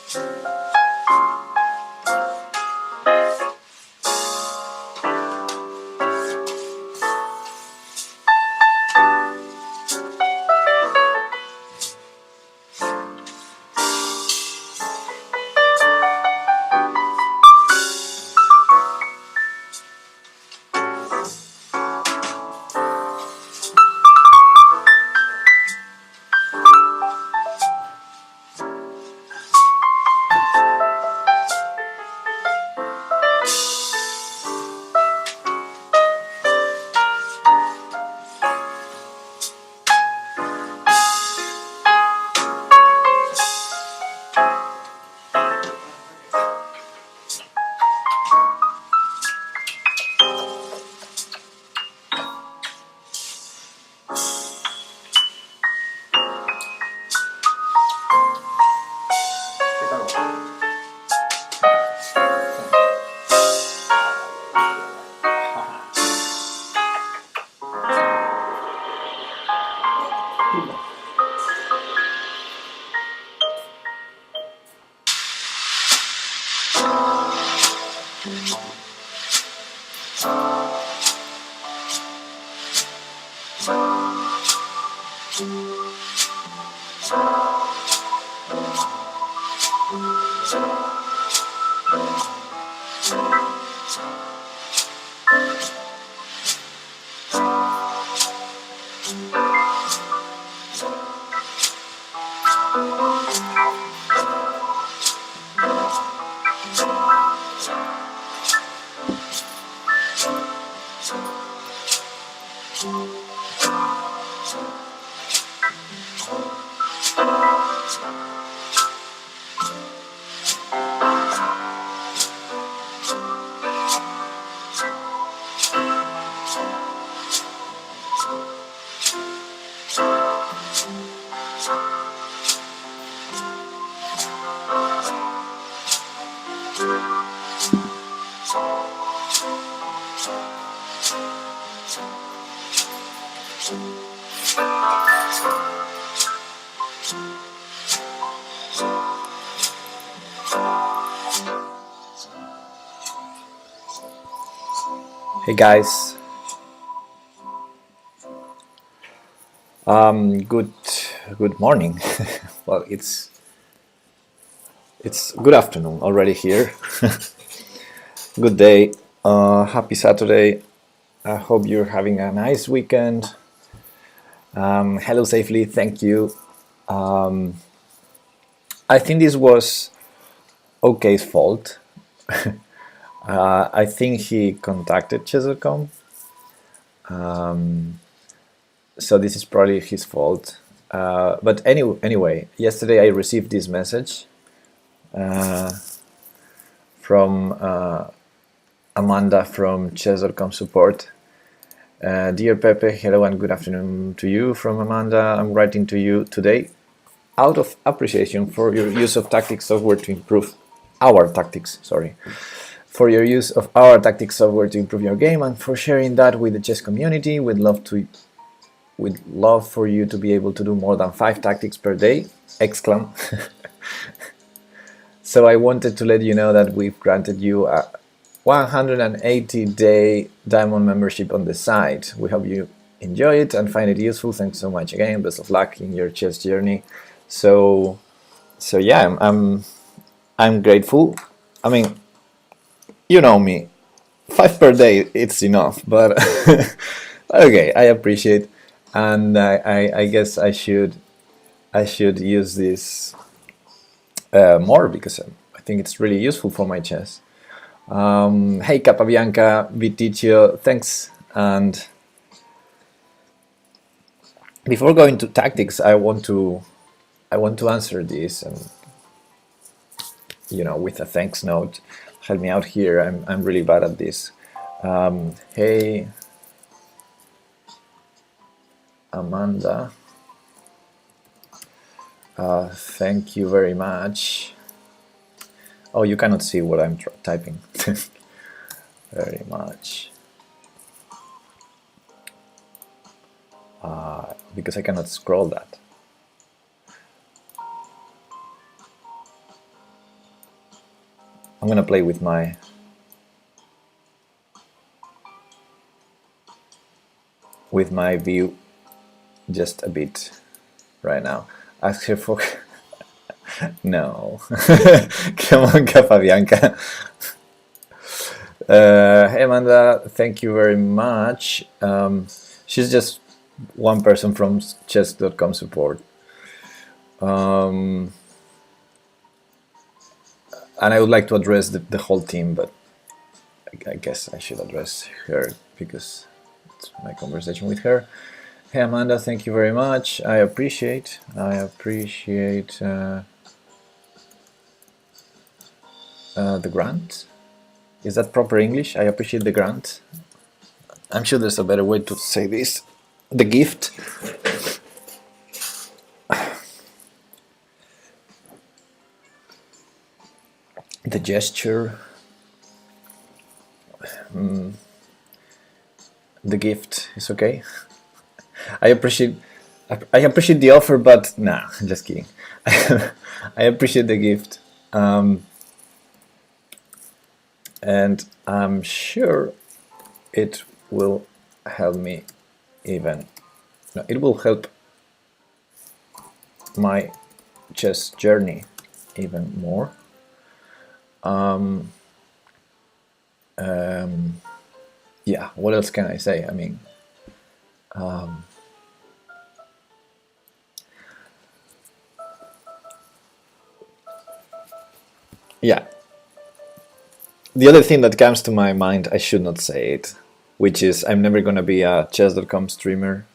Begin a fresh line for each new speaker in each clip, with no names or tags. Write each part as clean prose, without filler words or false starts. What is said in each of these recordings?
Hey guys, good morning. Well, it's good afternoon already here. Good day. Happy Saturday. I hope you're having a nice weekend. Hello safely. Thank you. I think this was OK's fault. I think he contacted Chess.com. So this is probably his fault. But anyway, yesterday I received this message from Amanda from Chess.com support. Dear Pepe, hello and good afternoon to you from Amanda. I'm writing to you today out of appreciation for your use of tactics software to improve our tactics, for your use of our tactics software to improve your game and for sharing that with the chess community. We'd love for you to be able to do more than 5 tactics per day, exclam. So I wanted to let you know that we've granted you a 180-day diamond membership on the site. We hope you enjoy it and find it useful. Thanks so much again. Best of luck in your chess journey. So yeah, I'm grateful. I mean, you know me, 5 per day, it's enough, but okay, I appreciate, and I guess I should use this more because I think it's really useful for my chess. Hey Capabianca, Viticio, thanks. And before going to tactics, I want to answer this, and with a thanks note. Help me out here. I'm really bad at this. Hey Amanda, thank you very much. Oh, you cannot see what I'm typing. Very much. Because I cannot scroll that. I'm gonna play with my view just a bit right now. Ask her for no. Come on, Capabianca. Hey Amanda, thank you very much. She's just one person from chess.com support. And I would like to address the whole team, but I guess I should address her because it's my conversation with her. Hey Amanda, thank you very much. I appreciate the grant. Is that proper English? I appreciate the grant. I'm sure there's a better way to say this. The gift. The gesture. The gift is okay. I appreciate the offer, but nah, just kidding. I appreciate the gift. And I'm sure it will help me even. No, it will help my chess journey even more. Yeah, what else can I say? I mean, yeah. The other thing that comes to my mind, I should not say it, which is I'm never gonna be a chess.com streamer.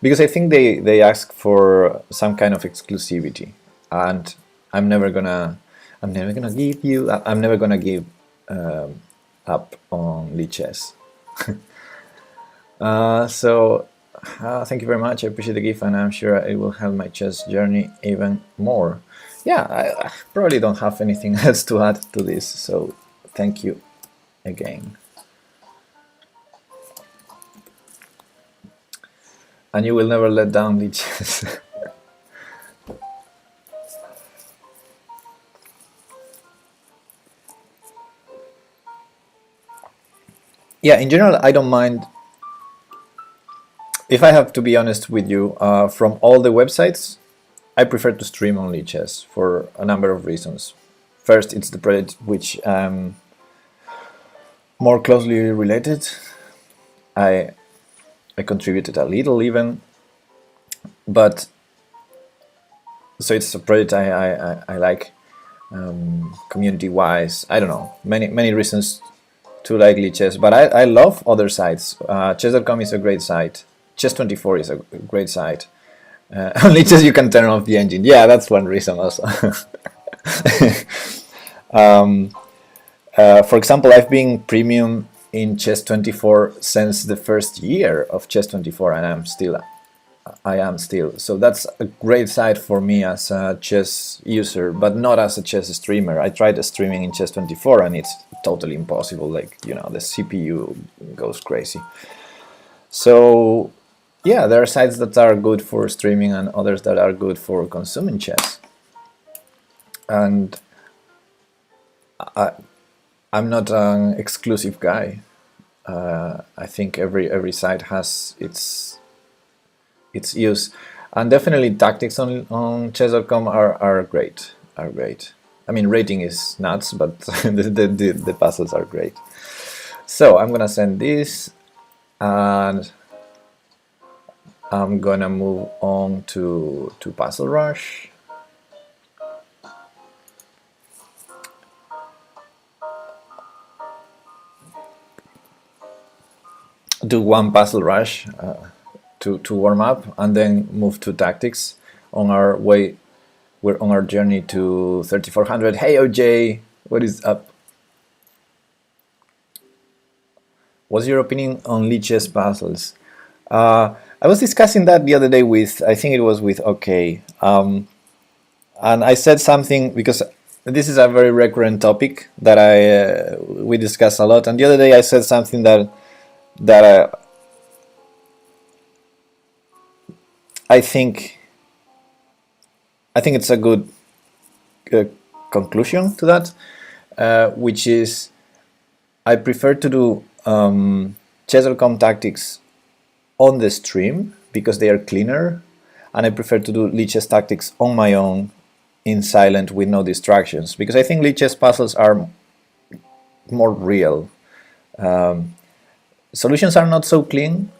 Because I think they ask for some kind of exclusivity, and I'm never gonna give up on Lichess. So thank you very much. I appreciate the gift, and I'm sure it will help my chess journey even more. Yeah, I probably don't have anything else to add to this, so thank you again. And you will never let down Lichess. Yeah, in general, I don't mind. If I have to be honest with you, from all the websites, I prefer to stream on Lichess for a number of reasons. First, it's the project which more closely related. I contributed a little even, but so it's a project I like community-wise. I don't know, many reasons to like Lichess, but I love other sites. Chess.com is a great site. Chess24 is a great site. On Lichess you can turn off the engine. Yeah, that's one reason also. For example, I've been premium in Chess24 since the first year of Chess24, and I am still. So that's a great site for me as a chess user, but not as a chess streamer. I tried streaming in Chess24 and it's totally impossible. Like, you know, the CPU goes crazy. So yeah, there are sites that are good for streaming and others that are good for consuming chess. And I'm not an exclusive guy. I think every site has its use, and definitely tactics on chess.com are great. I mean, rating is nuts, but the puzzles are great. So I'm gonna send this, and I'm gonna move on to Puzzle Rush. Do one Puzzle Rush to warm up, and then move to tactics on our way. We're on our journey to 3400. Hey OJ, what is up? What's your opinion on Lichess puzzles? I was discussing that the other day with, I think it was with OK, and I said something because this is a very recurrent topic that we discuss a lot. And the other day I said something that I think it's a good conclusion to that. which is I prefer to do Chess.com tactics on the stream because they are cleaner, and I prefer to do Lichess tactics on my own in silent with no distractions, because I think Lichess puzzles are more real. Solutions are not so clean,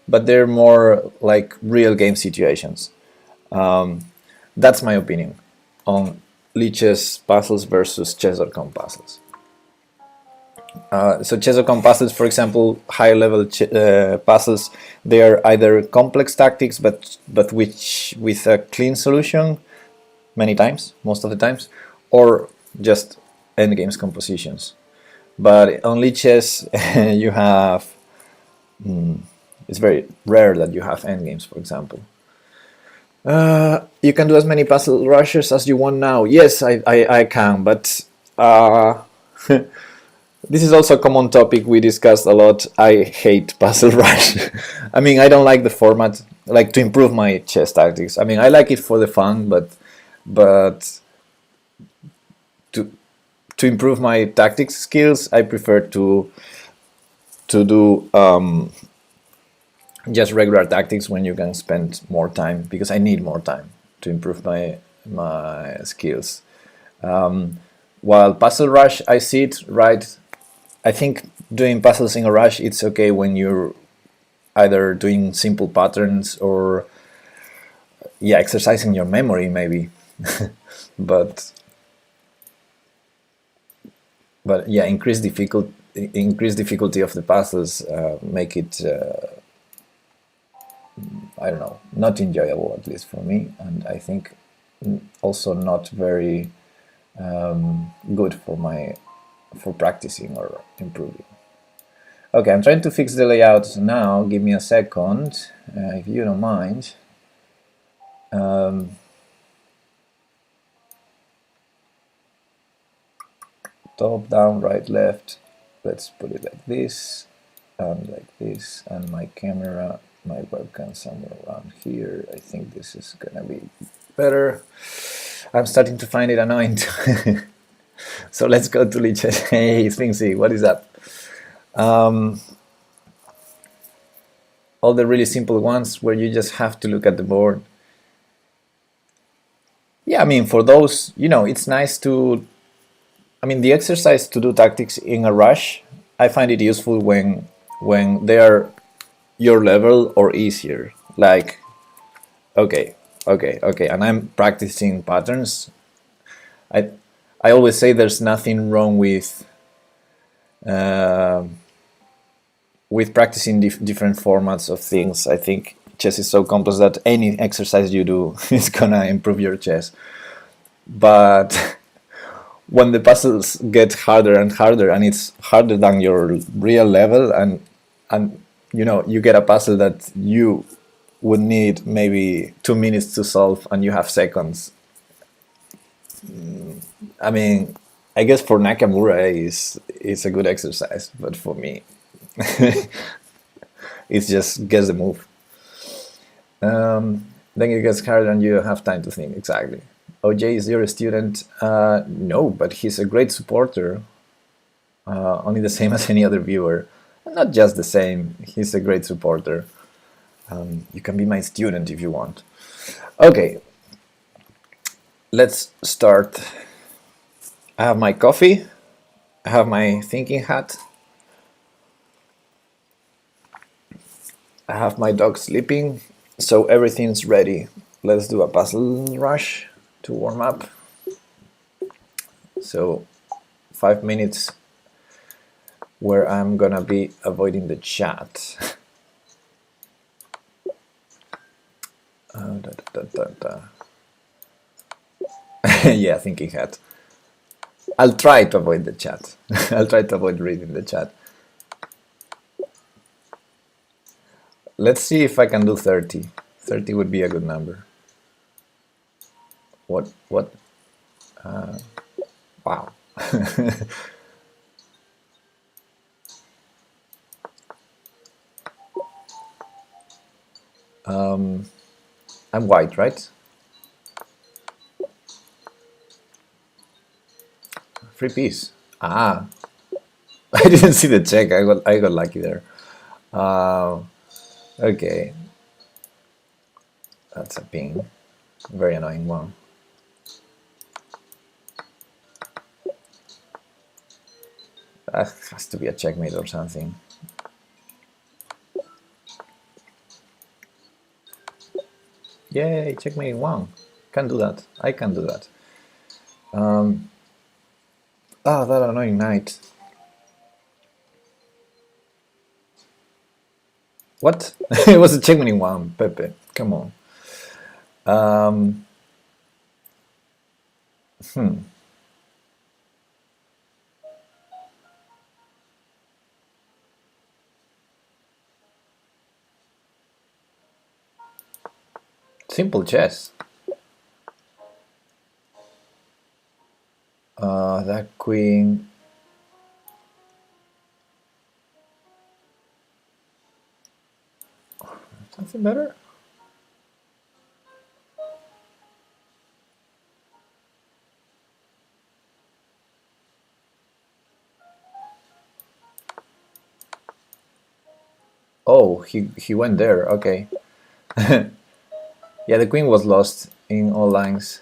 but they're more like real game situations. That's my opinion on Lichess puzzles versus Chess.com puzzles. So Chess.com puzzles, for example, higher level puzzles, they are either complex tactics but with a clean solution many times, most of the times, or just endgames compositions. But on Lichess, you have it's very rare that you have endgames, for example. You can do as many puzzle rushes as you want now. Yes, I can, but this is also a common topic we discussed a lot. I hate puzzle rush. I mean, I don't like the format. Like, to improve my chess tactics. I mean, I like it for the fun, but to improve my tactics skills, I prefer to do just regular tactics when you can spend more time, because I need more time to improve my skills. While puzzle rush, I see it right. I think doing puzzles in a rush, it's okay when you're either doing simple patterns or exercising your memory maybe. but yeah, increased difficulty of the puzzles make it I don't know, not enjoyable, at least for me, and I think also not very good for practicing or improving. Okay, I'm trying to fix the layout now. Give me a second, if you don't mind. Top, down, right, left. Let's put it like this, and like this, and my camera, my webcam somewhere around here. I think this is gonna be better. I'm starting to find it annoying. So let's go to Lichess. Hey, Sphinxy, what is up? All the really simple ones where you just have to look at the board. Yeah, I mean, for those, it's nice to... I mean, the exercise to do tactics in a rush, I find it useful when they are your level or easier. Like, okay, and I'm practicing patterns. I always say there's nothing wrong with practicing different formats of things. I think chess is so complex that any exercise you do is gonna improve your chess. But when the puzzles get harder and harder, and it's harder than your real level, and you get a puzzle that you would need maybe 2 minutes to solve, and you have seconds. I mean, I guess for Nakamura it's a good exercise, but for me, it's just guess the move. Then it gets harder, and you don't have time to think. Exactly. OJ, is your student? No, but he's a great supporter. Only the same as any other viewer. Not just the same. He's a great supporter. You can be my student if you want. Okay, let's start. I have my coffee. I have my thinking hat. I have my dog sleeping, so everything's ready. Let's do a puzzle rush to warm up. So 5 minutes where I'm gonna be avoiding the chat. Yeah, thinking hat. I'll try to avoid the chat. I'll try to avoid reading the chat. Let's see if I can do 30. 30 would be a good number. What? Wow. I'm white, right? Free piece. Ah, I didn't see the check. I got lucky there. Okay, that's a ping. Very annoying one. That has to be a checkmate or something. Yay, checkmate one. Can do that. I can do that. That annoying knight. What? It was a checkmate one, Pepe. Come on. Simple chess. That queen. Something better? Oh, he went there. Okay. Yeah, the queen was lost in all lines.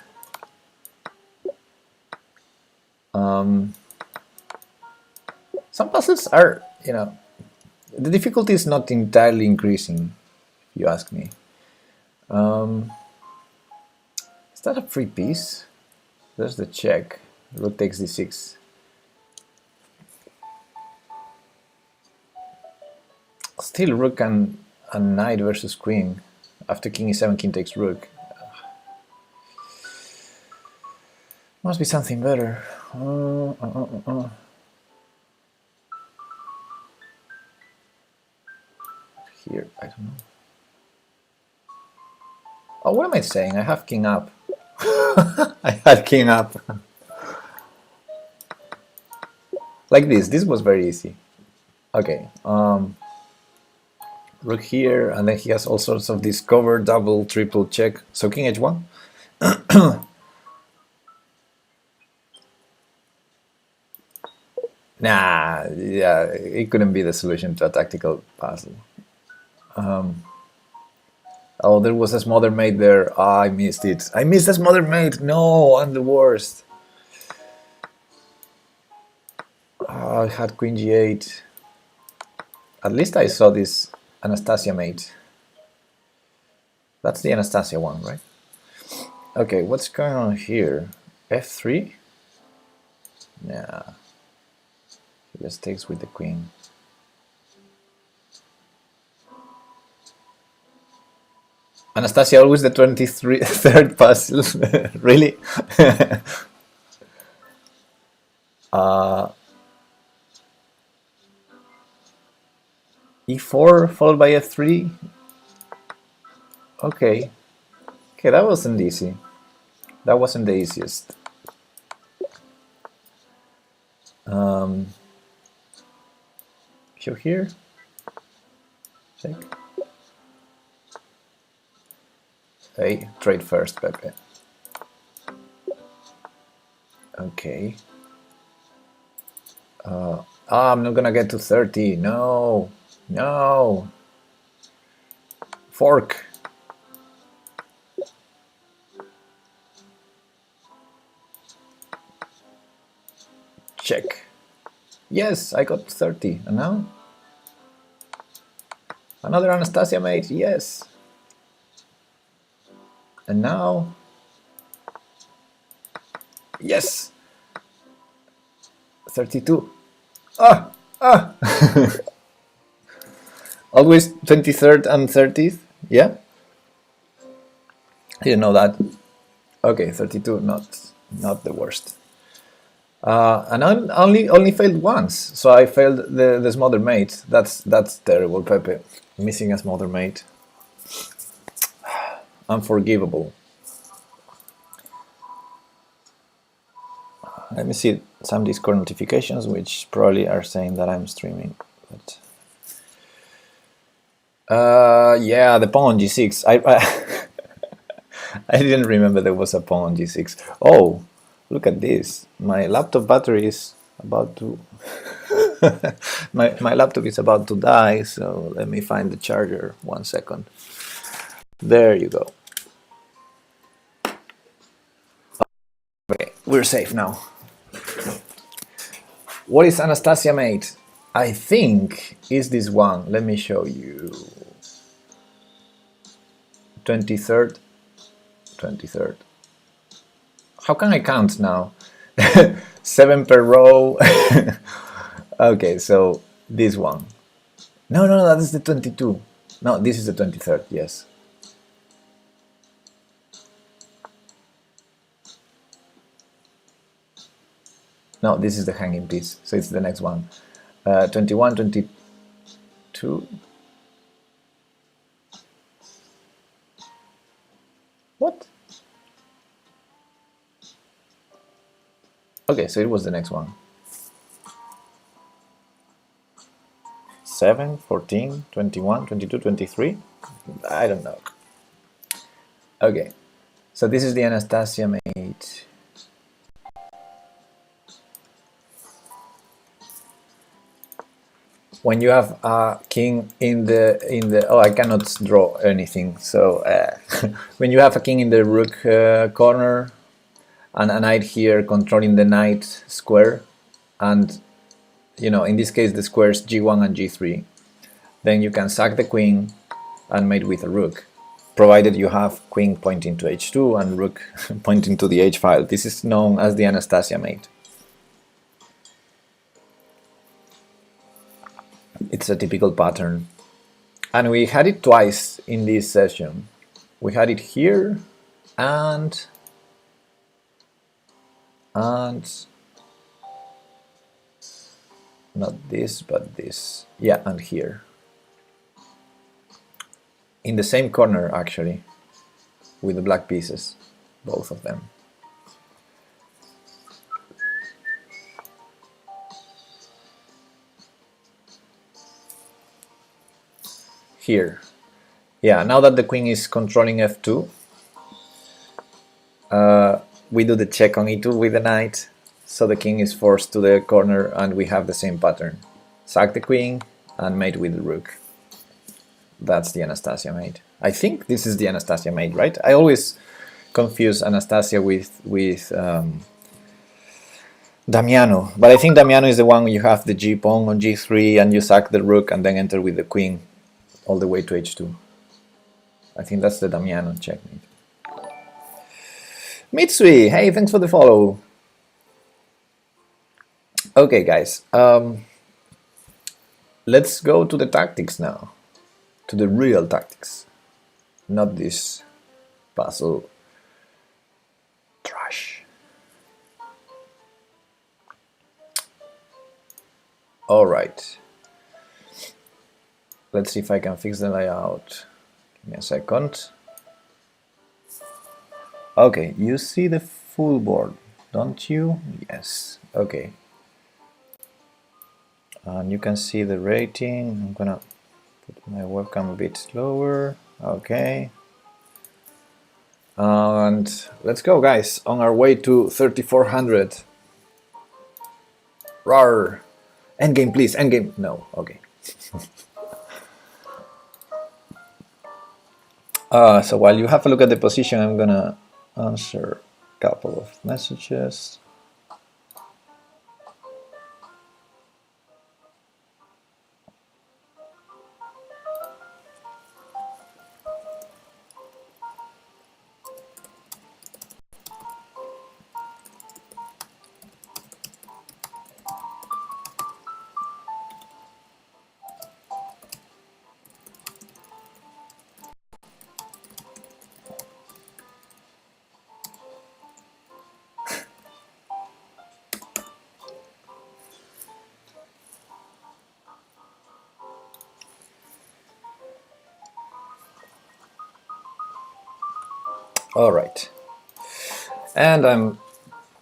Some puzzles are, the difficulty is not entirely increasing, if you ask me. Is that a free piece? There's the check. Rook takes d6. Still rook and knight versus queen. After king e7, king takes rook. Must be something better. Here, I don't know. Oh, what am I saying? I have king up. I had king up. Like this. This was very easy. Okay. Rook here, and then he has all sorts of discover, double, triple check. So king h1. Nah, yeah, it couldn't be the solution to a tactical puzzle. Oh, there was a smother mate there. Oh, I missed it. I missed a smother mate. No, I'm the worst. Oh, I had queen g8. At least I saw this Anastasia mate. That's the Anastasia one, right? Okay, what's going on here? f3? Yeah. He just takes with the queen. Anastasia, always the 23rd puzzle. Really? e4 followed by f3. Okay. Okay, that wasn't easy. That wasn't the easiest. Here. Check. Hey, trade first, Pepe. Okay. I'm not gonna get to 30. No. No. Fork. Check. Yes, I got 30. And now? Another Anastasia mate. Yes. And now? Yes. 32. Always 23rd and 30th. Yeah. I didn't know that. Okay, 32. Not the worst. And I only failed once, so I failed the smother mate. That's terrible, Pepe. Missing a smother mate. Unforgivable. Let me see some Discord notifications, which probably are saying that I'm streaming. But yeah, the pawn on g6. I didn't remember there was a pawn on g6. Oh, look at this. My laptop battery is about to my laptop is about to die, so let me find the charger. 1 second. There you go. Okay, we're safe now. What is Anastasia made? I think is this one. Let me show you. 23rd. 23rd. How can I count now? 7 per row. Okay, so this one. No, that is the 22. No, this is the 23rd, yes. No, this is the hanging piece, so it's the next one. 21, 22. What? Okay, so it was the next one. 7, 14, 21, 22, 23. I don't know. Okay, so this is the Anastasia made. When you have a king in the oh, I cannot draw anything. So when you have a king in the rook corner and a knight here controlling the knight square, and you know, in this case the squares g1 and g3, then you can sack the queen and mate with a rook, provided you have queen pointing to h2 and rook pointing to the h file. This is known as the Anastasia mate. It's a typical pattern, and we had it twice in this session. We had it here and not this, but this. Yeah, and here. In the same corner, actually, with the black pieces, both of them. Here. Yeah, now that the queen is controlling f2, we do the check on e2 with the knight, so the king is forced to the corner, and we have the same pattern. Sack the queen and mate with the rook. That's the Anastasia mate. I think this is the Anastasia mate, right? I always confuse Anastasia with Damiano, but I think Damiano is the one where you have the g pawn on g3 and you sack the rook and then enter with the queen all the way to h2. I think that's the Damiano checkmate. Mitsui, hey, thanks for the follow. Okay, guys, let's go to the tactics now, to the real tactics, not this puzzle trash. All right, let's see if I can fix the layout. Give me a second. Okay, you see the full board, don't you? Yes, okay. And you can see the rating. I'm gonna put my webcam a bit slower. Okay. And let's go, guys, on our way to 3400. Rawr! Endgame, please, endgame. No, okay. So while you have a look at the position, I'm gonna answer a couple of messages. All right, and I'm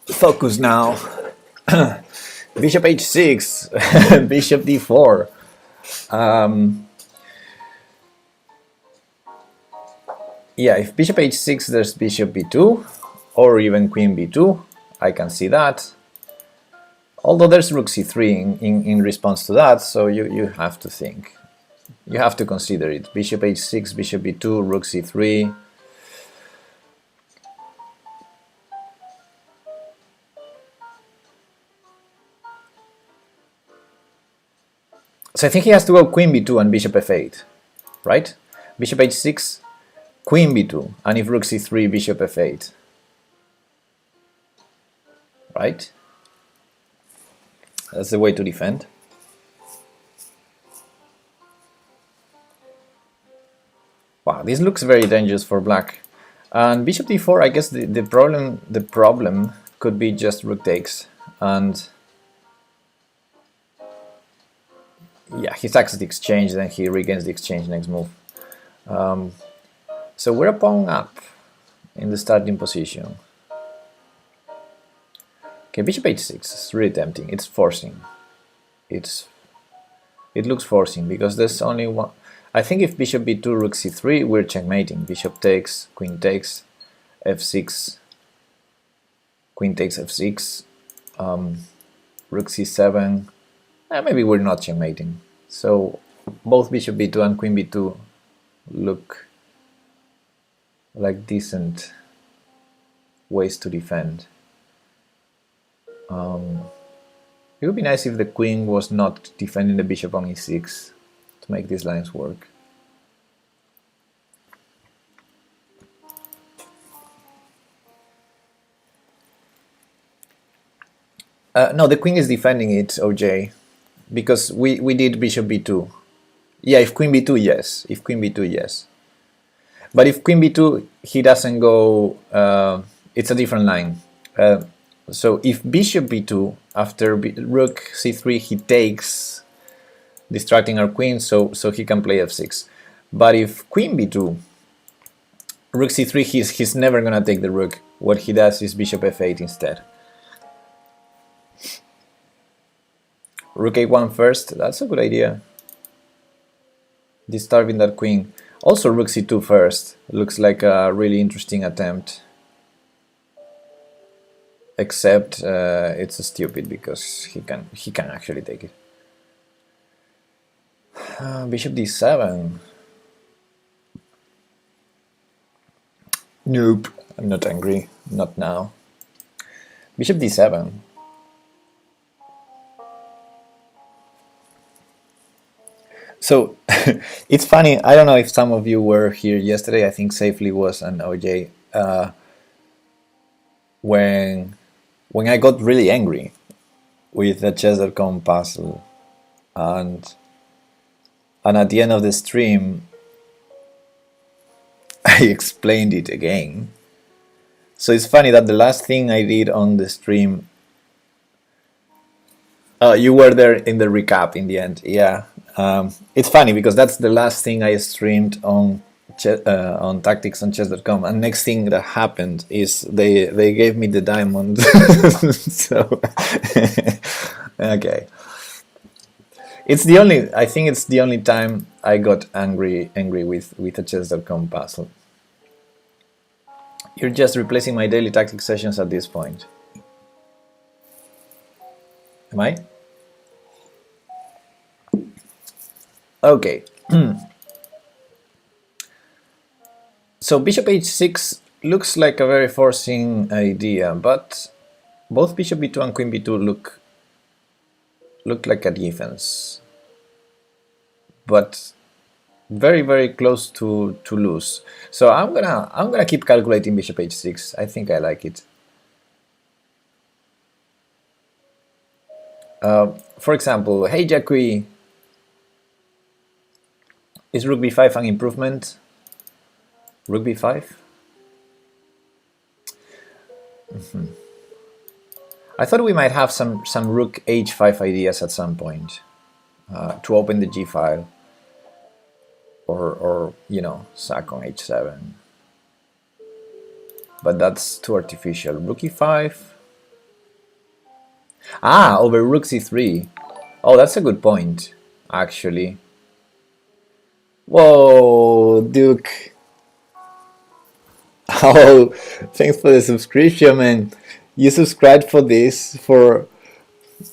focused now. Bishop h6, bishop d4. Yeah, if bishop h6, there's bishop b2, or even queen b2. I can see that. Although there's rook c3 in response to that, so you have to think. You have to consider it. Bishop h6, bishop b2, rook c3. So I think he has to go queen b2 and bishop f8, right? Bishop h6, queen b2, and if rook c3, bishop f8, right? That's the way to defend. Wow, this looks very dangerous for black. And bishop d4, I guess the problem could be just rook takes, and yeah, he sacks the exchange, then he regains the exchange next move. So we're a pawn up in the starting position. Okay, bishop h6 is really tempting. It's forcing. It looks forcing because there's only one. I think if bishop b2, rook c3, we're checkmating. Bishop takes, queen takes, f6, queen takes f6, rook c7. Maybe we're not checkmating. So both bishop b2 and queen b2 look like decent ways to defend. It would be nice if the queen was not defending the bishop on e6 to make these lines work. No, the queen is defending it, OJ, because we did bishop b2. Yeah, if queen b2, yes. If queen b2, yes. But if queen b2, he doesn't go, it's a different line. So if bishop b2, after rook c3, he takes, distracting our queen, so he can play f6. But if queen b2, rook c3, he's never gonna take the rook. What he does is bishop f8 instead. Rook a1 first, that's a good idea. Disturbing that queen. Also rook c2 first, looks like a really interesting attempt. Except it's stupid because he can actually take it. Bishop d7. Nope, I'm not angry, not now. Bishop d7. So it's funny, I don't know if some of you were here yesterday, I think Safely was an OJ, when I got really angry with the chess.com puzzle, and at the end of the stream I explained it again. So it's funny that the last thing I did on the stream, you were there in the recap in the end, yeah. It's funny because that's the last thing I streamed on tactics on chess.com, and next thing that happened is they gave me the diamond. So okay, I think it's the only time I got angry with a chess.com puzzle. You're just replacing my daily tactics sessions at this point. Am I? Okay. So bishop h6 looks like a very forcing idea, but both bishop b2 and queen b2 look like a defense, but very close to lose. So I'm gonna keep calculating bishop h6. I think I like it. For example, hey Jacqui, is rook b5 an improvement? Rook b5? I thought we might have some rook h5 ideas at some point to open the g file, or you know, sack on h7. But that's too artificial. Rook e5. Ah, over rook c3. Oh, that's a good point, actually. Whoa, Duke. Oh, thanks for the subscription, man. You subscribed for this for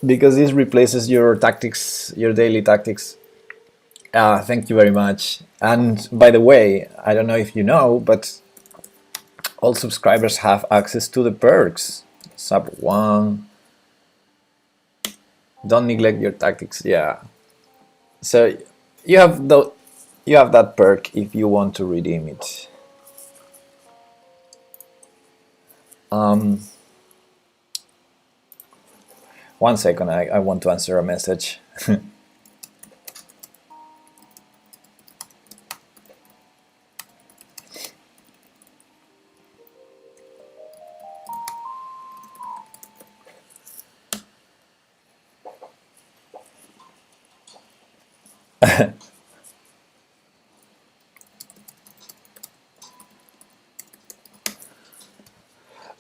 because this replaces your tactics, your daily tactics. Thank you very much. And by the way, I don't know if you know, but all subscribers have access to the perks. Sub 1. Don't neglect your tactics. Yeah. So you have that perk if you want to redeem it. One second, I want to answer a message.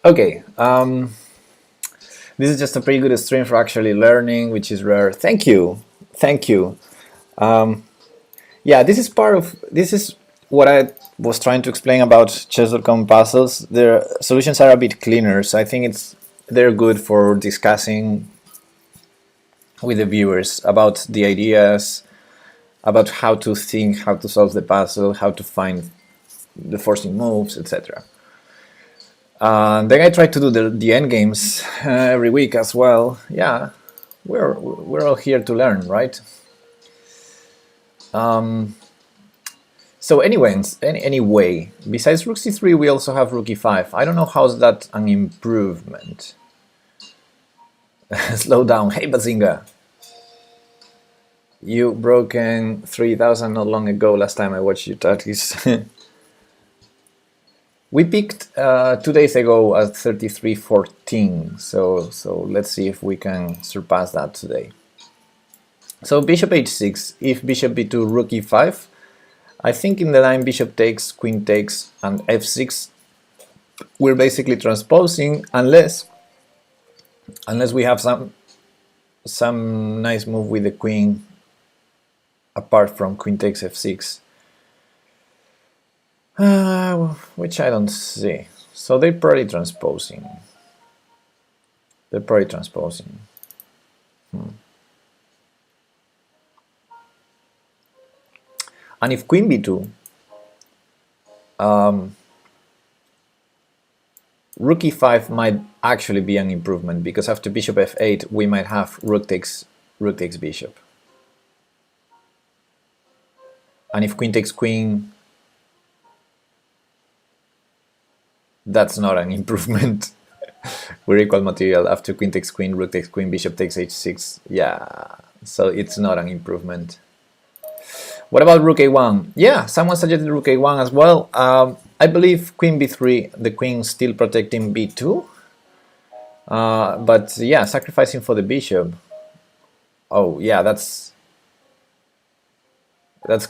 Okay, this is just a pretty good stream for actually learning, which is rare. Thank you, thank you. Yeah, this is what I was trying to explain about chess.com puzzles. Their solutions are a bit cleaner, so I think they're good for discussing with the viewers about the ideas, about how to think, how to solve the puzzle, how to find the forcing moves, etc. Then I try to do the end games every week as well. Yeah, we're all here to learn, right? So anyway, besides rook c3, we also have rook e5. I don't know how's that an improvement. Slow down. Hey, Bazinga. You broken 3000 not long ago, last time I watched you tactics. We peaked 2 days ago at 3314, so let's see if we can surpass that today. So bishop h6, if bishop b2, rook e5, I think in the line bishop takes, queen takes, and f6, we're basically transposing, unless we have some nice move with the queen, apart from queen takes f6. Which I don't see. So they're probably transposing. And if queen b2, rook e5 might actually be an improvement, because after bishop f8 we might have rook takes bishop. And if queen takes queen, that's not an improvement. We're equal material. After queen takes queen, rook takes queen, bishop takes h6. Yeah, so it's not an improvement. What about rook a1? Yeah, someone suggested rook a1 as well. I believe queen b3, the queen still protecting b2. But yeah, sacrificing for the bishop. Oh yeah, that's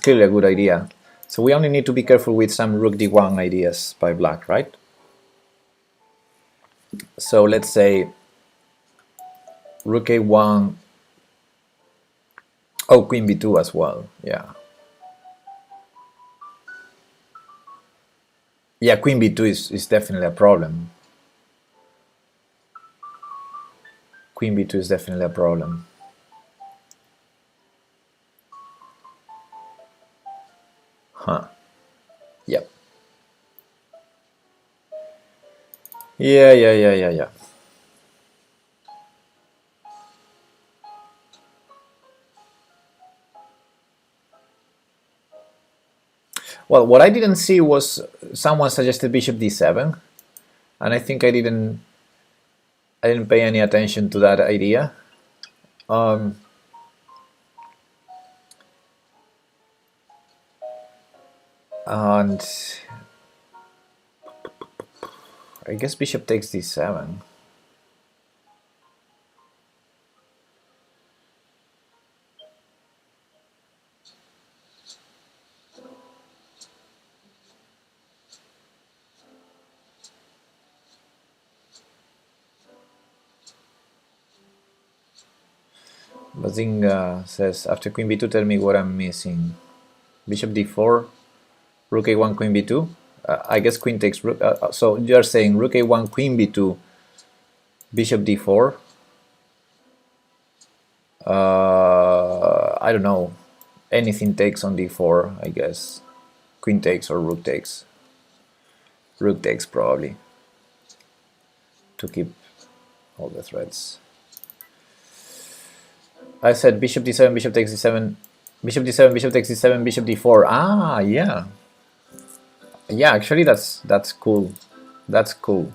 clearly a good idea. So we only need to be careful with some rook d1 ideas by black, right? So let's say rook a1, oh, queen b2 as well, yeah. Yeah, queen b2 is definitely a problem. Queen b2 is definitely a problem. Huh. Yep. Yeah. Well, what I didn't see was someone suggested bishop d7, and I think I didn't pay any attention to that idea. And I guess bishop takes d7. Bazinga says, after queen b2, tell me what I'm missing. Bishop d4, rook a1, queen b2. I guess queen takes rook. So you're saying rook a1, queen b2, bishop d4. I don't know. Anything takes on d4, I guess. Queen takes or rook takes. Rook takes probably, to keep all the threats. I said bishop d7, bishop takes d7, bishop d7, bishop takes d7, bishop d4. Ah, yeah. Yeah, actually that's cool. That's cool.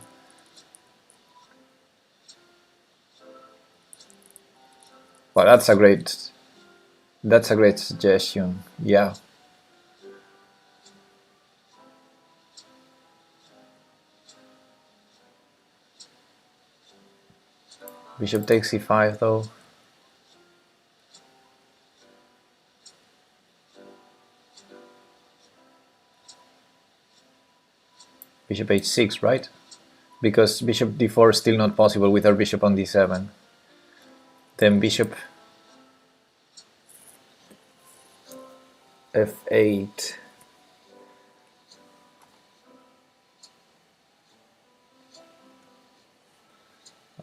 Well, that's a great suggestion. Yeah. Bishop takes c5 though. Bishop h6, right? Because bishop d4 is still not possible with our bishop on d7. Then bishop f8.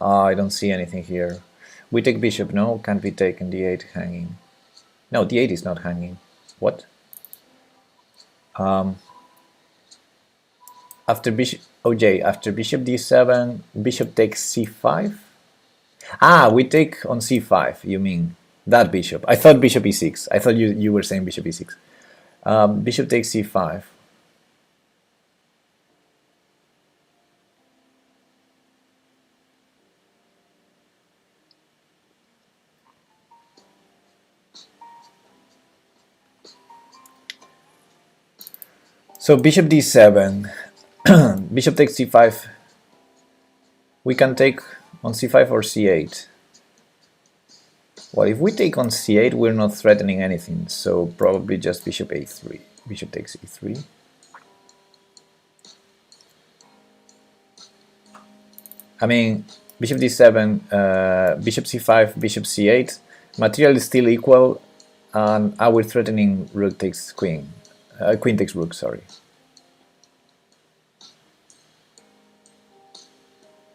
I don't see anything here. We take bishop, no? Can't be taken. d8 hanging. No, d8 is not hanging. What? After bishop, OJ, after bishop d7, bishop takes c5? Ah, we take on c5, you mean that bishop. I thought bishop e6. I thought you were saying bishop e6. Bishop takes c5. So bishop d7, bishop takes c5. We can take on c5 or c8. Well, if we take on c8, we're not threatening anything, so probably just bishop a3. Bishop takes e3. I mean, bishop d7, bishop c5, bishop c8. Material is still equal, and we're threatening rook takes queen. Queen takes rook, sorry.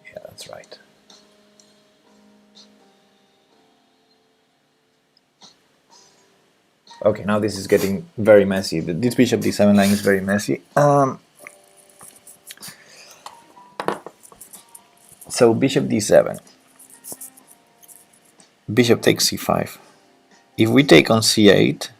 Yeah, that's right. Okay, now this is getting very messy. This bishop d7 line is very messy. So bishop d7. Bishop takes c5. If we take on c8,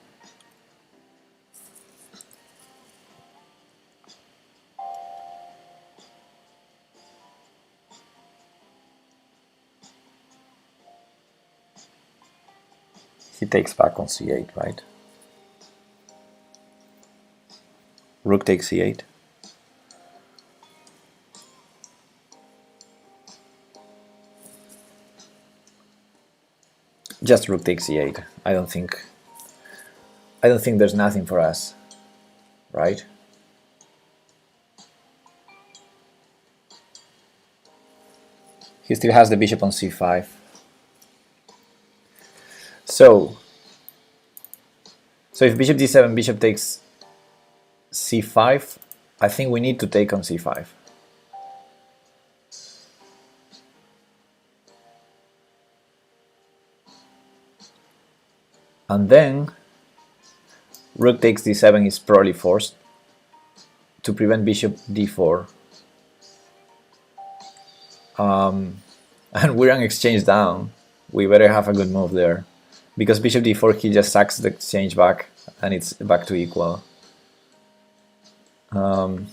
he takes back on c8, right? Rook takes c8. Just rook takes c8. I don't think there's nothing for us, right? He still has the bishop on c5. So if bishop d7, bishop takes c5, I think we need to take on c5. And then rook takes d7 is probably forced to prevent bishop d4. And we're on exchange down. We better have a good move there. Because bishop d4, he just sacks the exchange back, and it's back to equal. So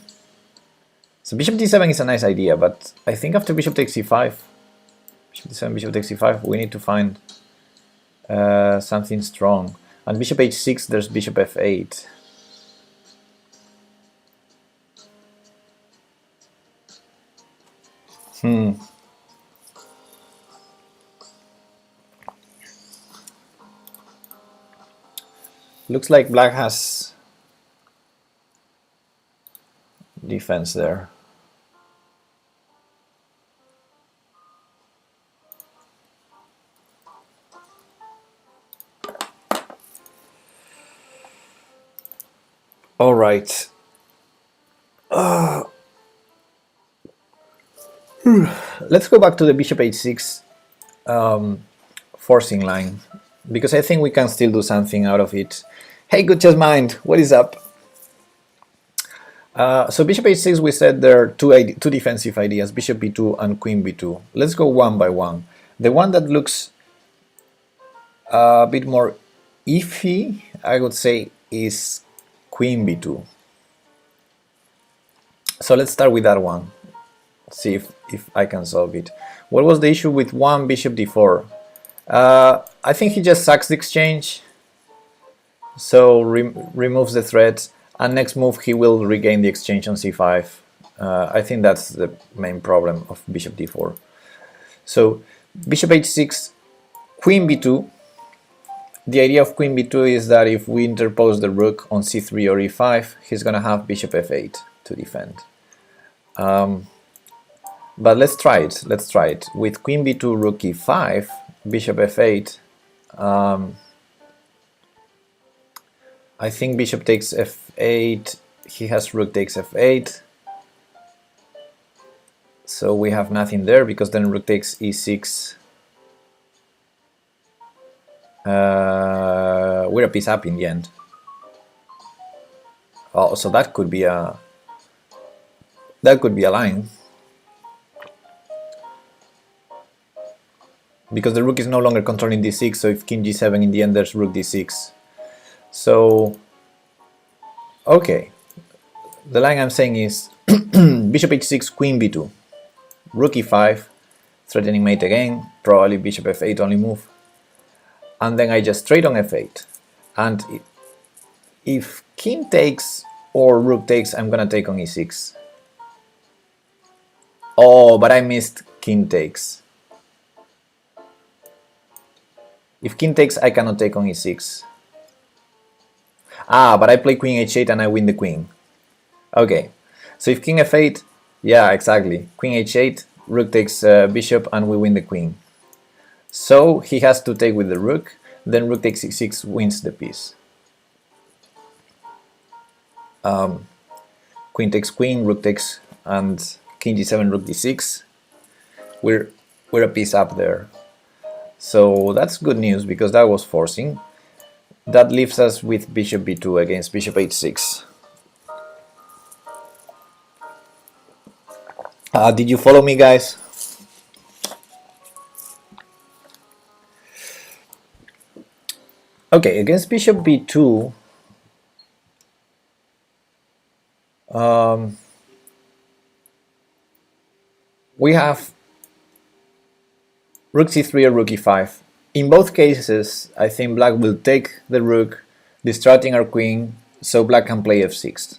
bishop d7 is a nice idea, but I think after bishop takes c5, bishop d7, bishop takes c5, we need to find something strong. And bishop h6, there's bishop f8. Looks like black has defense there. All right. Let's go back to the bishop h6 forcing line, because I think we can still do something out of it. Hey, good chess mind, what is up? So bishop h6, we said there are two defensive ideas, bishop b2 and queen b2. Let's go one by one. The one that looks a bit more iffy, I would say, is queen b2. So let's start with that one, see if I can solve it. What was the issue with one bishop d4? I think he just sacks the exchange, so removes the threat, and next move he will regain the exchange on c5. I think that's the main problem of bishop d4. So bishop h6, queen b2. The idea of queen b2 is that if we interpose the rook on c3 or e5, he's gonna have bishop f8 to defend. But let's try it. With queen b2, rook e5, bishop f8, I think bishop takes f8, he has rook takes f8, so we have nothing there, because then rook takes e6. We're a piece up in the end. Oh, so that could be a line, because the rook is no longer controlling d6, so if king g7, in the end there's rook d6. So, okay, the line I'm saying is bishop h6, queen b2, rook e5, threatening mate again, probably bishop f8 only move, and then I just trade on f8, and if king takes or rook takes, I'm gonna take on e6. Oh, but I missed king takes. If king takes, I cannot take on e6. Ah, but I play queen h8 and I win the queen. Okay, so if king f8, yeah, exactly. Queen h8, rook takes bishop, and we win the queen. So he has to take with the rook, then rook takes e6 wins the piece. Queen takes queen, rook takes, and king g7, rook d6. We're a piece up there. So that's good news, because that was forcing. That leaves us with bishop b2 against bishop h6. Did you follow me, guys? Okay, against bishop b2, we have rook c3 or rook e5. In both cases, I think black will take the rook, distracting our queen, so black can play f6.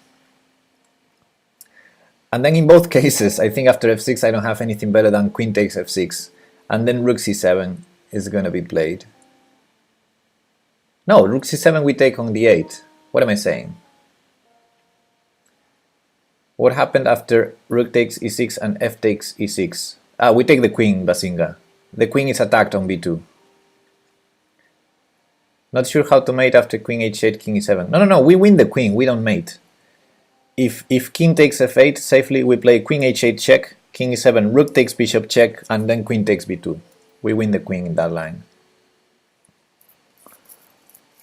And then in both cases, I think after f6 I don't have anything better than queen takes f6, and then rook c7 is going to be played. No, rook c7 we take on d8. What am I saying? What happened after rook takes e6 and f takes e6? Ah, we take the queen, Basinga. The queen is attacked on b2. Not sure how to mate after queen h8, king e7. No, we win the queen, we don't mate. If king takes f8 safely, we play queen h8 check, king e7, rook takes bishop check, and then queen takes b2. We win the queen in that line.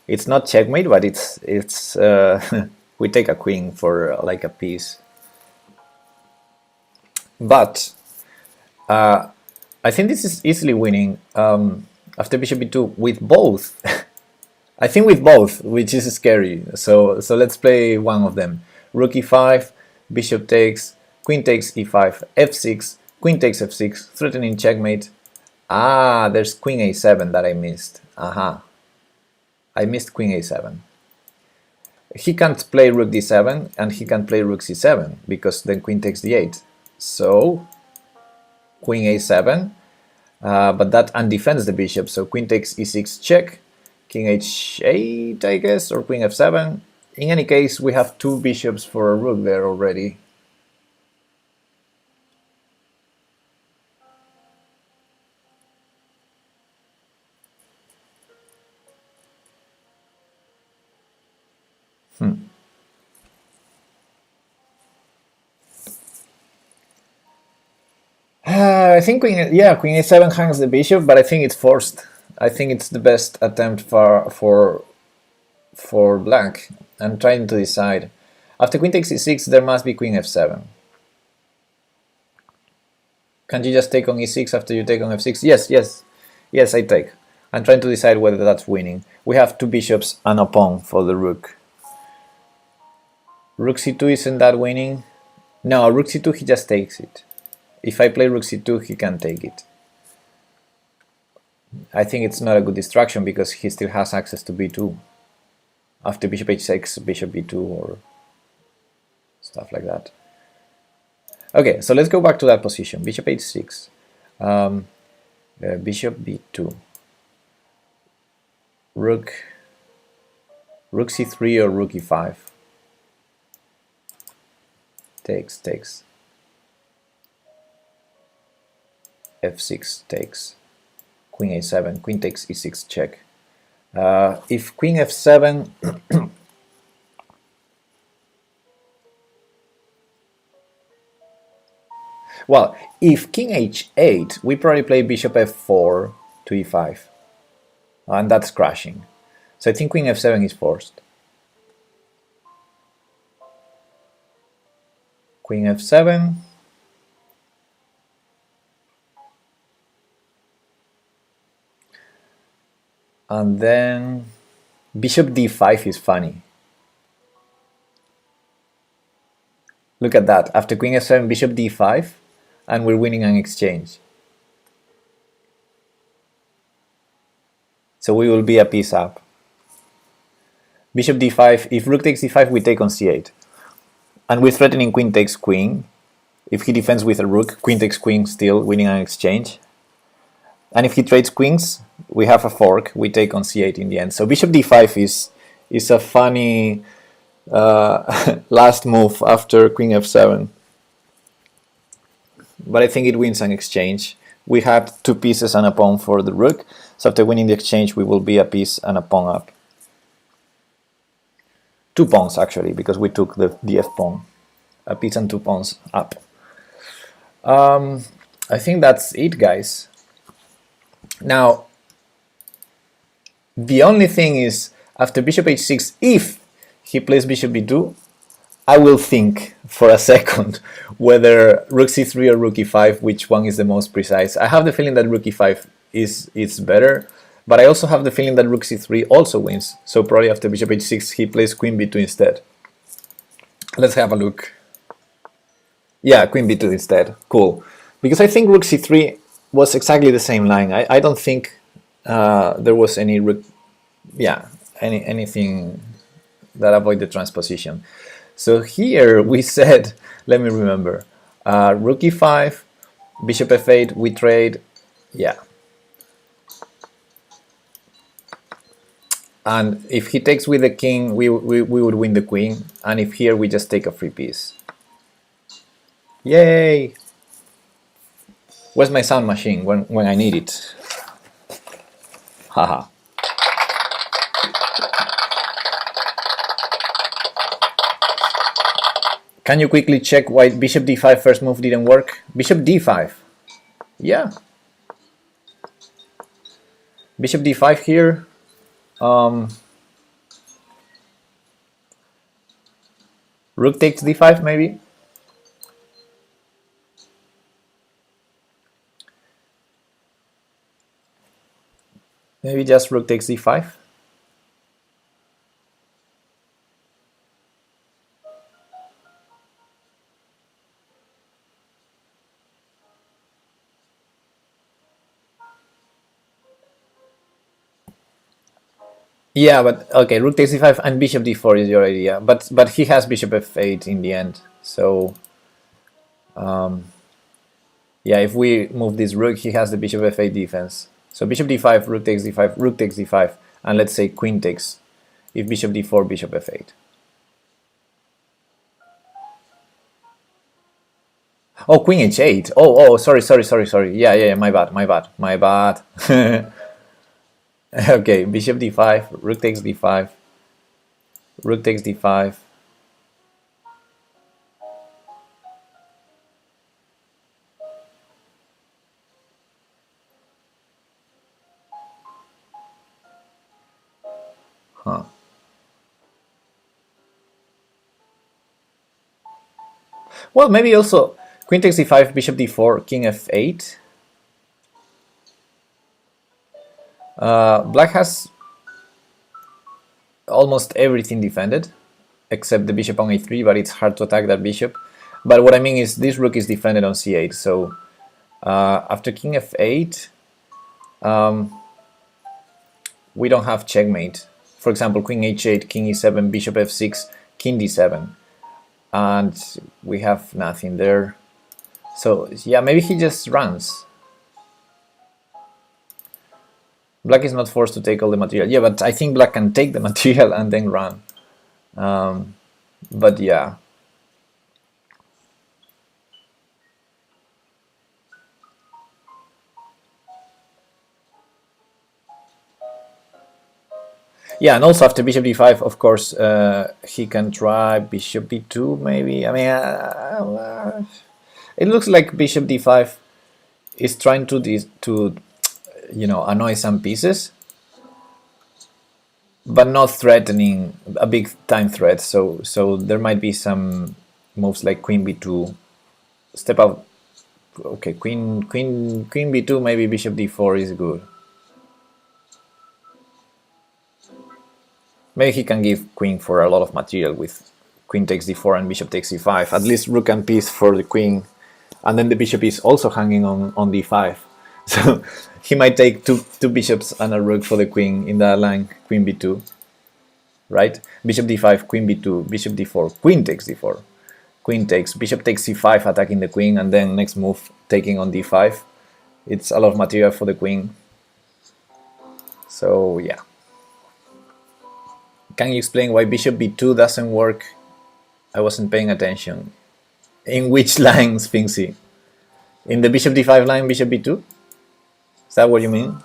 It's not checkmate, but it's we take a queen for like a piece. But I think this is easily winning after bishop b2 with both. I think with both, which is scary. So let's play one of them. Rook e5, bishop takes, queen takes e5, f6, queen takes f6, threatening checkmate. Ah, there's queen a7 that I missed. Aha. I missed queen a7. He can't play rook d7 and he can play rook c7 because then queen takes d8. So queen a7, but that undefends the bishop. So queen takes e6 check, king h8 I guess, or queen f7. In any case, we have two bishops for a rook there already. I think queen a7 hangs the bishop, but I think it's forced. I think it's the best attempt for black. I'm trying to decide. After queen takes e6, there must be queen f7. Can't you just take on e6 after you take on f6? Yes, yes, yes, I take. I'm trying to decide whether that's winning. We have two bishops and a pawn for the rook. Rook c2 isn't that winning? No, rook c2 he just takes it. If I play rook c2 he can take it. I think it's not a good distraction because he still has access to b2. After bishop h6, bishop b2 or stuff like that. Okay, so let's go back to that position. Bishop h6, bishop b2, rook c3 or rook e5. Takes. f6 takes. Queen a7, queen takes e6 check. If queen f7, well, if king h8, we probably play bishop f4 to e5, and that's crashing. So I think queen f7 is forced. Queen f7. And then bishop d5 is funny. Look at that. After queen f7, bishop d5, and we're winning an exchange. So we will be a piece up. Bishop d5, if rook takes d5, we take on c8. And we're threatening queen takes queen. If he defends with a rook, queen takes queen, still winning an exchange. And if he trades queens, we have a fork, we take on c8 in the end. So bishop d5 is a funny last move after queen f7. But I think it wins an exchange. We had two pieces and a pawn for the rook, so after winning the exchange we will be a piece and a pawn up. Two pawns actually, because we took the df pawn. A piece and two pawns up. I think that's it, guys. Now, the only thing is, after bishop h6, if he plays bishop b2, I will think for a second whether rook c3 or rook e5, which one is the most precise. I have the feeling that rook e5 is better, but I also have the feeling that rook c3 also wins. So probably after bishop h6 he plays queen b2 instead. Let's have a look. Yeah, queen b2 instead. Cool. Because I think rook c3 was exactly the same line. I don't think there was any rook, yeah, anything that avoided transposition. So here we said, let me remember, rook e5, bishop f8, we trade, yeah. And if he takes with the king, we would win the queen, and if here we just take a free piece. Yay! Where's my sound machine when I need it? Haha. Can you quickly check why bishop d5 first move didn't work? Bishop d5. Yeah. Bishop d5 here. Rook takes d5 maybe. Maybe just rook takes d5. Yeah, but okay, rook takes d5 and bishop d4 is your idea. But he has bishop f8 in the end. So yeah, if we move this rook, he has the bishop f8 defense. So bishop d5, rook takes d5, rook takes d5, and let's say queen takes. If bishop d4, bishop f8. Oh, queen h8. Oh, sorry. Yeah, my bad. Okay, bishop d5, rook takes d5, rook takes d5. Huh. Well, maybe also queen takes e5, bishop d4, king f8. Black has almost everything defended except the bishop on a3, but it's hard to attack that bishop. But what I mean is this rook is defended on c8, so after king f8, we don't have checkmate. For example, queen h8, king e7, bishop f6, king d7, and we have nothing there. So yeah, maybe he just runs. Black is not forced to take all the material. Yeah, but I think black can take the material and then run. But yeah. Yeah, and also after bishop d5, of course, he can try bishop b2, maybe. I mean, it looks like bishop d5 is trying to annoy some pieces, but not threatening a big time threat. So there might be some moves like queen b2, step out. Okay, queen b2, maybe bishop d4 is good. Maybe he can give queen for a lot of material with queen takes d4 and bishop takes e5. At least rook and piece for the queen, and then the bishop is also hanging on d5. So he might take two bishops and a rook for the queen in that line, queen b2, right? Bishop d5, queen b2, bishop d4, queen takes d4, queen takes, bishop takes c5, attacking the queen, and then next move taking on d5. It's a lot of material for the queen. So yeah. Can you explain why bishop b2 doesn't work? I wasn't paying attention. In which line, Sphinxy? In the bishop d5 line, bishop b2? Is that what you mean?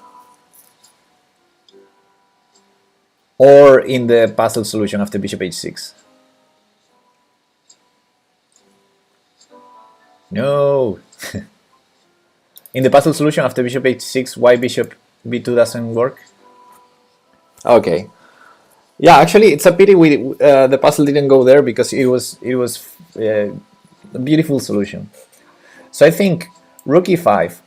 Or in the puzzle solution after bishop h6? No! In the puzzle solution after bishop h6, why bishop b2 doesn't work? Okay. Yeah, actually, it's a pity the puzzle didn't go there because it was a beautiful solution. So I think rook e5,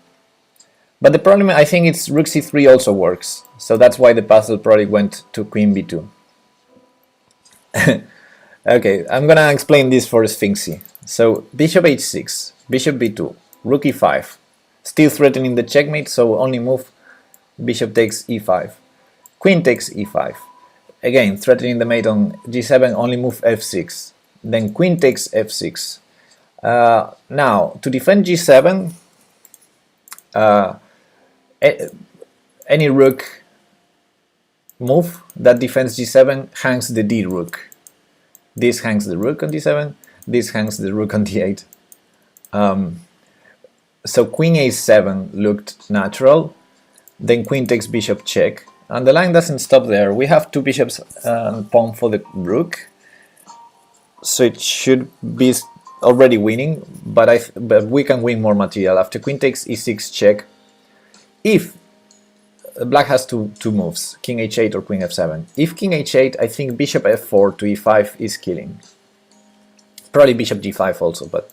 but the problem I think it's rook c3 also works. So that's why the puzzle probably went to queen b2. Okay, I'm gonna explain this for Sphinxy. So bishop h6, bishop b2, rook e5, still threatening the checkmate. So only move bishop takes e5, queen takes e5. Again, threatening the mate on g7, only move f6. Then queen takes f6. Now, to defend g7, any rook move that defends g7 hangs the d rook. This hangs the rook on d7, this hangs the rook on d8. So queen a7 looked natural, then queen takes bishop check. And the line doesn't stop there. We have two bishops and pawn for the rook, so it should be already winning. But we can win more material after queen takes e6 check. If black has two moves, king h8 or queen f7. If king h8, I think bishop f4 to e5 is killing. Probably bishop g5 also, but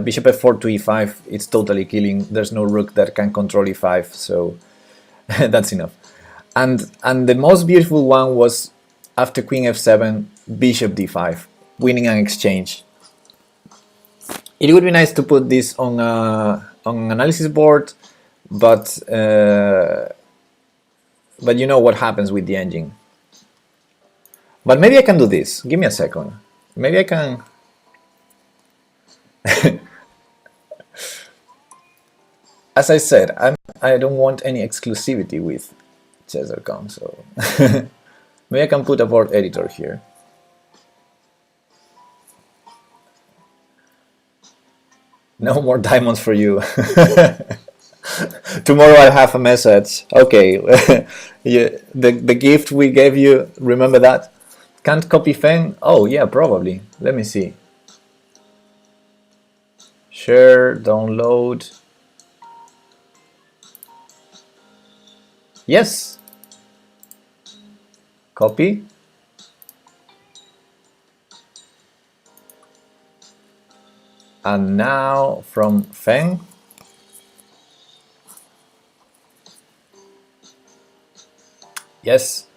bishop f4 to e5, it's totally killing. There's no rook that can control e5, so that's enough. And the most beautiful one was after queen f7, bishop d5, winning an exchange. It would be nice to put this on an analysis board, but you know what happens with the engine. But maybe I can do this. Give me a second. Maybe I can. As I said, I don't want any exclusivity with Chess.com, so maybe I can put a board editor here. No more diamonds for you. Tomorrow I'll have a message. Okay, the gift we gave you, remember that? Can't copy Feng? Oh yeah, probably. Let me see. Share, download. Yes. Copy. And now from Feng, yes,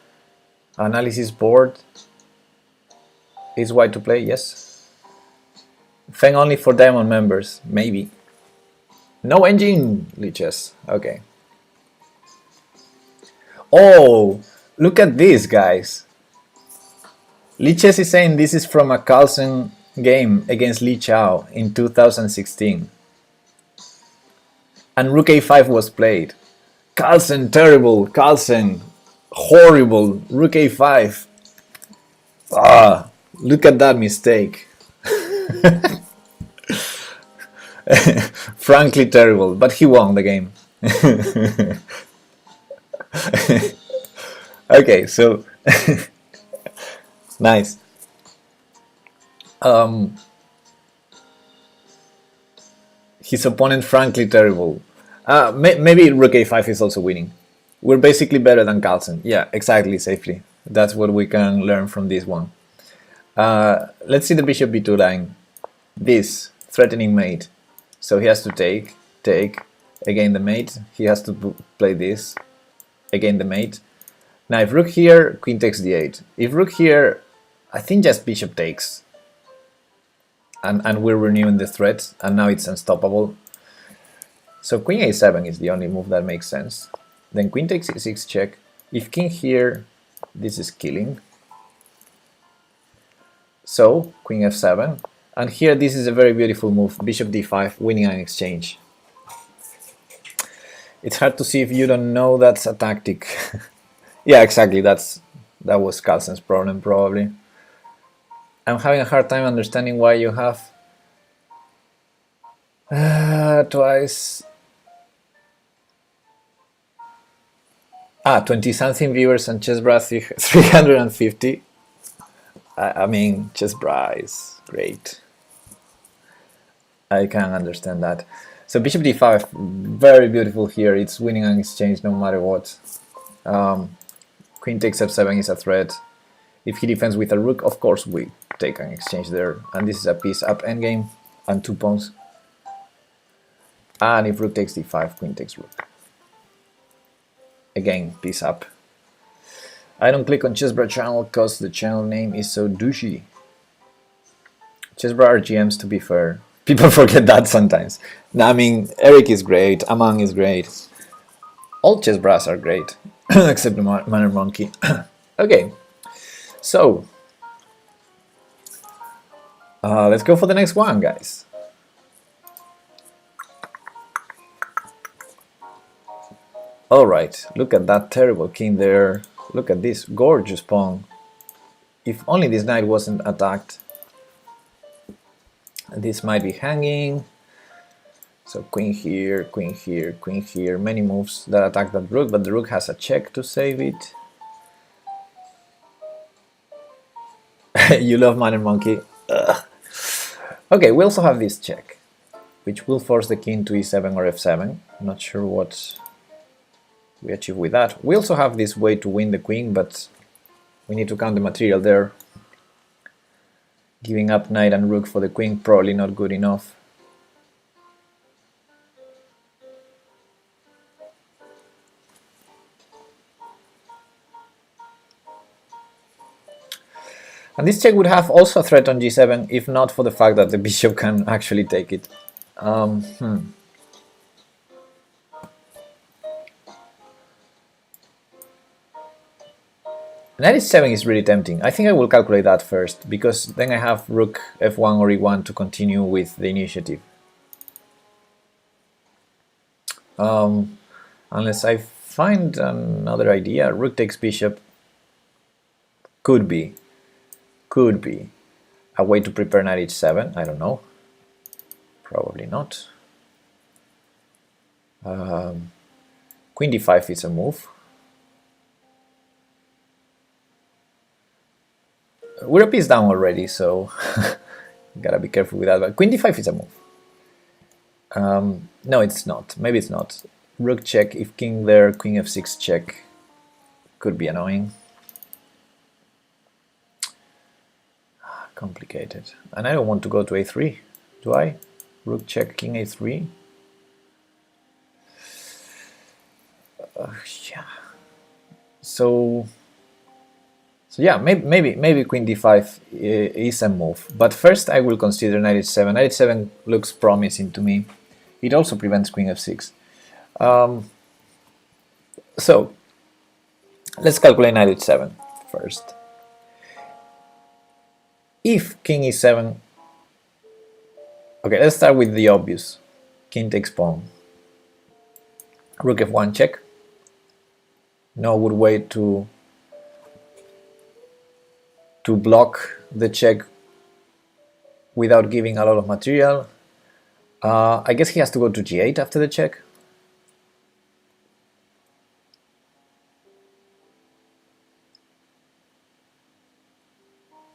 analysis board is white to play, yes. Feng only for diamond members, maybe. No engine, Liches, okay. Oh, look at this, guys. Liches is saying this is from a Carlsen game against Li Chao in 2016. And Rook A5 was played. Carlsen, terrible. Carlsen, horrible. Rook A5. Ah, look at that mistake. Frankly terrible, but he won the game. Okay, so nice. His opponent frankly terrible. Maybe Rook A5 is also winning. We're basically better than Carlsen. Yeah, exactly, safely. That's what we can learn from this one. Let's see the bishop b2 line. This, threatening mate. So he has to take, again the mate. He has to play this, again the mate. Now if rook here, queen takes d8. If rook here, I think just bishop takes. And we're renewing the threat, and now it's unstoppable. So queen a7 is the only move that makes sense. Then queen takes e6 check. If king here, this is killing. So queen f7. And here this is a very beautiful move, bishop d5, winning an exchange. It's hard to see if you don't know that's a tactic. Yeah, exactly, that was Carlsen's problem probably. I'm having a hard time understanding why you have twice 20 something viewers on Chessbrah 350. I mean, Chessbrah is great. I can understand that. So bishop d5, very beautiful here. It's winning an exchange no matter what. Queen takes f7 is a threat. If he defends with a rook, of course we take an exchange there. And this is a piece up endgame and 2 pawns. And if rook takes d5, queen takes rook. Again, piece up. I don't click on Chessbrah channel because the channel name is so douchey. Chessbrah are GMs, to be fair. People forget that sometimes. No, I mean, Eric is great, Amang is great. All Chessbrahs are great, except the Manor Monkey. Okay, so let's go for the next one, guys. Alright, look at that terrible king there. Look at this gorgeous pawn. If only this knight wasn't attacked. This might be hanging. So queen here, queen here, queen here. Many moves that attack that rook, but the rook has a check to save it. You love Manor Monkey. Ugh. Okay, we also have this check, which will force the king to e7 or f7. I'm not sure what we achieve with that. We also have this way to win the queen, but we need to count the material there. Giving up knight and rook for the queen, probably not good enough. And this check would have also a threat on g7, if not for the fact that the bishop can actually take it. Knight e7 is really tempting. I think I will calculate that first, because then I have rook f1 or e1 to continue with the initiative. Unless I find another idea, rook takes bishop could be a way to prepare knight h7. I don't know. Probably not. Queen d5 is a move. We're a piece down already, so gotta be careful with that. But queen d5 is a move. No, it's not. Maybe it's not. Rook check. If king there, queen f6 check could be annoying. complicated. And I don't want to go to a3, do I? Rook check, king a3. Yeah. So yeah, maybe queen d5 is a move. But first I will consider knight h7. Knight h7 looks promising to me. It also prevents queen f6. So let's calculate knight h7 first. If king e7, okay, let's start with the obvious. King takes pawn. Rook f1 check. No good way to block the check without giving a lot of material. I guess he has to go to g8 after the check.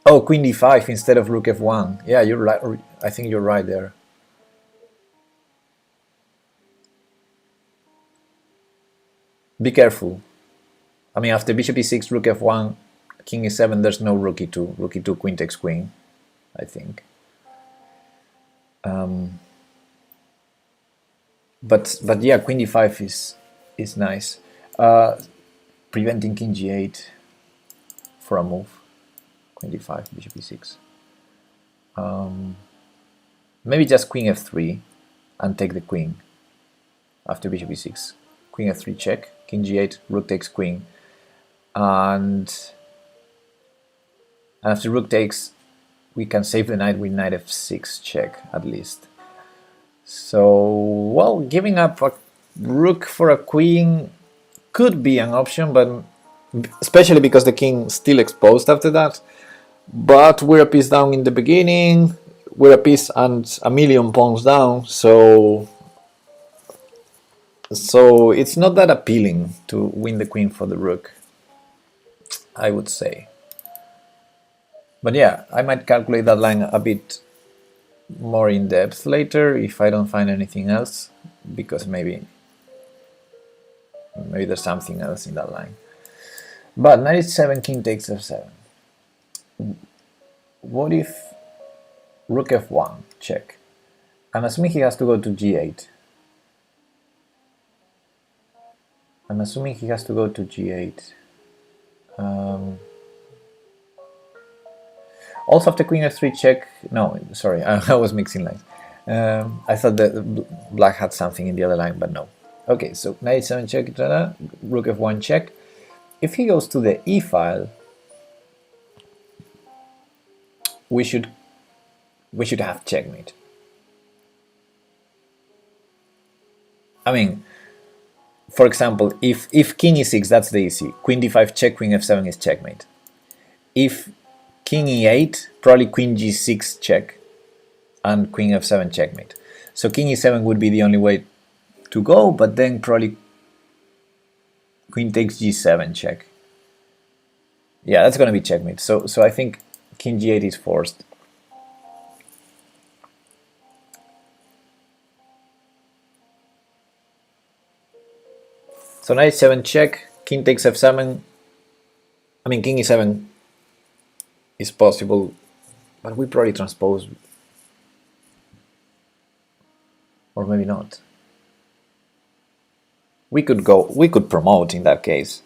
Oh, queen d5 instead of rook f1. Yeah, you're right. I think you're right there. Be careful. I mean, after bishop e6, rook f1, king e7, there's no rook e2. Rook e2, queen takes queen, I think. But yeah, queen d5 is nice. Preventing king g8 for a move. Queen d5, bishop e6. Maybe just queen f3 and take the queen after bishop e6. Queen f3 check, king g8, rook takes queen. And after rook takes, we can save the knight with knight f6 check at least. So, well, giving up a rook for a queen could be an option, but especially because the king is still exposed after that. But we're a piece down in the beginning, we're a piece and a million pawns down, so it's not that appealing to win the queen for the rook, I would say. But yeah, I might calculate that line a bit more in depth later if I don't find anything else, because maybe there's something else in that line. But knight h7, king takes f7. What if rook f1 check? I'm assuming he has to go to g8. Also after queen f3 check, no, sorry, I was mixing lines. I thought that black had something in the other line, but no. Okay, so knight h7 check, rook f1 check. If he goes to the e file, we should have checkmate. I mean, for example, if king e6, that's the easy. Queen d5 check, queen f7 is checkmate. If king e8, probably queen g6 check and queen f7 checkmate. So king e7 would be the only way to go, but then probably queen takes g7 check. Yeah, that's going to be checkmate. So I think king g8 is forced. So knight h7 check, king takes f7. I mean, king e7 is possible, but we probably transpose, or maybe not. We could promote in that case.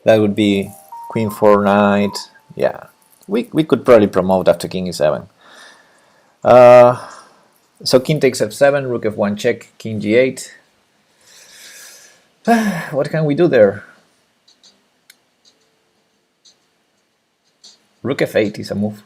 That would be queen 4 knight. Yeah, we could probably promote after king e7. So king takes f7, rook f1 check, king g8. What can we do there? Rook f8 is a move.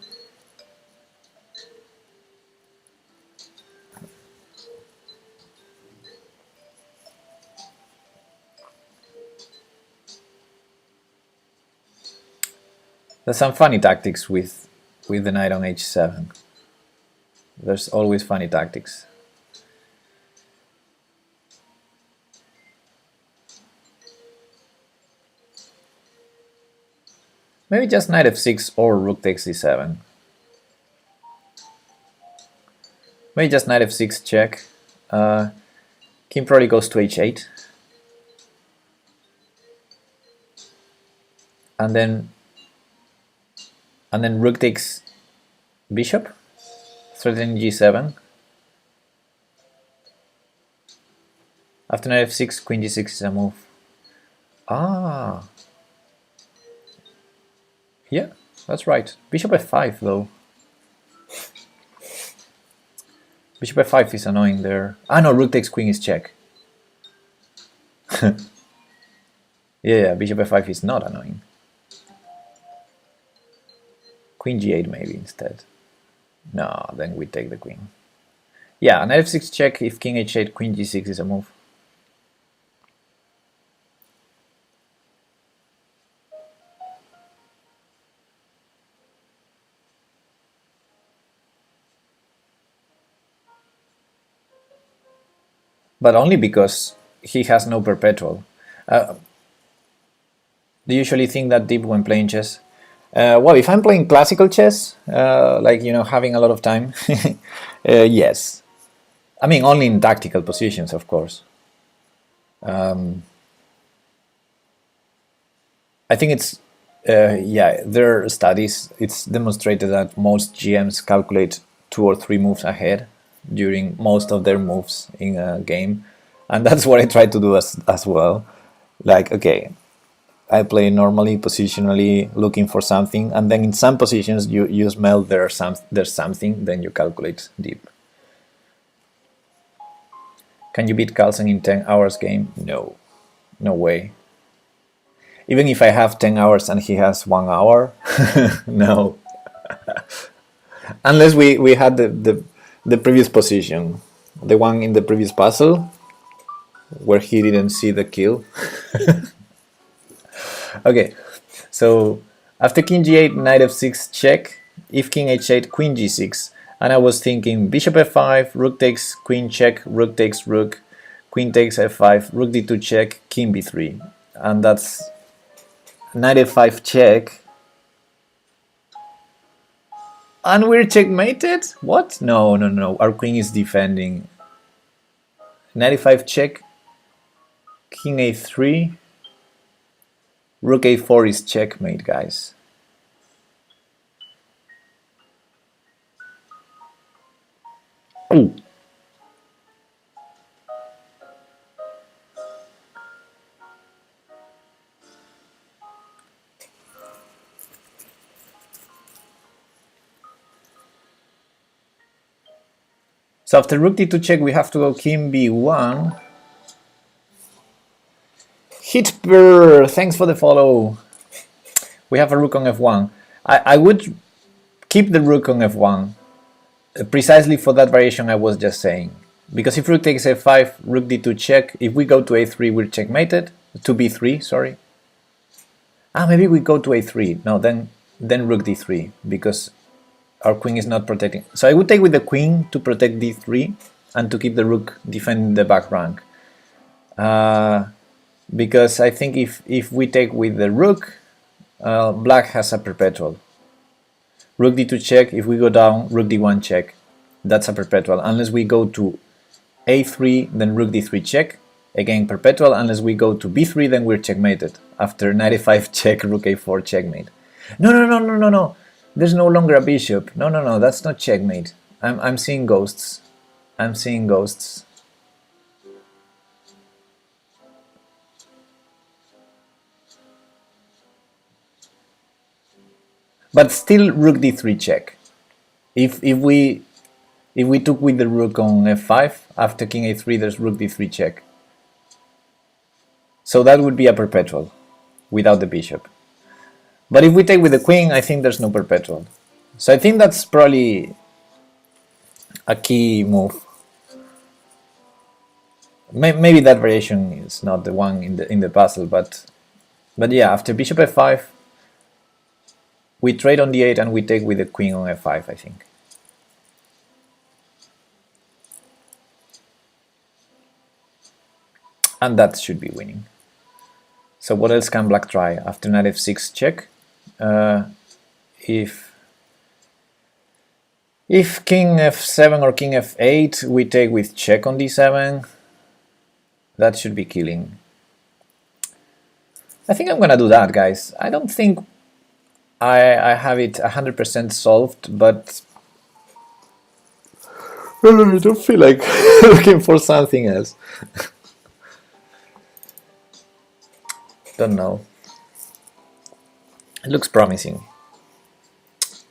There's some funny tactics with the knight on h7. There's always funny tactics. Maybe just knight f6 or rook takes d7. Maybe just knight f6 check. King probably goes to h8. And then rook takes Bishop, threatening g7. After knight f6, queen g6 is a move. Ah, yeah, that's right. Bishop f5 though. Bishop f5 is annoying there. Ah no, rook takes queen is check. Yeah, bishop f5 is not annoying. Queen g8 maybe instead. No, then we take the queen. Yeah, knight f6 check. If king h8, queen g6 is a move. But only because he has no perpetual. Do you usually think that deep when playing chess? Well, if I'm playing classical chess, like, you know, having a lot of time, yes. I mean, only in tactical positions, of course. I think it's, yeah, there are studies. It's demonstrated that most GMs calculate 2 or 3 moves ahead during most of their moves in a game. And that's what I try to do as well. Like, okay, I play normally, positionally, looking for something, and then in some positions you smell there's something, then you calculate deep. Can you beat Carlsen in 10 hours game? No, no way. Even if I have 10 hours and he has 1 hour, no. Unless we had the previous position, the one in the previous puzzle, where he didn't see the kill. Okay, so after king g8, knight f6 check, if king h8, queen g6, and I was thinking bishop f5, rook takes queen check, rook takes rook, queen takes f5, rook d2 check, king b3, and that's knight f5 check, and we're checkmated? What? No, no, no, our queen is defending. Knight f5 check, king a3, rook a4 is checkmate, guys. Ooh. So after rook d2 check, we have to go king b1. Hitper, thanks for the follow. We have a rook on f1. I would keep the rook on f1 precisely for that variation I was just saying. Because if rook takes f5, rook d2 check, if we go to a3, we're checkmated. To b3, sorry. Ah, maybe we go to a3. No, then rook d3, because our queen is not protecting. So I would take with the queen to protect d3 and to keep the rook defending the back rank. Because I think if we take with the rook, black has a perpetual. Rook d2 check, if we go down, rook d1 check. That's a perpetual. Unless we go to a3, then rook d3 check. Again, perpetual. Unless we go to b3, then we're checkmated. After knight a5 check, rook a4 checkmate. No. There's no longer a bishop. No, that's not checkmate. I'm seeing ghosts. I'm seeing ghosts. But still rook d3 check. If we took with the rook on f5, after king a3 there's rook d3 check. So that would be a perpetual without the bishop. But if we take with the queen, I think there's no perpetual. So I think that's probably a key move. Maybe that variation is not the one in the puzzle, but yeah, after bishop f5, we trade on d8 and we take with the queen on f5, I think. And that should be winning. So what else can black try? After knight f6 check, if king f7 or king f8, we take with check on d7. That should be killing. I think I'm gonna do that, guys. I don't think I have it 100% solved, but I don't feel like looking for something else. Don't know. It looks promising.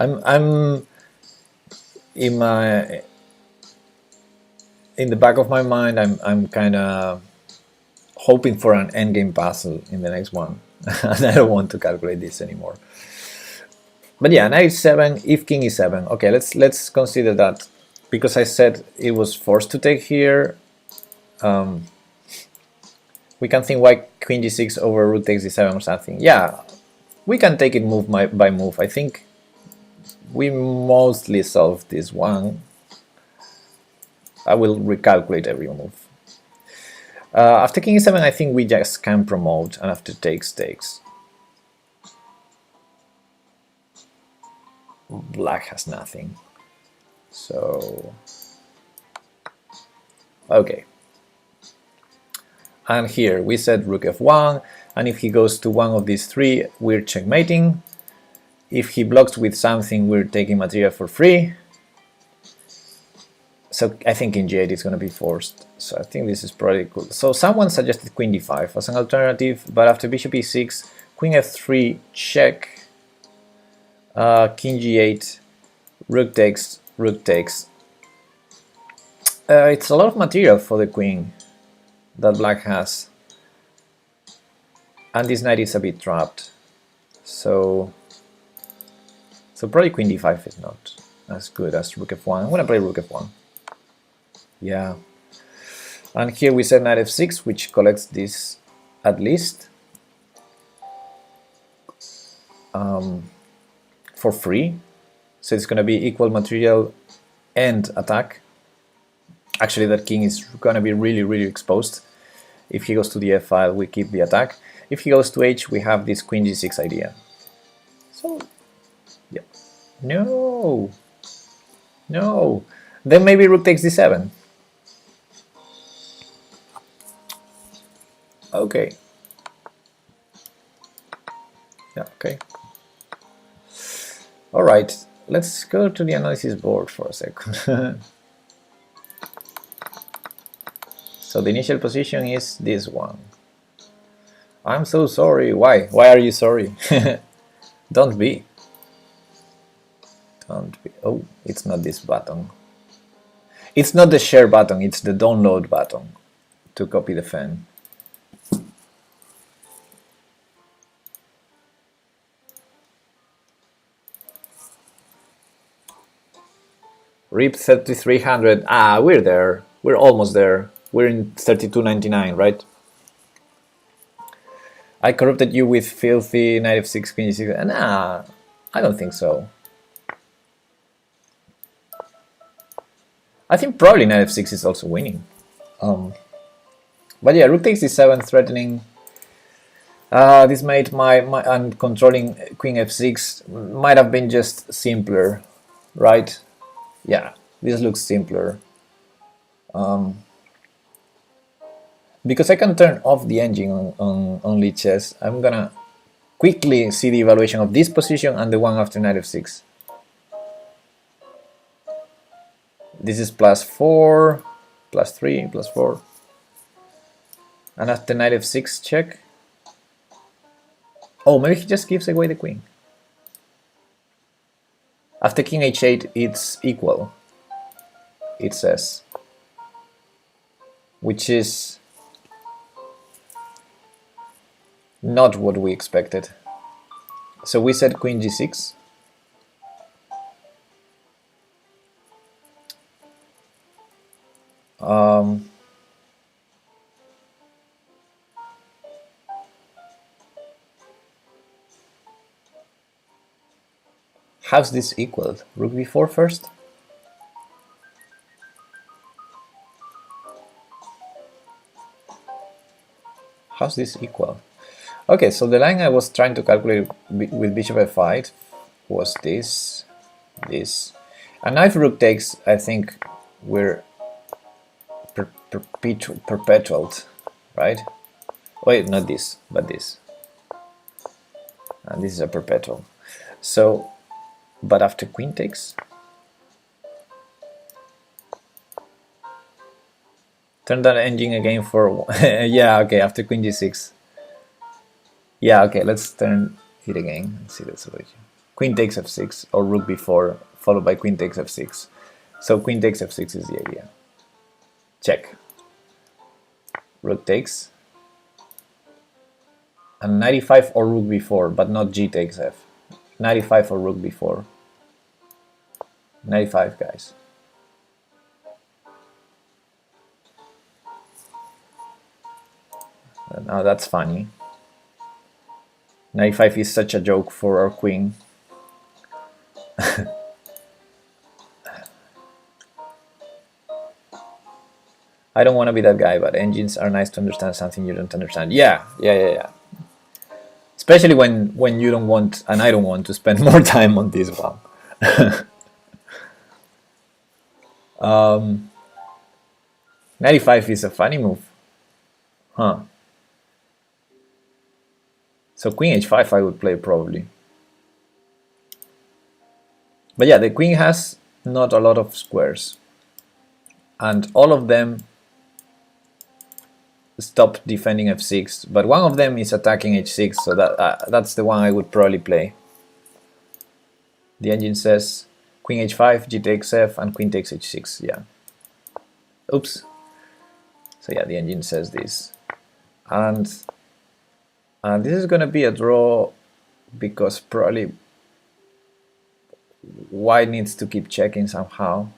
I'm in the back of my mind. I'm kind of hoping for an endgame puzzle in the next one, and I don't want to calculate this anymore. But yeah, knight 7 if king e7. Okay, let's consider that, because I said it was forced to take here. We can think why queen g6 over rook takes d7 or something. Yeah, we can take it move by move. I think we mostly solved this one. I will recalculate every move. After king e7, I think we just can promote, and after takes. Black has nothing. So, okay. And here we said rook f1, and if he goes to one of these three, we're checkmating. If he blocks with something, we're taking material for free. So I think in g8 it's going to be forced. So I think this is probably cool. So someone suggested queen d5 as an alternative, but after bishop e6, queen f3 check, king g8, rook takes. It's a lot of material for the queen that black has, and this knight is a bit trapped. So probably queen d5 is not as good as rook f1. I'm gonna play rook f1. Yeah. And here we said knight f6, which collects this at least for free. So it's gonna be equal material and attack. Actually, that king is gonna be really exposed. If he goes to the f file, we keep the attack. If he goes to h, we have this queen g6 idea. So, yeah. No. Then maybe rook takes d7. Okay. Yeah, okay. All right, let's go to the analysis board for a second. So the initial position is this one. I'm so sorry. Why? Why are you sorry? Don't be. Oh, it's not this button. It's not the share button, it's the download button to copy the fan. RIP 3300. Ah, we're there. We're almost there. We're in 3299, right? I corrupted you with filthy knight f6, queen g6. Nah, I don't think so. I think probably knight f6 is also winning. But yeah, rook takes d7, threatening. This made my and controlling queen f6 might have been just simpler, right? Yeah, this looks simpler. Because I can turn off the engine on Lichess, I'm gonna quickly see the evaluation of this position and the one after knight f6. This is +4, +3, +4. And after knight f6 check. Oh, maybe he just gives away the queen. After king h8, it's equal, it says. Which is not what we expected. So we said queen g6. How's this equaled? Rook b4 first? How's this equal? Okay, so the line I was trying to calculate with bishop f5 was this. And now if rook takes, I think we're perpetual, right? Wait, not this, but this. And this is a perpetual. So, but after queen takes, Turn that engine again for yeah, okay, after queen g6. Yeah, okay, let's turn it again and see the solution. Queen takes f6 or rook b4 followed by queen takes f6. So queen takes f6 is the idea. Check. Rook takes. And 95 or rook b4, but not g takes f. 95 or rook b4. 95, guys. Now that's funny. 95 is such a joke for our queen. I don't want to be that guy, but engines are nice to understand something you don't understand. Yeah. Especially when you don't want, and I don't want to spend more time on this one. 95 is a funny move. Huh. So queen h5 I would play probably. But yeah, the queen has not a lot of squares. And all of them stop defending f6, but one of them is attacking h6, so that's the one I would probably play. The engine says queen h5, g takes f, and queen takes h6. Yeah. Oops. So yeah, the engine says this, and this is gonna be a draw because probably white needs to keep checking somehow.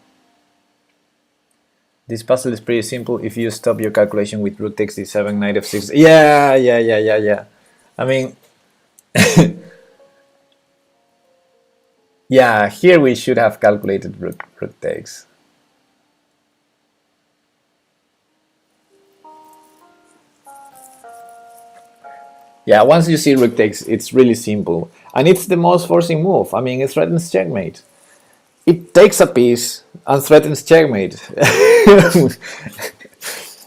This puzzle is pretty simple if you stop your calculation with rook takes d7, knight f6. Yeah. I mean, yeah, here we should have calculated rook takes. Yeah, once you see rook takes, it's really simple. And it's the most forcing move. I mean, it threatens checkmate. It takes a piece and threatens checkmate.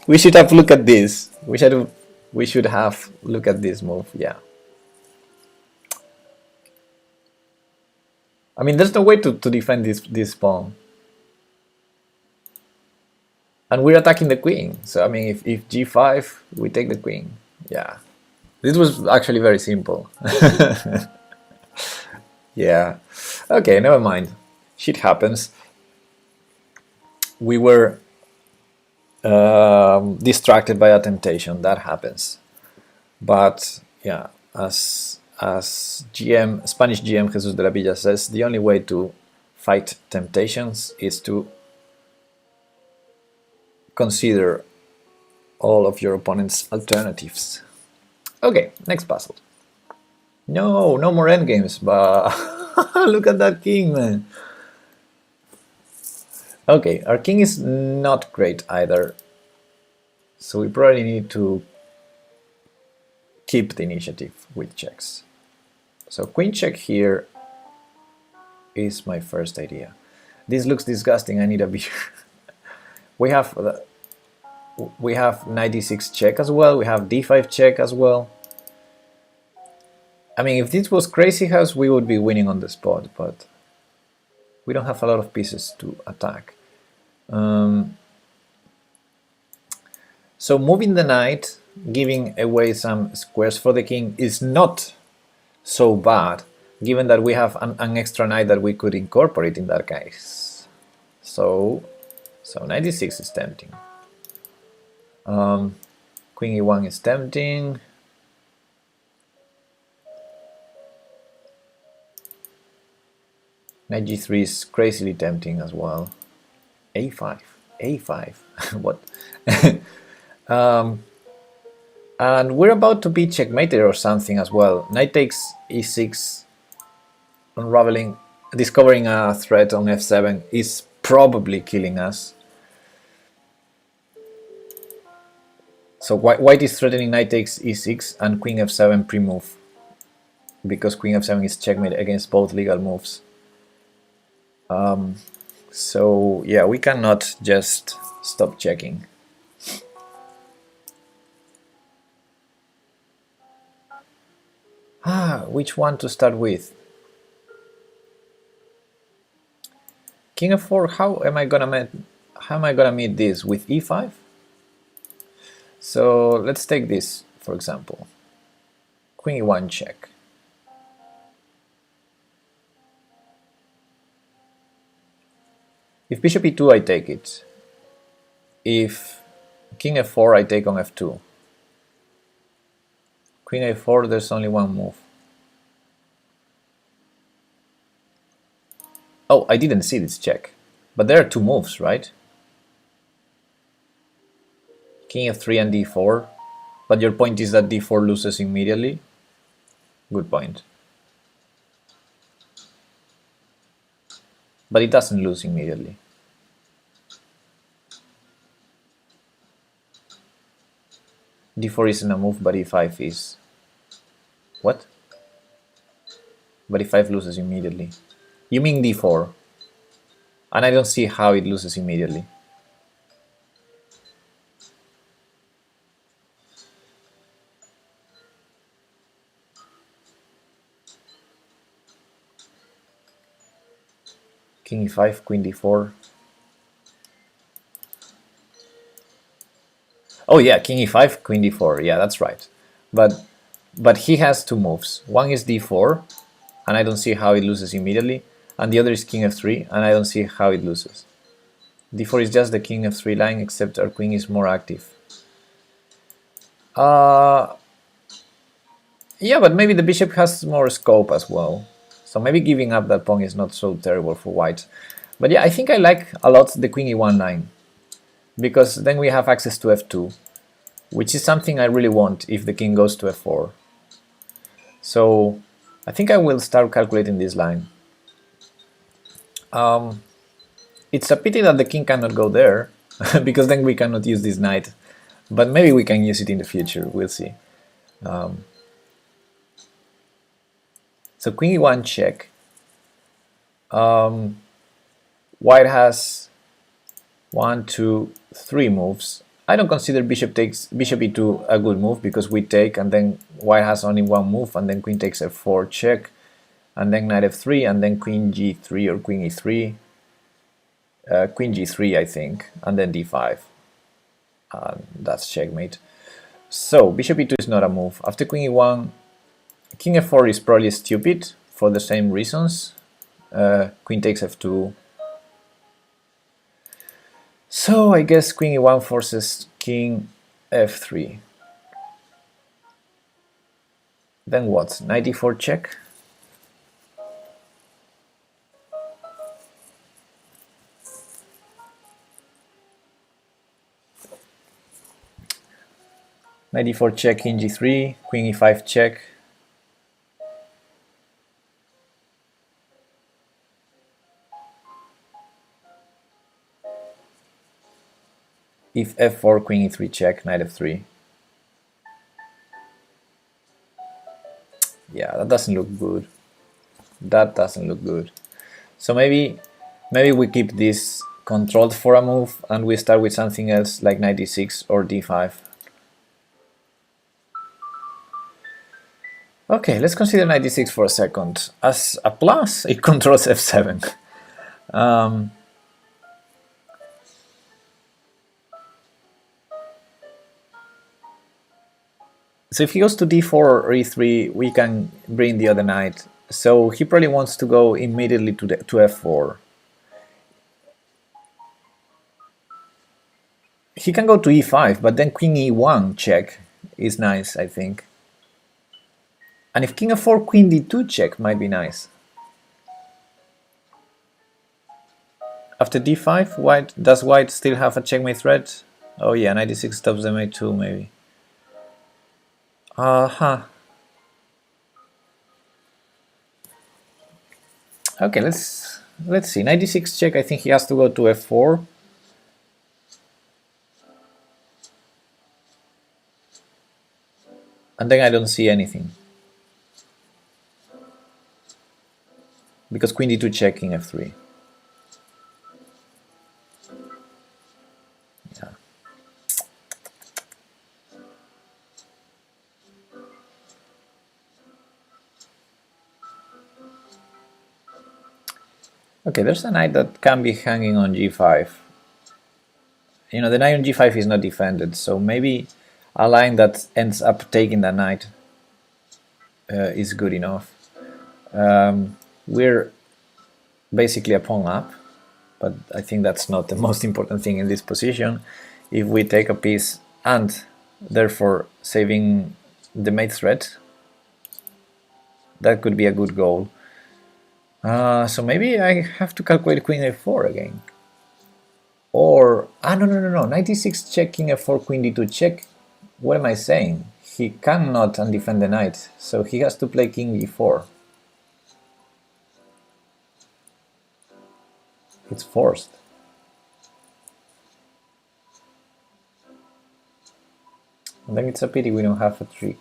We should have looked at this. We should have looked at this move. Yeah. I mean, there's no way to defend this pawn. And we're attacking the queen. So I mean, if g5, we take the queen. Yeah. This was actually very simple. Yeah. Okay, never mind. Shit happens. We were distracted by a temptation. That happens. But yeah, as Spanish GM Jesus de la Villa says, the only way to fight temptations is to consider all of your opponent's alternatives. Okay, next puzzle. No more endgames, but look at that king, man. Okay, our king is not great either, so we probably need to keep the initiative with checks. So queen check here is my first idea. This looks disgusting, I need a beer. We have knight d6 check as well, we have d5 check as well. I mean, if this was Crazy House, we would be winning on the spot, but we don't have a lot of pieces to attack. So moving the knight, giving away some squares for the king is not so bad, given that we have an extra knight that we could incorporate in that case. So knight d6 is tempting. Queen e1 is tempting. Knight g3 is crazily tempting as well. a5, what? And we're about to be checkmated or something as well. Knight takes e6, unraveling, discovering a threat on f7 is probably killing us. So white is threatening knight takes e6 and queen f7 pre-move, because queen f7 is checkmate against both legal moves. So yeah, we cannot just stop checking. Which one to start with? King f4. How am I gonna meet this with e5? So let's take this, for example. Queen e1 check. If bishop e2, I take it. If king f4, I take on f2. Queen a4, there's only one move. Oh, I didn't see this check. But there are two moves, right? King f3 and d4. But your point is that d4 loses immediately? Good point. But it doesn't lose immediately. d4 isn't a move, but e5 is. What? But e5 loses immediately. You mean d4. And I don't see how it loses immediately. King e5, queen d4. Oh yeah, king e5, queen d4. Yeah, that's right. But he has two moves. One is d4, and I don't see how it loses immediately. And the other is king f3, and I don't see how it loses. d4 is just the king f3 line, except our queen is more active. Yeah, but maybe the bishop has more scope as well. So maybe giving up that pawn is not so terrible for white. But yeah, I think I like a lot the queen e1 line, because then we have access to f2, which is something I really want if the king goes to f4. So I think I will start calculating this line. It's a pity that the king cannot go there, because then we cannot use this knight. But maybe we can use it in the future, we'll see. So queen e1 check. White has 1, 2, 3 moves. I don't consider bishop e2 a good move, because we take and then white has only one move, and then queen takes f4 check, and then knight f3, and then queen g3 or queen e3, queen g3 I think, and then d5. That's checkmate. So bishop e2 is not a move. After queen e1, king f4 is probably stupid for the same reasons. Queen takes f2. So I guess queen e1 forces king f3. Then what? Knight e4 check? Knight e4 check, king g3, queen e5 check. If f4, queen e3 check, knight f3. Yeah, that doesn't look good. That doesn't look good. So maybe we keep this controlled for a move, and we start with something else like knight d6 or d5. Okay, let's consider knight d6 for a second. As a plus, it controls f7. So if he goes to d4 or e3, we can bring the other knight. So he probably wants to go immediately to f4. He can go to e5, but then queen e1 check is nice, I think. And if king f4, queen d2 check might be nice. After d5, does white still have a checkmate threat? Oh yeah, knight d6 stops the mate too, maybe. Okay, let's see. Knight d6 check. I think he has to go to f4. And then I don't see anything, because queen d2 check, king f3. Yeah. Okay, there's a knight that can be hanging on g5. You know, the knight on g5 is not defended, so maybe a line that ends up taking the knight is good enough. We're basically a pawn up, but I think that's not the most important thing in this position. If we take a piece and therefore saving the mate threat, that could be a good goal. So maybe I have to calculate queen a4 again. Or, no, 96 check, king f4, queen d2 check. What am I saying? He cannot undefend the knight, so he has to play king e4. It's forced. And then it's a pity we don't have a trick.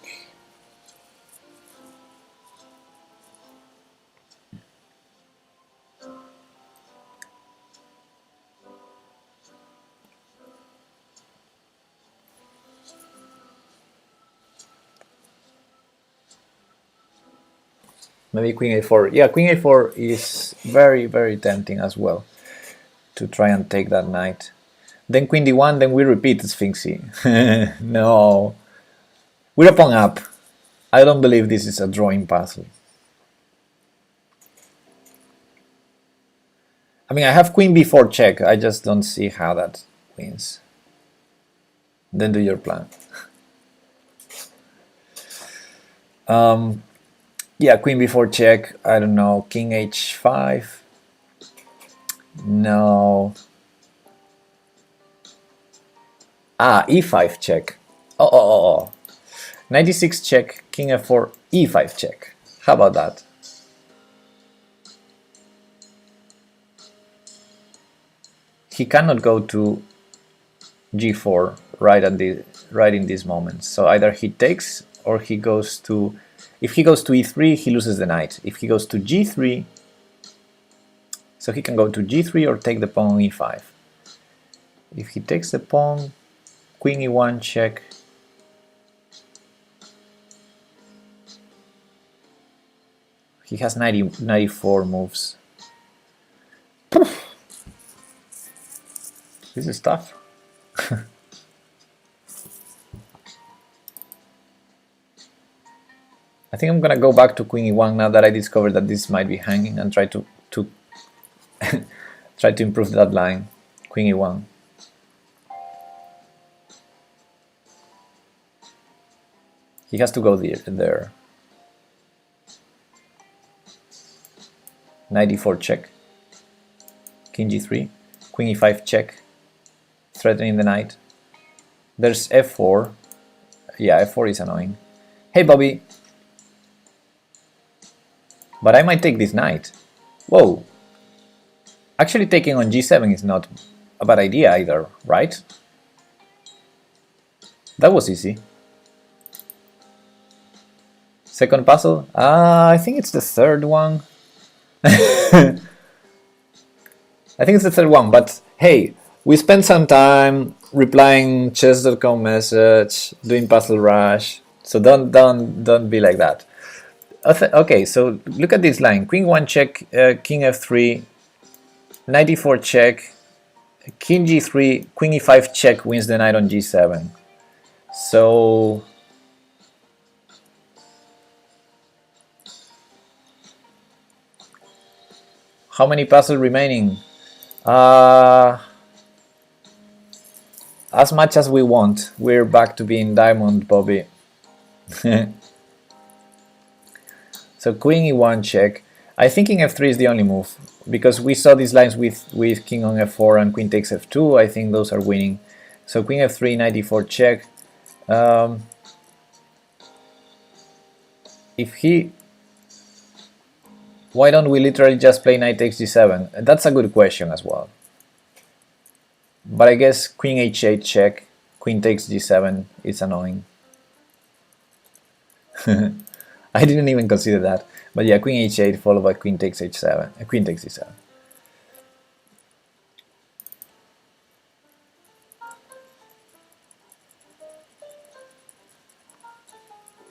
Maybe queen a4. Yeah, queen a4 is very, very tempting as well to try and take that knight. Then queen d1, then we repeat Sphinxy. No. We're a pawn up. I don't believe this is a drawing puzzle. I mean, I have queen b4 check. I just don't see how that wins. Then do your plan. Yeah, queen b4 check. I don't know. King h5. No. E5 check. Oh. 96 check, king f4, e5 check. How about that? He cannot go to g4 right in this moment. So either he takes or he goes to... If he goes to e3, he loses the knight. If he goes to g3, so he can go to g3 or take the pawn on e5. If he takes the pawn, queen e1 check. He has 94 moves. This is tough. I think I'm gonna go back to queen e1 now that I discovered that this might be hanging and try to try to improve that line. Queen e1. He has to go there. 94 check. King g3. Queen e5 check. Threatening the knight. There's f4. Yeah, f4 is annoying. Hey, Bobby. But I might take this knight. Whoa. Actually, taking on g7 is not a bad idea either, right? That was easy. Second puzzle? I think it's the third one. I think it's the third one, but hey, we spent some time replying chess.com message, doing puzzle rush, so don't be like that. Okay, so look at this line: queen 1 check, king f3, 94 check, king g3, queen e5 check wins the knight on g7. So how many puzzles remaining? As much as we want. We're back to being diamond, Bobby. So queen e1 check. I think king f3 is the only move, because we saw these lines with king on f4 and queen takes f2. I think those are winning. So queen f3, 94 check. If he... Why don't we literally just play knight takes g7? That's a good question as well. But I guess queen h8 check, queen takes g7 is annoying. I didn't even consider that. But yeah, queen h8 followed by queen takes h7, queen takes e7.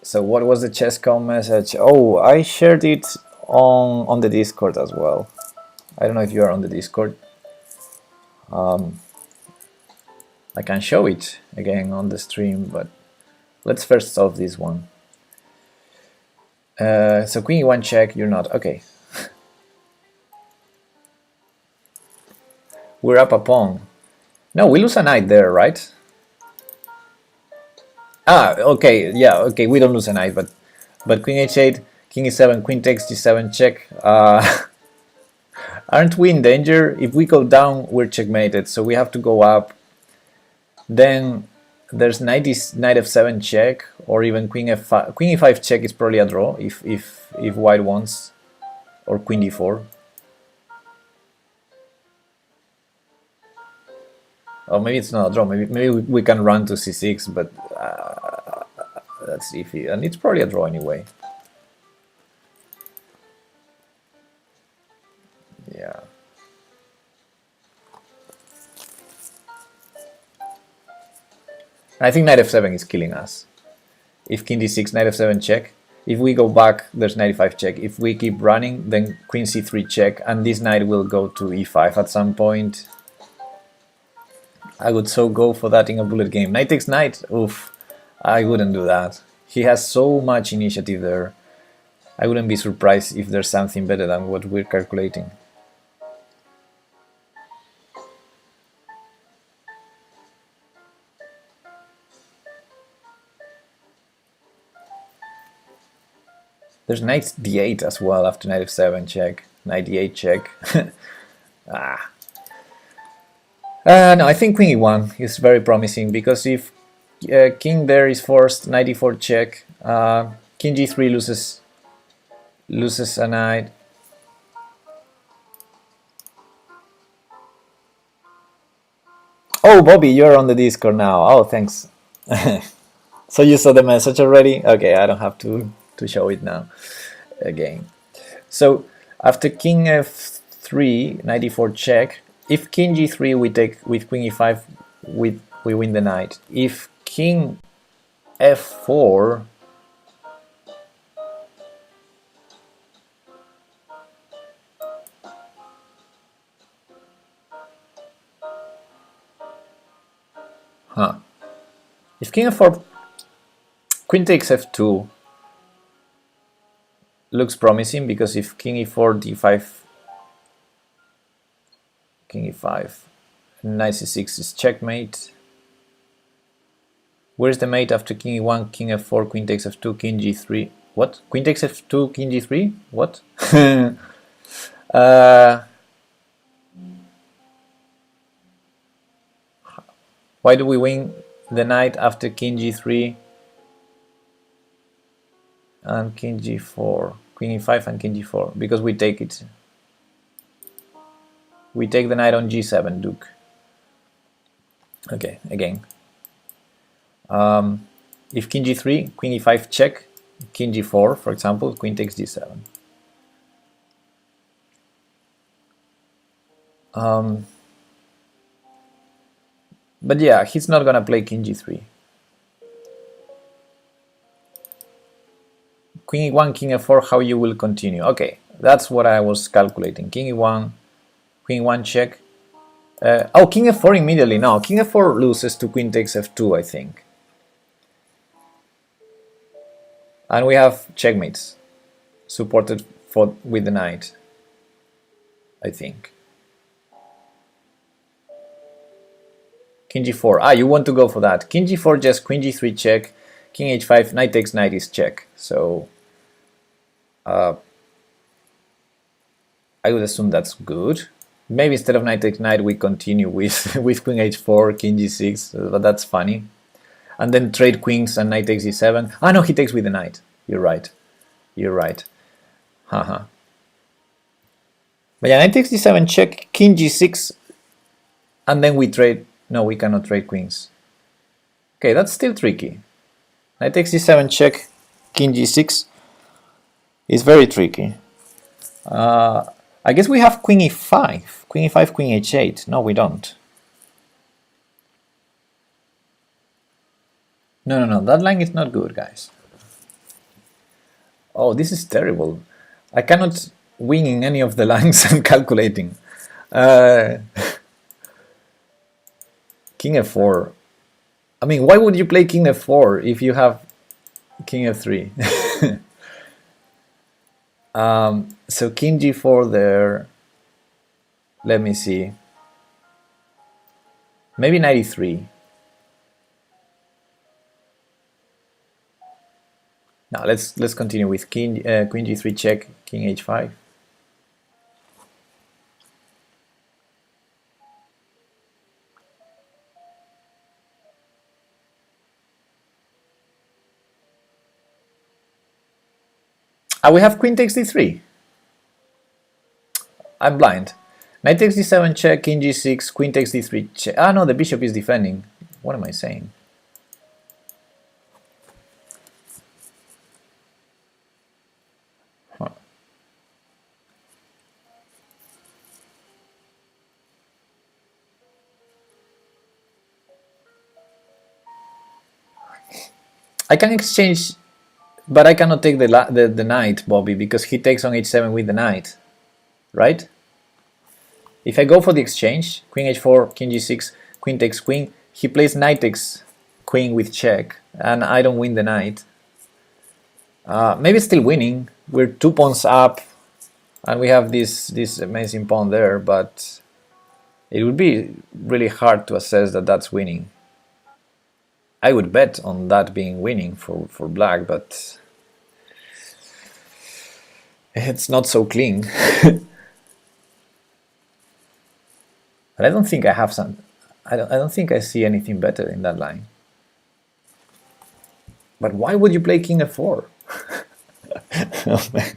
So what was the chess.com message? Oh, I shared it on the Discord as well. I don't know if you are on the Discord. I can show it again on the stream, but Let's first solve this one. So queen e1 check, you're not. Okay. We're up a pawn. No, we lose a knight there, right? Ah, okay, yeah, okay, we don't lose a knight, but queen h8, king e7, queen takes g7 check. Aren't we in danger? If we go down, we're checkmated, so we have to go up. Then there's knight f7 check, or even queen f5. Queen e5 check is probably a draw if white wants, or queen d4. Or maybe it's not a draw. Maybe we can run to c6, but that's iffy, and it's probably a draw anyway. Yeah. I think knight f7 is killing us. If king d6, knight f7 check. If we go back, there's knight e5 check. If we keep running, then queen c3 check, and this knight will go to e5 at some point. I would so go for that in a bullet game. Knight takes knight, oof, I wouldn't do that. He has so much initiative there. I wouldn't be surprised if there's something better than what we're calculating. There's knight d8 as well after knight f7 check, knight d8 check. No, I think queen e1 is very promising, because if king there is forced, knight e4 check, king g3 loses a knight. Oh, Bobby, you're on the Discord now. Oh, thanks. So you saw the message already? Okay, I don't have to show it now again. So after king f3, knight e4 check. If king g3, we take with queen e5, we win the knight. If king f4, if king f4, queen takes f2, looks promising, because if king e4, d5, king e5, knight c6 is checkmate. Where's the mate after king e1, king f4, queen takes f2, king g3? What? Queen takes f2, king g3? What? Why do we win the knight after king g3 and king g4? Queen e5 and king g4, because we take it. We take the knight on g7, duke. Okay, again. If king g3, queen e5 check, king g4, for example, queen takes g7. But yeah, he's not gonna play king g3. Queen e1, king f4, how you will continue. Okay, that's what I was calculating. King e1, queen e1 check. Oh, king f4 immediately. No, king f4 loses to queen takes f2, I think. And we have checkmates supported with the knight, I think. King g4. Ah, you want to go for that. King g4 just queen g3 check. King h5, knight takes knight is check. So I would assume that's good. Maybe instead of knight takes knight, we continue with with queen h4, king g6, but that's funny. And then trade queens and knight takes e7. Ah, no, he takes with the knight. You're right. You're right. Haha. But yeah, knight takes d7 check, king g6, and then we trade. No, we cannot trade queens. Okay, that's still tricky. Knight takes d7 check, king g6 is very tricky. I guess we have queen e5. Queen e5, queen h8. No, we don't. No, that line is not good, guys. Oh, this is terrible. I cannot win in any of the lines I'm calculating. King f4. I mean, why would you play king f4 if you have king f3? So king g4 there. Let me see. Maybe knight e3. Now let's continue with queen g3 check, king h5. We have queen takes d3. I'm blind. Knight takes d7 check, king g6, queen takes d3 check. Ah no, the bishop is defending. What am I saying? Huh. I can exchange, but I cannot take the knight, Bobby, because he takes on h7 with the knight, right? If I go for the exchange, queen h4, king g6, queen takes queen, he plays knight takes queen with check, and I don't win the knight. Maybe still winning. We're 2 pawns up, and we have this amazing pawn there, but it would be really hard to assess that that's winning. I would bet on that being winning for black, but it's not so clean. But I don't think I have some. I don't think I see anything better in that line. But why would you play king f4? Oh, man.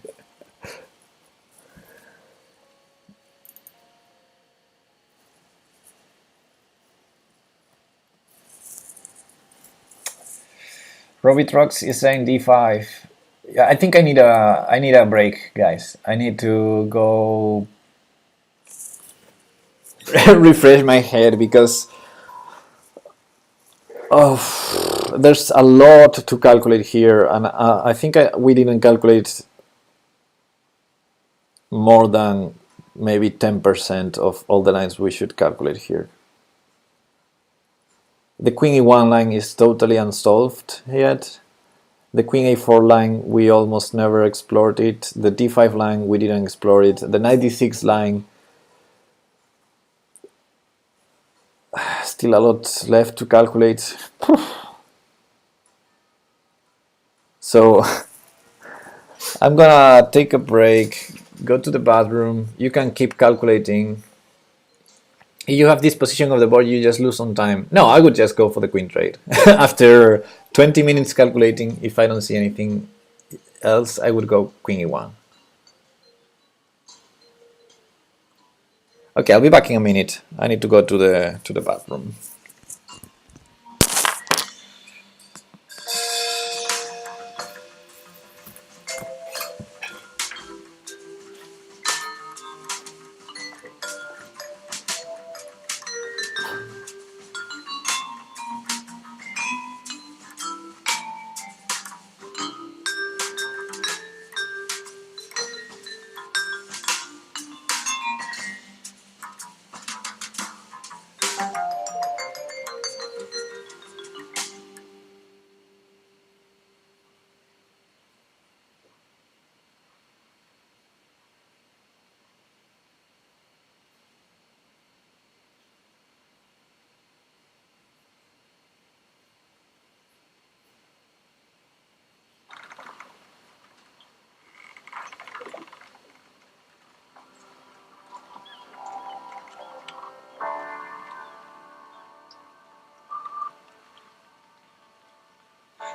Robitrox is saying d5. Yeah, I think I need a break, guys. I need to go refresh my head because there's a lot to calculate here, and I think we didn't calculate more than maybe 10% of all the lines we should calculate here. The queen e1 line is totally unsolved yet. The queen a4 line, we almost never explored it. The d5 line, we didn't explore it. The knight d6 line, still a lot left to calculate. So I'm gonna take a break, go to the bathroom. You can keep calculating. If you have this position of the board, you just lose on time. No, I would just go for the queen trade. After 20 minutes calculating, if I don't see anything else, I would go queen e1. Okay, I'll be back in a minute. I need to go to the bathroom.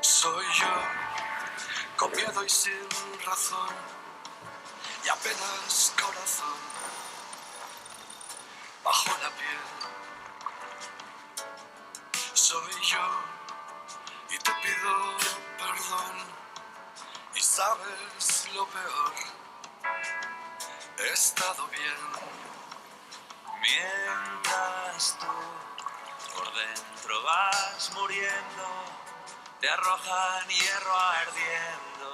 Soy yo, con miedo y sin razón, y apenas corazón, bajo la piel. Soy yo, y te pido perdón, y sabes lo peor, he estado bien. Mientras tú por dentro vas muriendo, te arrojan hierro ardiendo,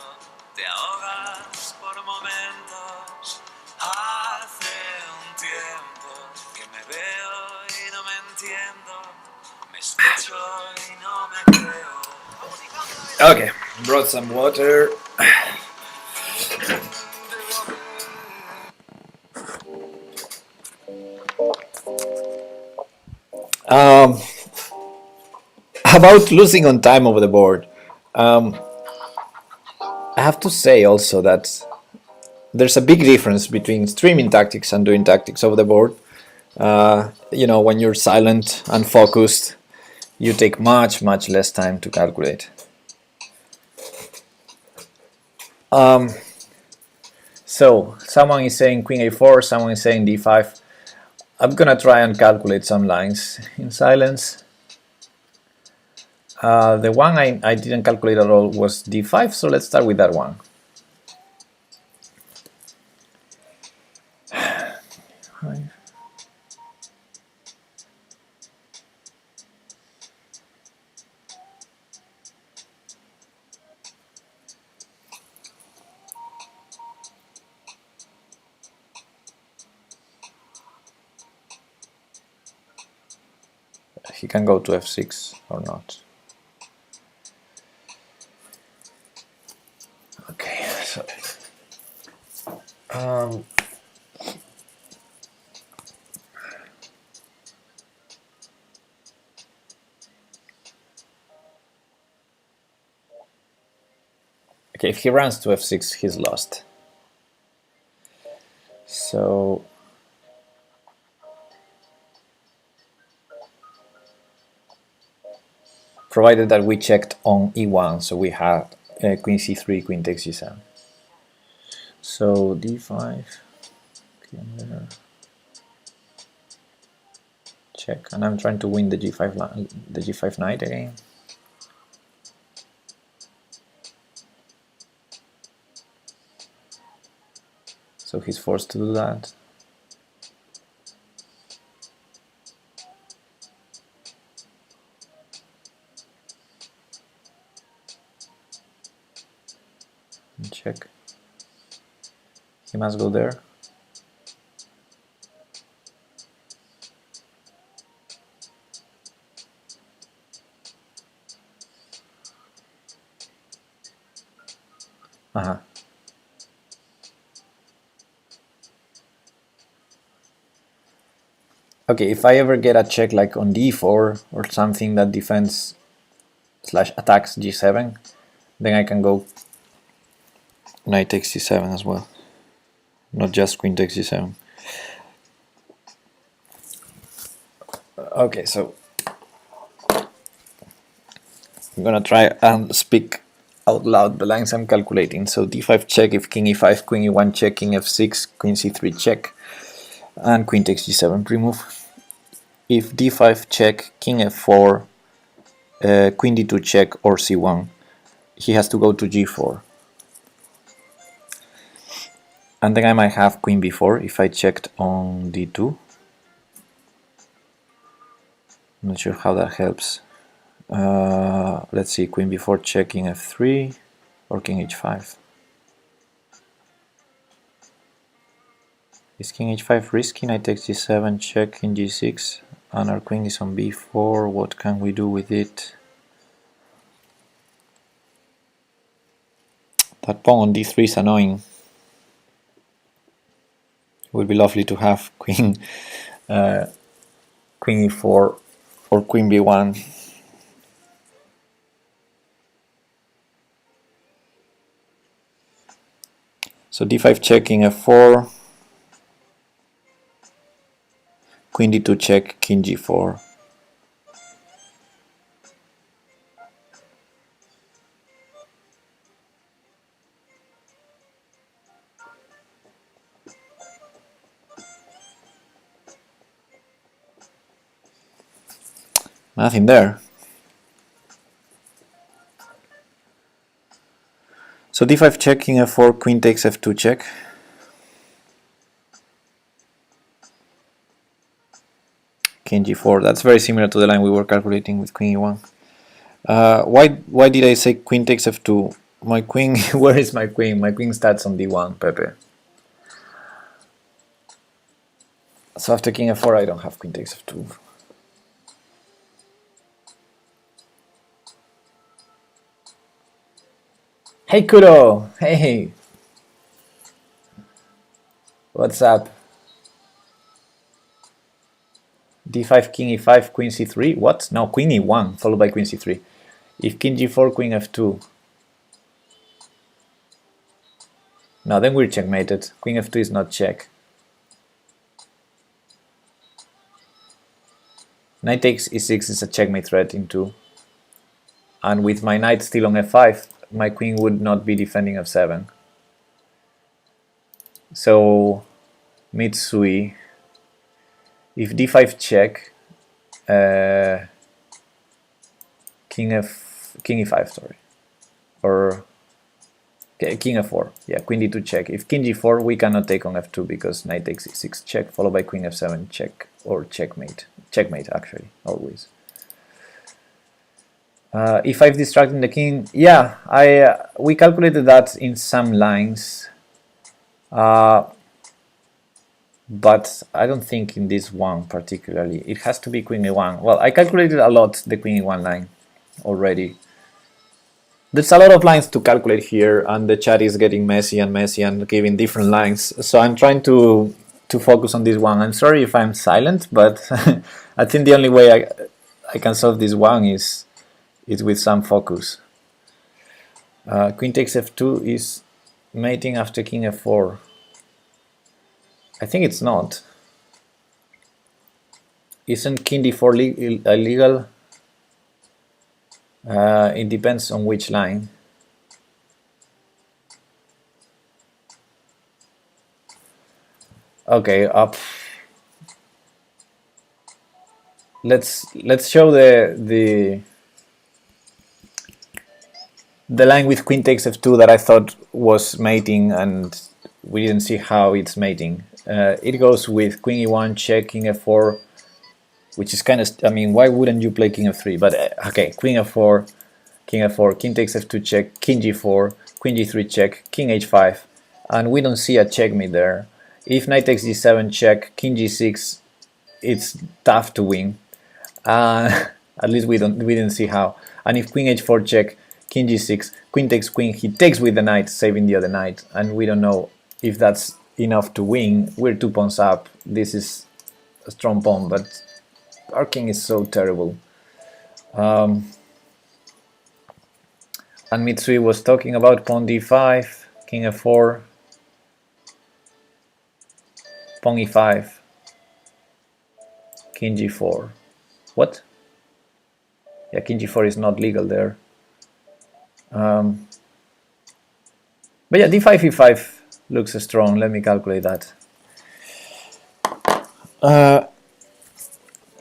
te ahogas por momentos. Hace un tiempo que me veo y no me entiendo, me escucho y no
Okay, brought some water. Um, about losing on time over the board. I have to say also that there's a big difference between streaming tactics and doing tactics over the board. When you're silent and focused, you take much less time to calculate. So someone is saying queen a4, someone is saying d5. I'm gonna try and calculate some lines in silence. The one I didn't calculate at all was d5, so let's start with that one. He can go to f6 or not. Okay, so okay, if he runs to f6, he's lost. So provided that we checked on e1, so we had queen c3, queen takes g7. So d5, there. Check, and I'm trying to win the g5 knight again. So he's forced to do that. And check. He must go there. Okay, if I ever get a check like on d4 or something that defends / attacks g7, then I can go knight takes g7 as well, not just queen takes g7. Okay, so I'm gonna try and speak out loud the lines I'm calculating. So d5 check if king e5, queen e1 check, king f6, queen c3 check, and queen takes g7 pre-move. If d5 check, king f4, queen d2 check or c1, he has to go to g4. And then I might have queen b4 if I checked on d2. I'm not sure how that helps. Let's see, queen b4 check, king f3 or king h5. Is king h5 risky? Knight takes g7, check, king g6, and our queen is on b4. What can we do with it? That pawn on d3 is annoying. It would be lovely to have queen queen e4 or queen b1. So d5 check, king f4, queen d2 check, king g4. Nothing there. So d5 check, king f4, queen takes f2 check. King g4. That's very similar to the line we were calculating with queen e1. Why did I say queen takes f2? My queen, where is my queen? My queen starts on d1, Pepe. So after king f4 I don't have queen takes f2. Hey Kuro! Hey! What's up? D5, King E5, Queen C3. What? No, Queen E1, followed by Queen C3. If King G4, Queen F2. No, then we're checkmated. Queen F2 is not check. Knight takes E6 is a checkmate threat in 2. And with my knight still on F5, my queen would not be defending F7. So, Mitsui, if D5 check, King E5, sorry, or okay, King F4, yeah, Queen D2 check. If King G4, we cannot take on F2 because knight takes E6 check, followed by Queen F7 check, or checkmate. Checkmate, actually, always. E5 distracting the king. Yeah, we calculated that in some lines, but I don't think in this one particularly. It has to be Queen E1. Well, I calculated a lot the Queen E1 line already. There's a lot of lines to calculate here, and the chat is getting messy and giving different lines. So I'm trying to focus on this one. I'm sorry if I'm silent, but I think the only way I can solve this one is with some focus. Queen takes F2 is mating after King F4. I think it's not. Isn't King D4 illegal? It depends on which line. Okay, up. Let's show the line with Queen takes F2 that I thought was mating, and we didn't see how it's mating. It goes with Queen E1 check King F4, which is kind of, I mean, why wouldn't you play King F3? But okay, Queen F4, King F4, King takes F2 check, King G4, Queen G3 check, King H5, and we don't see a checkmate there. If Knight takes G7 check, King G6, it's tough to win. At least we didn't see how. And if Queen H4 check, King G6, Queen takes Queen, he takes with the Knight, saving the other Knight, and we don't know if that's enough to win. We're 2 pawns up. This is a strong pawn, but our king is so terrible. And Mitsui was talking about pawn D5, King F4, pawn E5, King G4. What? Yeah, King G4 is not legal there. But yeah, D5, E5 looks strong. Let me calculate that.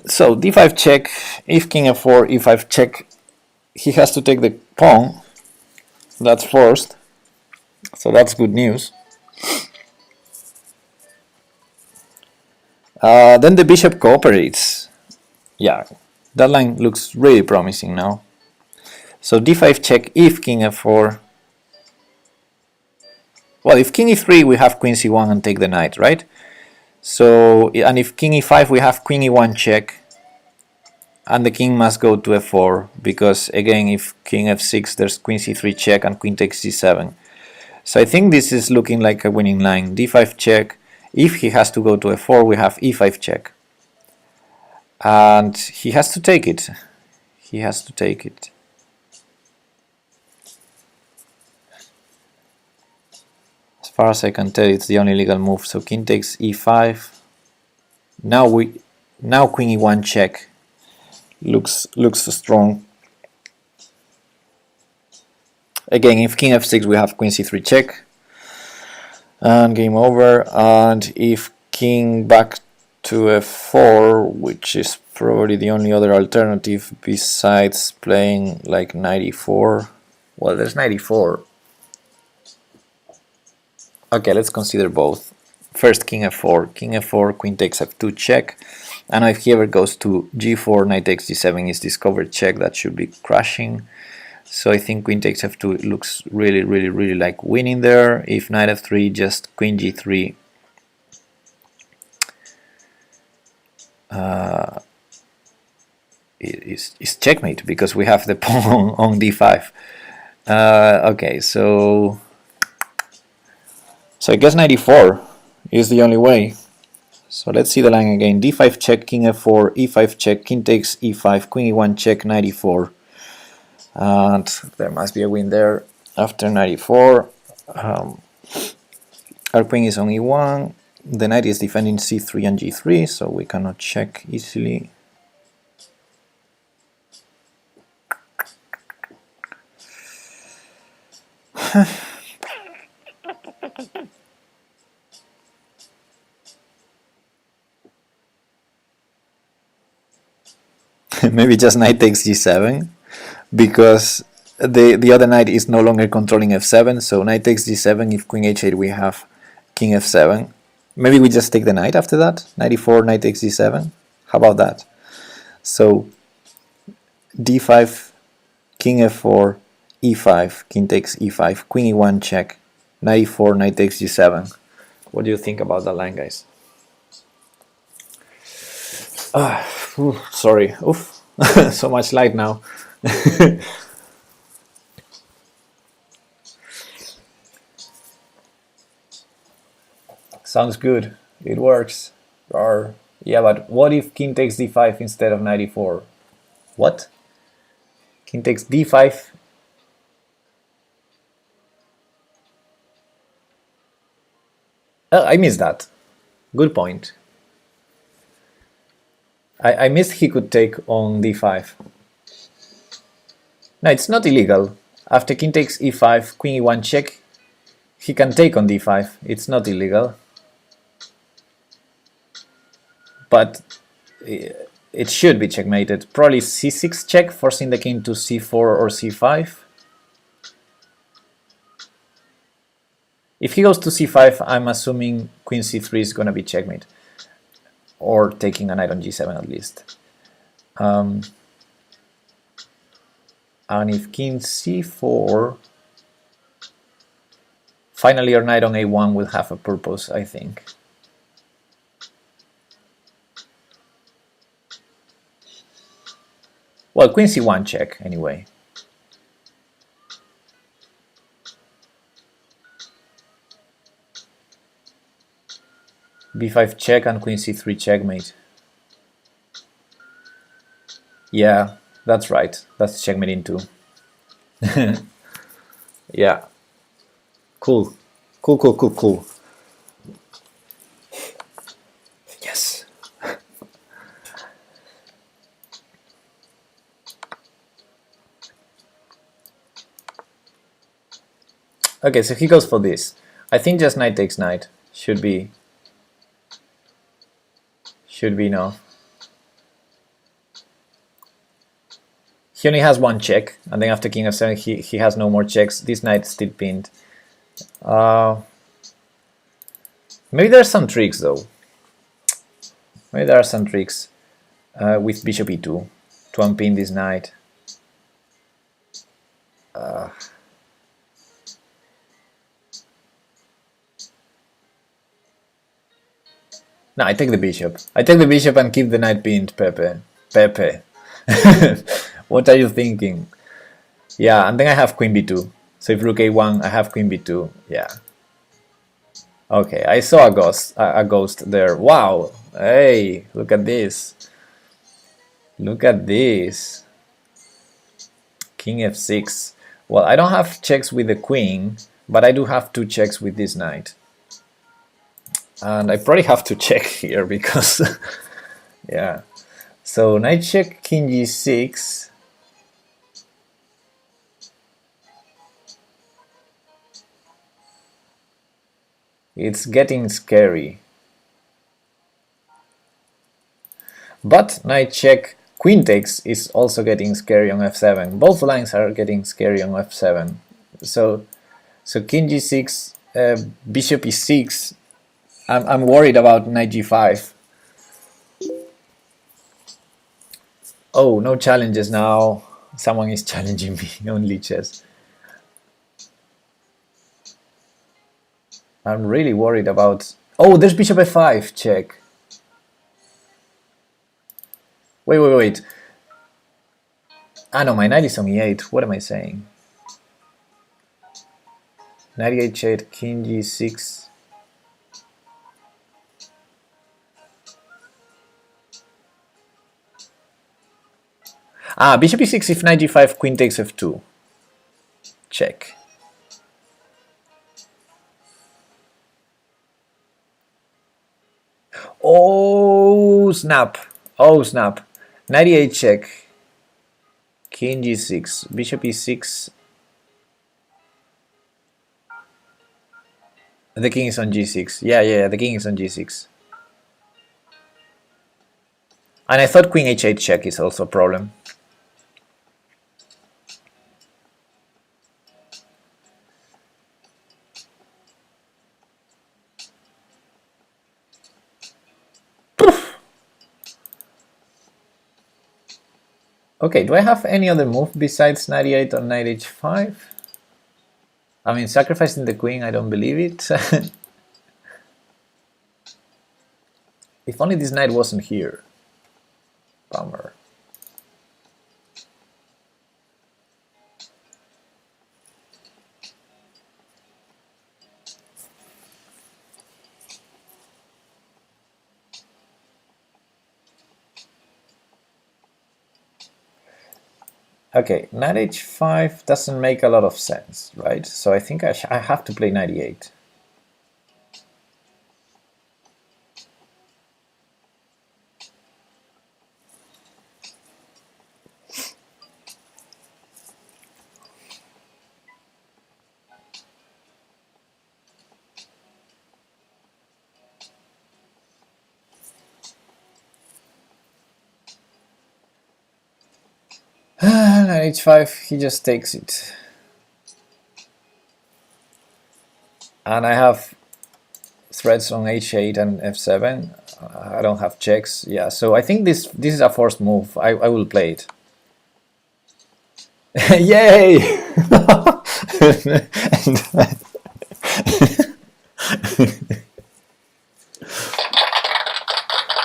So D5 check, if King F4, E5 check, he has to take the pawn. That's forced. So that's good news. Then the bishop cooperates. Yeah, that line looks really promising now. So D5 check if King F4. Well, if King E3 we have Queen C1 and take the knight, right? So, and if King E5 we have Queen E1 check, and the king must go to F4, because again if King F6 there's Queen C3 check and Queen takes C7. So I think this is looking like a winning line. D5 check, if he has to go to F4 we have E5 check. And he has to take it. He has to take it. As far as I can tell, it's the only legal move. So king takes E5. Now Queen E1 check. Looks strong. Again, if King F6 we have Queen C3 check. And game over. And if King back to F4, which is probably the only other alternative besides playing like knight E4. Well, there's knight E4. Okay, let's consider both. First King F4, King F4, Queen takes F2 check, and if he ever goes to G4, Knight takes G7 is discovered check, that should be crashing. So I think Queen takes F2 looks really like winning there. If Knight F3, just Queen G3 is checkmate, because we have the pawn on D5. Okay, so I guess 94 is the only way. So let's see the line again. D5 check, king f4, e5 check, king takes e5, queen e1 check, 94. And there must be a win there after 94. Our queen is on e1. The knight is defending c3 and g3, so we cannot check easily. Maybe just knight takes g7, because the other knight is no longer controlling f7, so knight takes g7, if queen h8 we have king f7. Maybe we just take the knight after that, 94, knight takes g7. How about that? So d5, king f4, e5, king takes e5, queen e1 check, 94, knight takes g7. What do you think about that line, guys? Sorry, oof. So much light now. Sounds good. It works. Or yeah, but what if king takes d5 instead of 94? What? King takes d5. Oh, I missed that. Good point. I missed he could take on d5. No, it's not illegal. After king takes e5, queen e1 check, he can take on d5. It's not illegal. But it should be checkmated. Probably c6 check, forcing the king to c4 or c5. If he goes to c5, I'm assuming queen c3 is going to be checkmate. Or taking a knight on g7 at least. And if king c4, finally our knight on a1 will have a purpose, I think. Well, queen c1 check, anyway. b5 check and queen c3 checkmate. Yeah, that's right. That's checkmate in 2. Yeah. Cool. Cool. Yes. Okay, so he goes for this. I think just knight takes knight should be enough. He only has one check, and then after king f7 he has no more checks. This knight is still pinned. Maybe there are some tricks though. Maybe there are some tricks with bishop e2 to unpin this knight. No, I take the bishop. I take the bishop and keep the knight pinned, Pepe. What are you thinking? Yeah, and then I have queen b2. So if rook a1, I have queen b2. Yeah. Okay, I saw a ghost there. Wow. Hey, look at this. Look at this. King f6. Well, I don't have checks with the queen, but I do have 2 checks with this knight. And I probably have to check here because yeah. So knight check, king g6. It's getting scary. But knight check, queen takes is also getting scary on f7. Both lines are getting scary on f7. So king g6, bishop e6. I'm worried about knight g5. Oh, no challenges now. Someone is challenging me on lichess. I'm really worried about... Oh, there's bishop f5, check. Wait. Ah no, my knight is on e8. What am I saying? Knight h8, king g6. Ah, bishop e6 if knight g5, queen takes f2. Check. Oh snap! Oh snap! Knight e8 check. King g6, bishop e6. The king is on g6. Yeah, the king is on g6. And I thought queen h8 check is also a problem. Okay, do I have any other move besides knight e8 or knight h5? I mean, sacrificing the queen, I don't believe it. If only this knight wasn't here. Bummer. Okay, knight h5 doesn't make a lot of sense, right? So I think I have to play knight e8. Knight h5, he just takes it. And I have threats on h8 and f7. I don't have checks. Yeah, so I think this is a forced move. I will play it. Yay!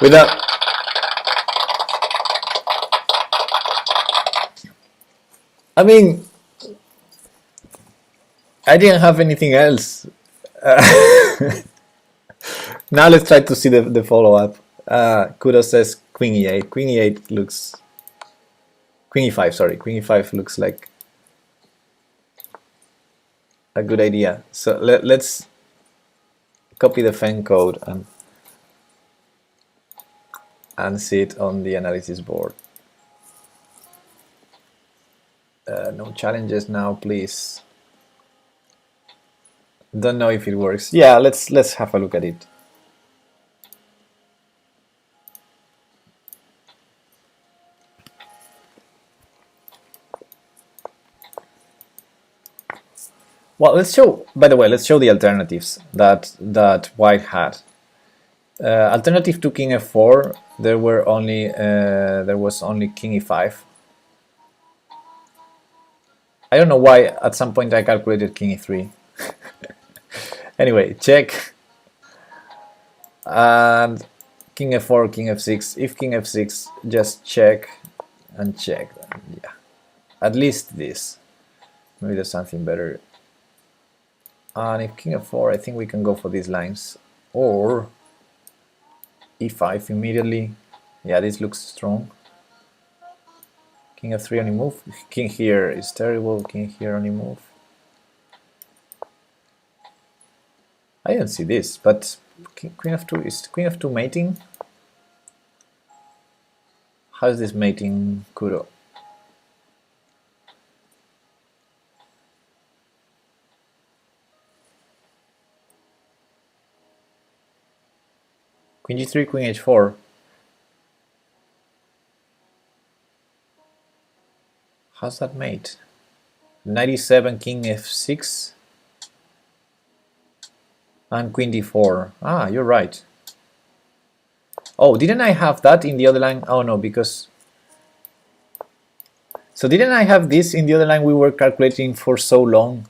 Without I mean, I didn't have anything else. Now let's try to see the follow-up. Kudo says queen e8. Queen e8 looks... Queen e5, sorry. Queen e5 looks like a good idea. So let's copy the Fen code and see it on the analysis board. No challenges now, please. Don't know if it works. Yeah, let's have a look at it. Well, let's show. By the way, let's show the alternatives that White had. Alternative to King f4, there was only King e5. I don't know why. At some point, I calculated King e3. Anyway, check. And King f4, King f6. If King f6, just check and check. Yeah, at least this. Maybe there's something better. And if King f4, I think we can go for these lines. Or e5 immediately. Yeah, this looks strong. King f3 only move. King here is terrible. King here only move. I didn't see this, but Queen f2, is Queen f2 mating? How is this mating, Kudo? Queen g3, Queen h4. How's that mate? 97, King f6. And Queen d4. Ah, you're right. Oh, didn't I have that in the other line? Oh no, because... So didn't I have this in the other line we were calculating for so long?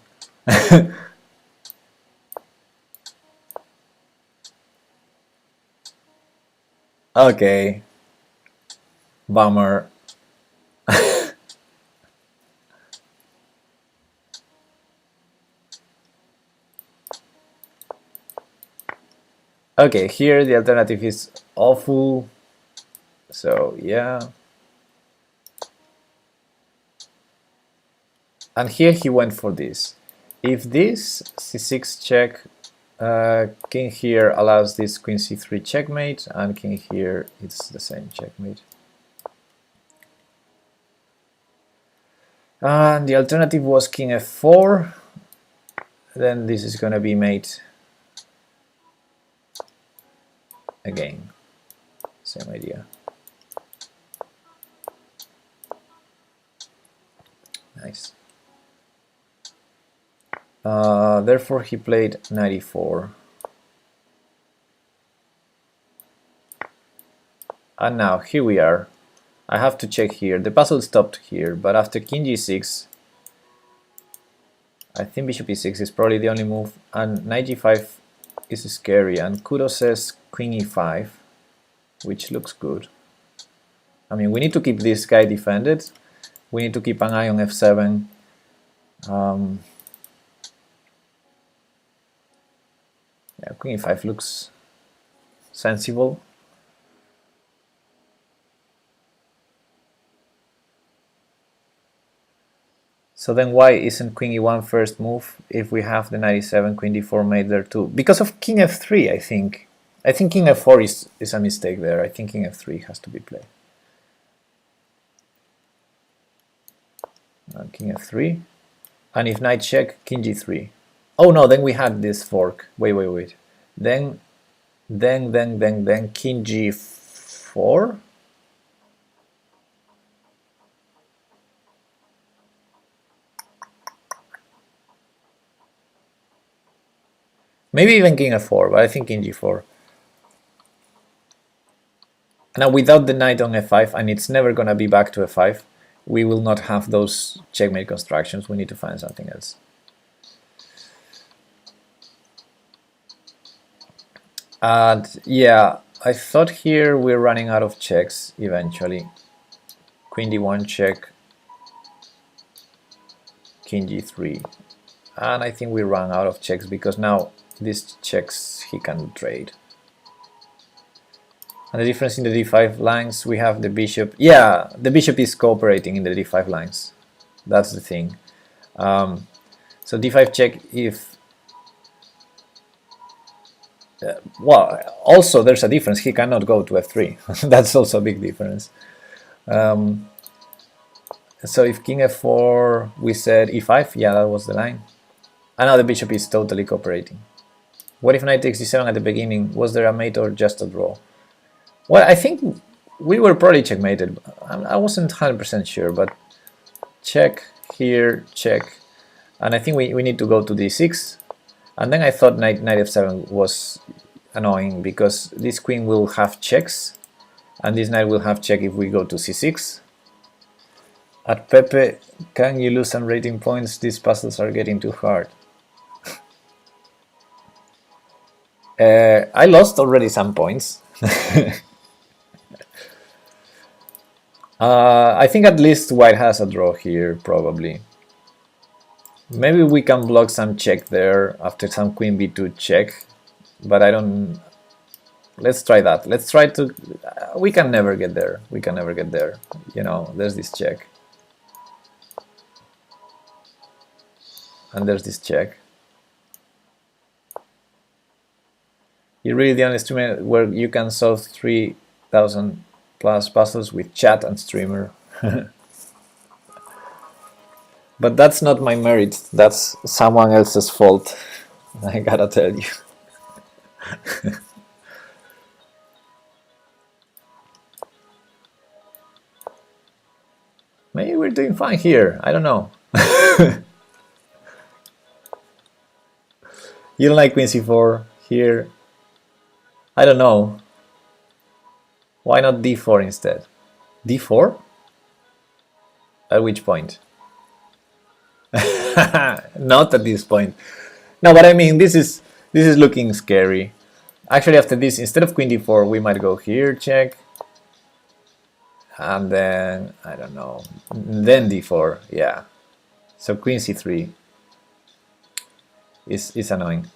Okay. Bummer. Okay, here the alternative is awful. So yeah. And here he went for this. If this c6 check, king here allows this queen c3 checkmate, and king here it's the same checkmate. And the alternative was king f4. Then this is going to be mate again. Same idea. Nice. Therefore he played knight e4. And now here we are. I have to check here. The puzzle stopped here, but after king g6, I think bishop e6 is probably the only move, and knight g5 is scary, and Kudo says queen e5, which looks good. I mean, we need to keep this guy defended. We need to keep an eye on f7. Yeah, queen e5 looks sensible. So then why isn't queen e1 first move if we have the knight e7, queen d4 mate there too? Because of king f3, I think. I think king f4 is a mistake there. I think king f3 has to be played. King f3. And if knight check, king g3. Oh no, then we had this fork. Wait. Then king g4. Maybe even king f4, but I think king g4. Now without the knight on f5, and it's never gonna be back to f5, we will not have those checkmate constructions. We need to find something else. And yeah, I thought here we're running out of checks eventually. Queen d1 check, king g3. And I think we ran out of checks because now these checks he can trade. And the difference in the d5 lines, we have the bishop. Yeah, the bishop is cooperating in the d5 lines. That's the thing. So d5 check if... well, also there's a difference. He cannot go to f3. That's also a big difference. So if king f4, we said e5. Yeah, that was the line. And now the bishop is totally cooperating. What if knight takes d7 at the beginning? Was there a mate or just a draw? Well, I think we were probably checkmated. I wasn't 100% sure, but check here, check. And I think we need to go to d6. And then I thought knight f7 was annoying because this queen will have checks. And this knight will have check if we go to c6. At Pepe, can you lose some rating points? These puzzles are getting too hard. I lost already some points. I think at least white has a draw here, probably. Maybe we can block some check there after some queen b2 check, but I don't... Let's try that. Let's try to... we can never get there. We can never get there. You know, there's this check. And there's this check. You're really the only streamer where you can solve 3,000 plus puzzles with chat and streamer. But that's not my merit, that's someone else's fault, I gotta tell you. Maybe we're doing fine here, I don't know. You don't like queen c4 here? I don't know. Why not d4 instead? d4? At which point? Not at this point. No, but I mean, this is looking scary. Actually, after this, instead of queen d4, we might go here, check. And then, I don't know, then d4, yeah. So queen c3 is annoying.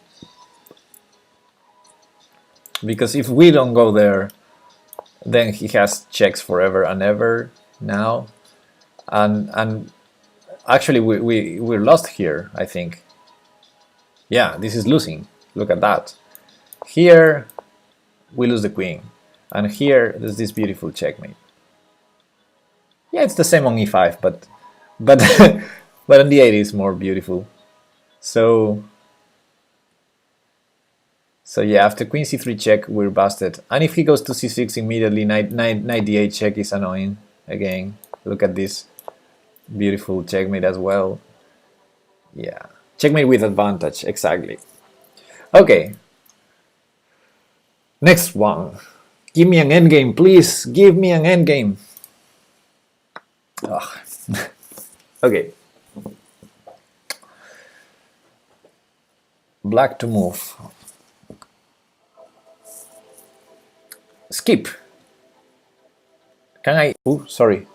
because if we don't go there, then he has checks forever and ever now, and actually we're lost here, I think. Yeah, this is losing. Look at that. Here we lose the queen, and here there's this beautiful checkmate. Yeah, it's the same on e5, but but but on d8 is more beautiful. So yeah, after queen c3 check, we're busted. And if he goes to c6 immediately, knight d8 check is annoying again. Look at this beautiful checkmate as well. Yeah, checkmate with advantage, exactly. Okay, next one. Give me an endgame, please. Give me an endgame. Okay. Black to move. Skip. Can I... Oh, sorry.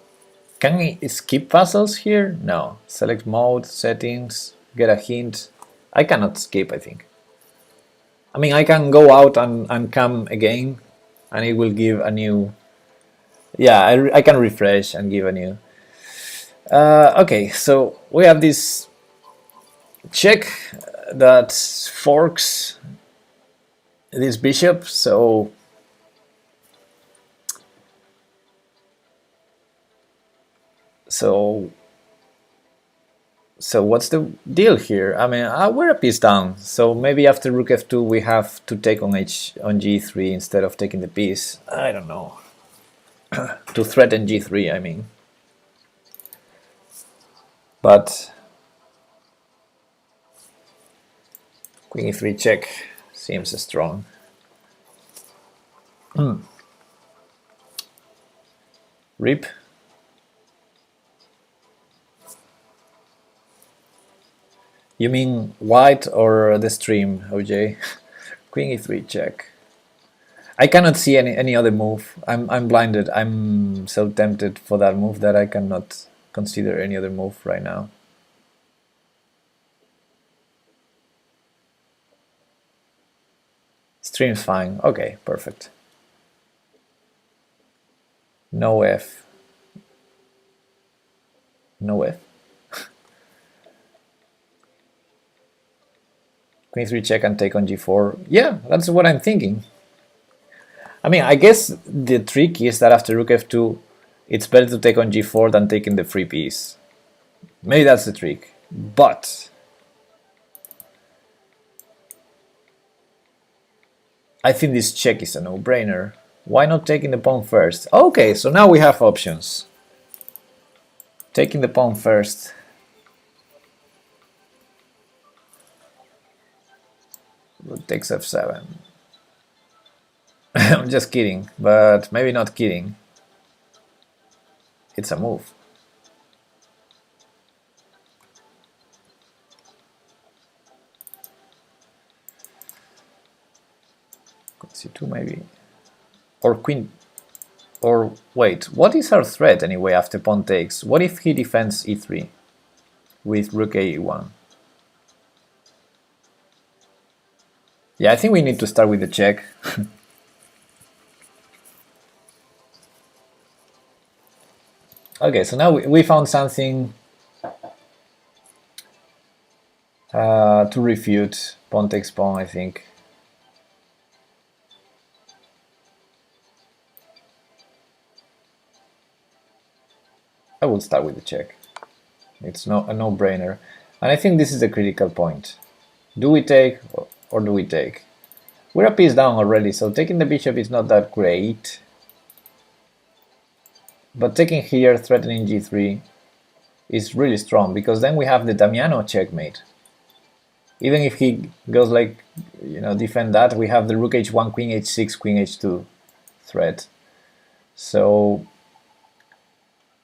Can I skip puzzles here? No. Select mode, settings, get a hint. I cannot skip, I think. I mean, I can go out and come again, and it will give a new... Yeah, I can refresh and give a new... okay, so we have this check that forks this bishop, so what's the deal here? I mean, we're a piece down, so maybe after rook f2 we have to take on g3 instead of taking the piece. I don't know. To threaten g3, I mean. But queen e3 check seems strong. Rip. You mean white or the stream, OJ? Queen e3 check. I cannot see any other move. I'm blinded. I'm so tempted for that move that I cannot consider any other move right now. Stream's fine. Okay, perfect. No F. No F. Queen 3 check and take on g4. Yeah, that's what I'm thinking. I mean, I guess the trick is that after rook f2, it's better to take on g4 than taking the free piece. Maybe that's the trick. But I think this check is a no-brainer. Why not taking the pawn first? Okay, so now we have options. Taking the pawn first. Rook takes f7. I'm just kidding, but maybe not kidding. It's a move. c2 maybe. Or queen. Or wait, what is our threat anyway after pawn takes? What if he defends e3 with rook a1? Yeah, I think we need to start with the check. Okay, so now we found something to refute pawn takes pawn, I think. I will start with the check. It's a no-brainer. And I think this is a critical point. Do we take or do we take? We're a piece down already, so taking the bishop is not that great. But taking here, threatening g3, is really strong, because then we have the Damiano checkmate. Even if he goes like, defend that, we have the rook h1, queen h6, queen h2 threat. So,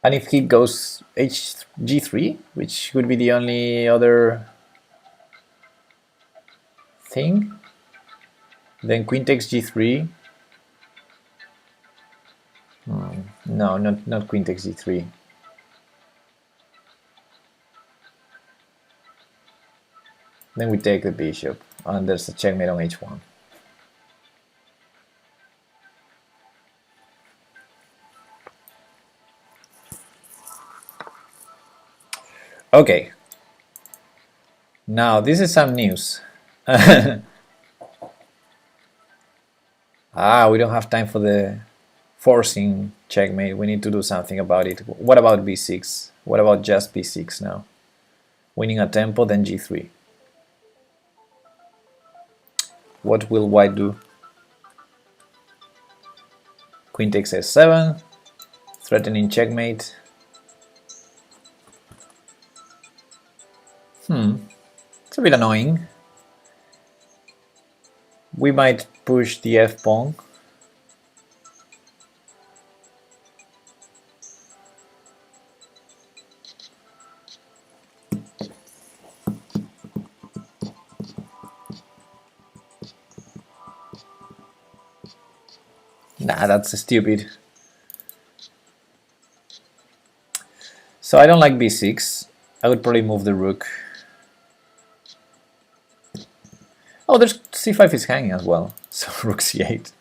and if he goes g3, which would be the only other thing, then queen takes g3. No, not queen takes g3. Then we take the bishop, and there's a checkmate on h1. Okay. Now this is some news. We don't have time for the forcing checkmate. We need to do something about it. What about b6? What about just b6 now? Winning a tempo, then g3. What will white do? Queen takes s7, threatening checkmate. It's a bit annoying. We might push the f pawn. Nah, that's stupid. So I don't like b6. I would probably move the rook. Oh, there's c5 is hanging as well. So rook c8.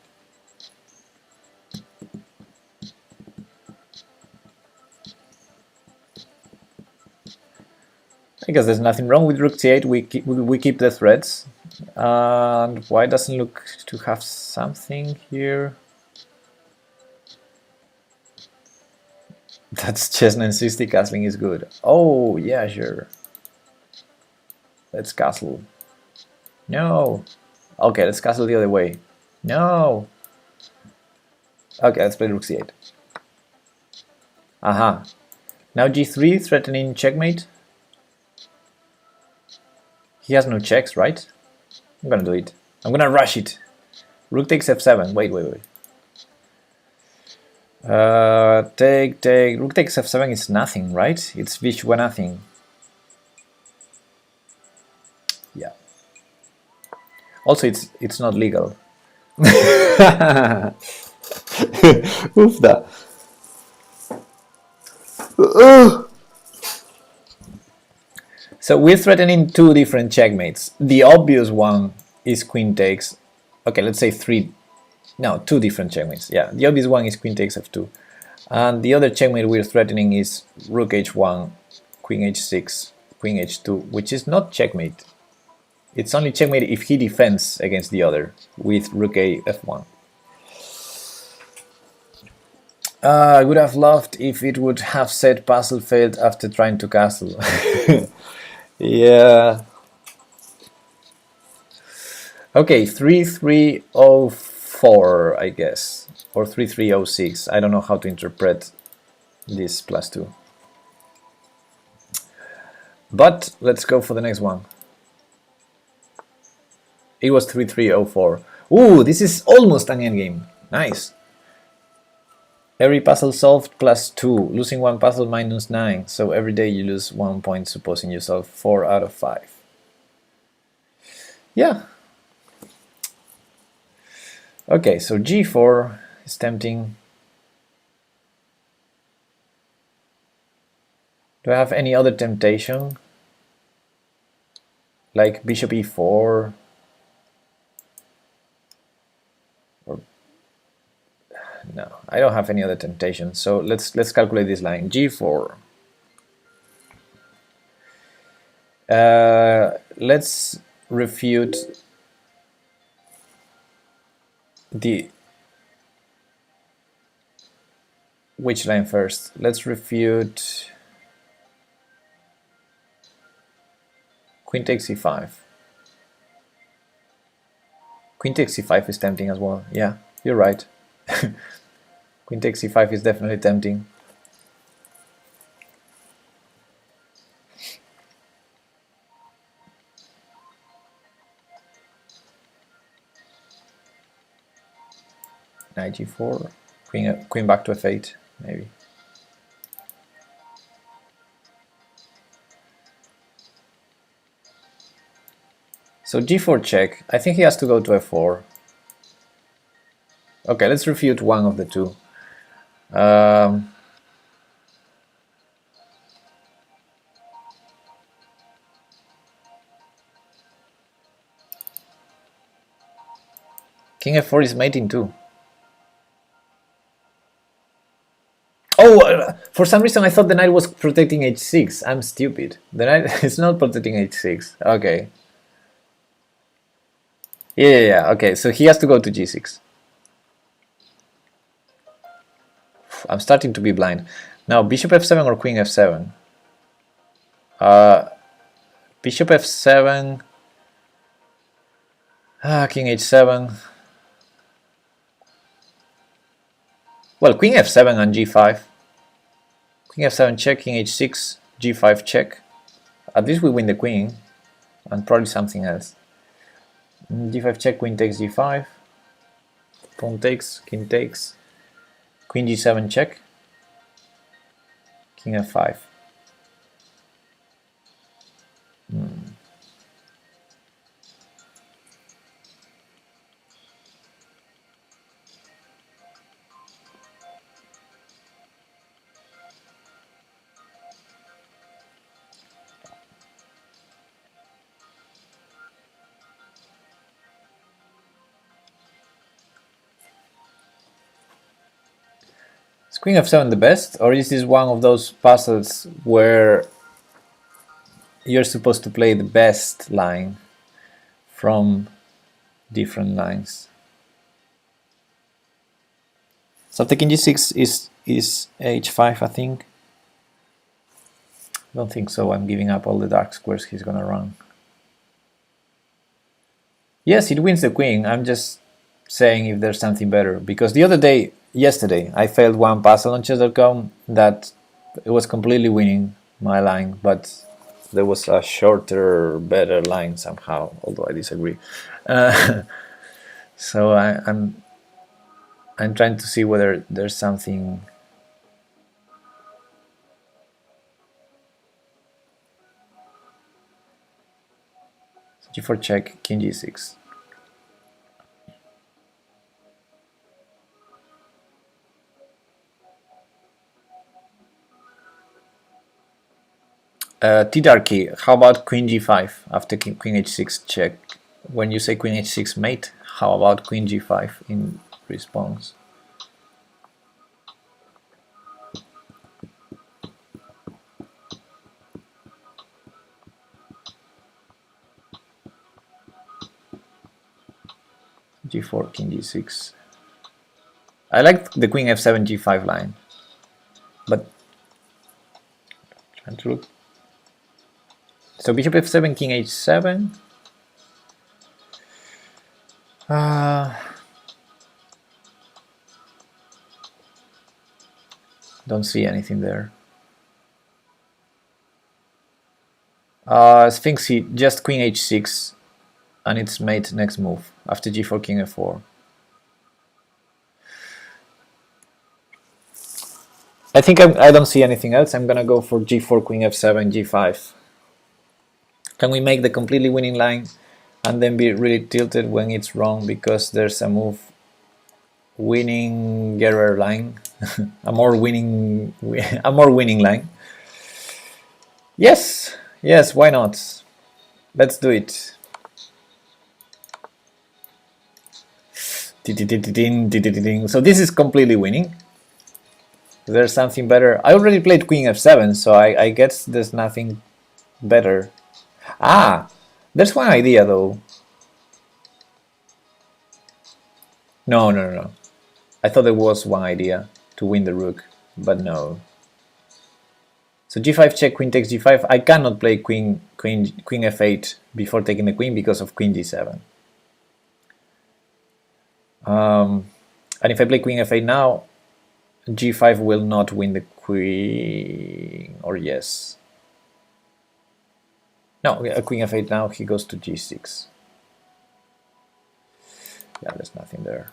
I guess there's nothing wrong with rook c8. We keep the threads. And white doesn't look to have something here. That's chestnut 60 castling is good. Oh, yeah, sure. Let's castle. No. Okay, let's castle the other way. No. Okay, let's play rook c8. Aha. Now g3, threatening checkmate. He has no checks, right? I'm gonna do it. I'm gonna rush it. Rook takes f7. Wait. Take. Rook takes f7 is nothing, right? It's bishop nothing. Yeah. Also, it's not legal. Oof that. So we're threatening two different checkmates. The obvious one is queen takes. Okay, let's say two different checkmates. Yeah, the obvious one is queen takes f2. And the other checkmate we're threatening is rook h1, queen h6, queen h2, which is not checkmate. It's only checkmate if he defends against the other with rook a f1. I would have loved if it would have said puzzle failed after trying to castle. Yeah. Okay, 3304, I guess, or 3306. I don't know how to interpret this +2. But let's go for the next one. It was 3304. Ooh, this is almost an endgame. Nice. Every puzzle solved +2. Losing one puzzle -9. So every day you lose 1 point, supposing you solve 4 out of 5. Yeah. Okay, so g4 is tempting. Do I have any other temptation? Like bishop e4? No, I don't have any other temptation. So let's calculate this line. G4. Let's refute which line first? Let's refute queen takes c5. Queen takes c5 is tempting as well. Yeah, you're right. Queen takes c5 is definitely tempting. Knight g4, queen back to f8, maybe. So g4 check. I think he has to go to f4. Okay, let's refute one of the two. King f4 is mating too. Oh, For some reason, I thought the knight was protecting h6. I'm stupid. The knight is not protecting h6. Okay. Yeah. Okay, so he has to go to g6. I'm starting to be blind. Now, bishop f7 or queen f7? Bishop f7. King h7. Well, queen f7 and g5. Queen f7 check, king h6, g5 check. At least we win the queen, and probably something else. G5 check, queen takes g5. Pawn takes, king takes. Queen g7 check. King f5. Is queen f7 the best, or is this one of those puzzles where you're supposed to play the best line from different lines? So taking g6 is h5, I think. Don't think so. I'm giving up all the dark squares he's gonna run. Yes, it wins the queen. I'm just saying if there's something better, because the other day, yesterday, I failed one puzzle on chess.com that it was completely winning my line, but there was a shorter, better line somehow, although I disagree. So I'm trying to see whether there's something. G4 check, king g6. T-Darky, how about queen g5 after queen h6 check? When you say queen h6 mate, how about queen g5 in response? G4, king g6. I like the queen f7 g5 line, but trying to look. So bishop f7, king h7. Don't see anything there. Sphinx, just queen h6, and it's mate next move after g4, king f4. I think I don't see anything else. I'm gonna go for g4, queen f7, g5. Can we make the completely winning line and then be really tilted when it's wrong because there's a move winning Gerer line, a more winning line? Yes, why not? Let's do it. So this is completely winning. There's something better. I already played queen f7, so I guess there's nothing better. There's one idea though. No. I thought there was one idea to win the rook, but no. So g5 check, queen takes g5. I cannot play queen f8 before taking the queen because of queen g7. And if I play queen f8 now, g5 will not win the queen, or yes. No, queen f8 now, he goes to g6. Yeah, there's nothing there.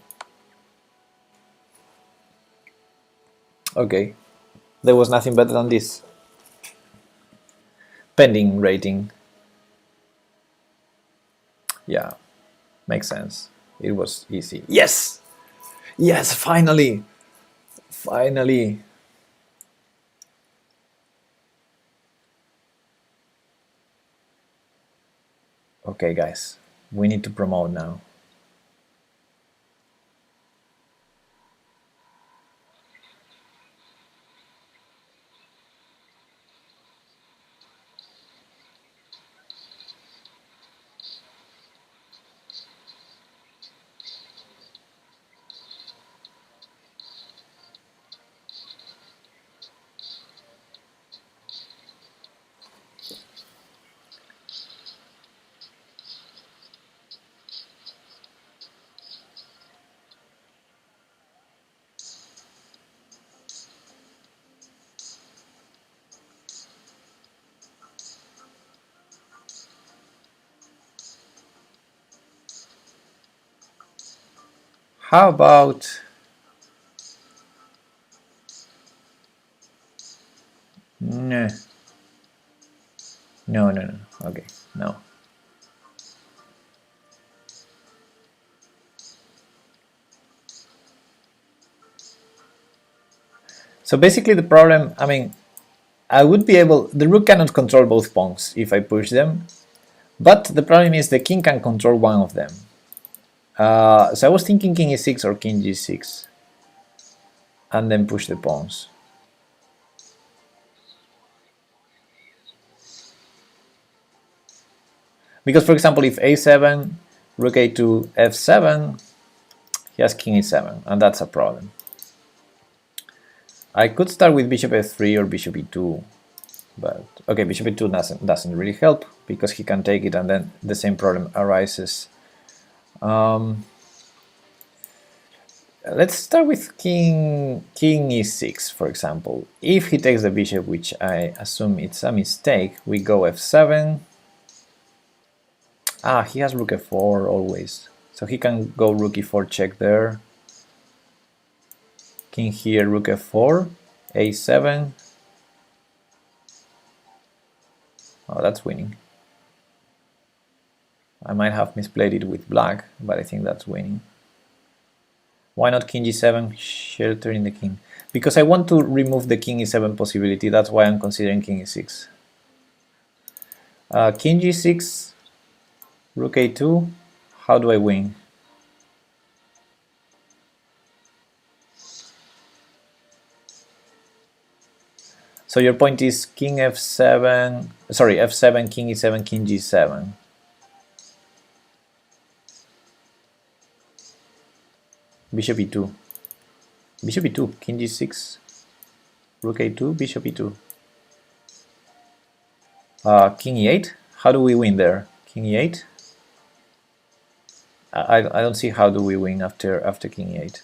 Okay, there was nothing better than this. Pending rating. Yeah, makes sense. It was easy. Yes! Yes, finally! Finally! Okay, guys, we need to promote now. How about... No. No, no, no. Okay, no. So basically the problem, I mean, I would be able... The rook cannot control both pawns if I push them. But the problem is the king can control one of them. So I was thinking king e6 or king g6. And then push the pawns. Because, for example, if a7, rook a2, f7, he has king e7, and that's a problem. I could start with bishop f3 or bishop e2, but okay, bishop e2 doesn't really help because he can take it, and then the same problem arises. Let's start with king e6, for example. If he takes the bishop, which I assume it's a mistake, we go f7. Ah, he has rook f4 always, so he can go rook e4 check there. King here, rook f4, a7. Oh, that's winning. I might have misplayed it with black, but I think that's winning. Why not king g7, sheltering the king? Because I want to remove the king e7 possibility, that's why I'm considering king e6. King g6, rook a2, how do I win? So your point is king f7, sorry, f7, king e7, king g7. Bishop e2. Bishop e2, king g6, rook a2, bishop e2. King e8, how do we win there? King e8? I don't see how do we win after king e8.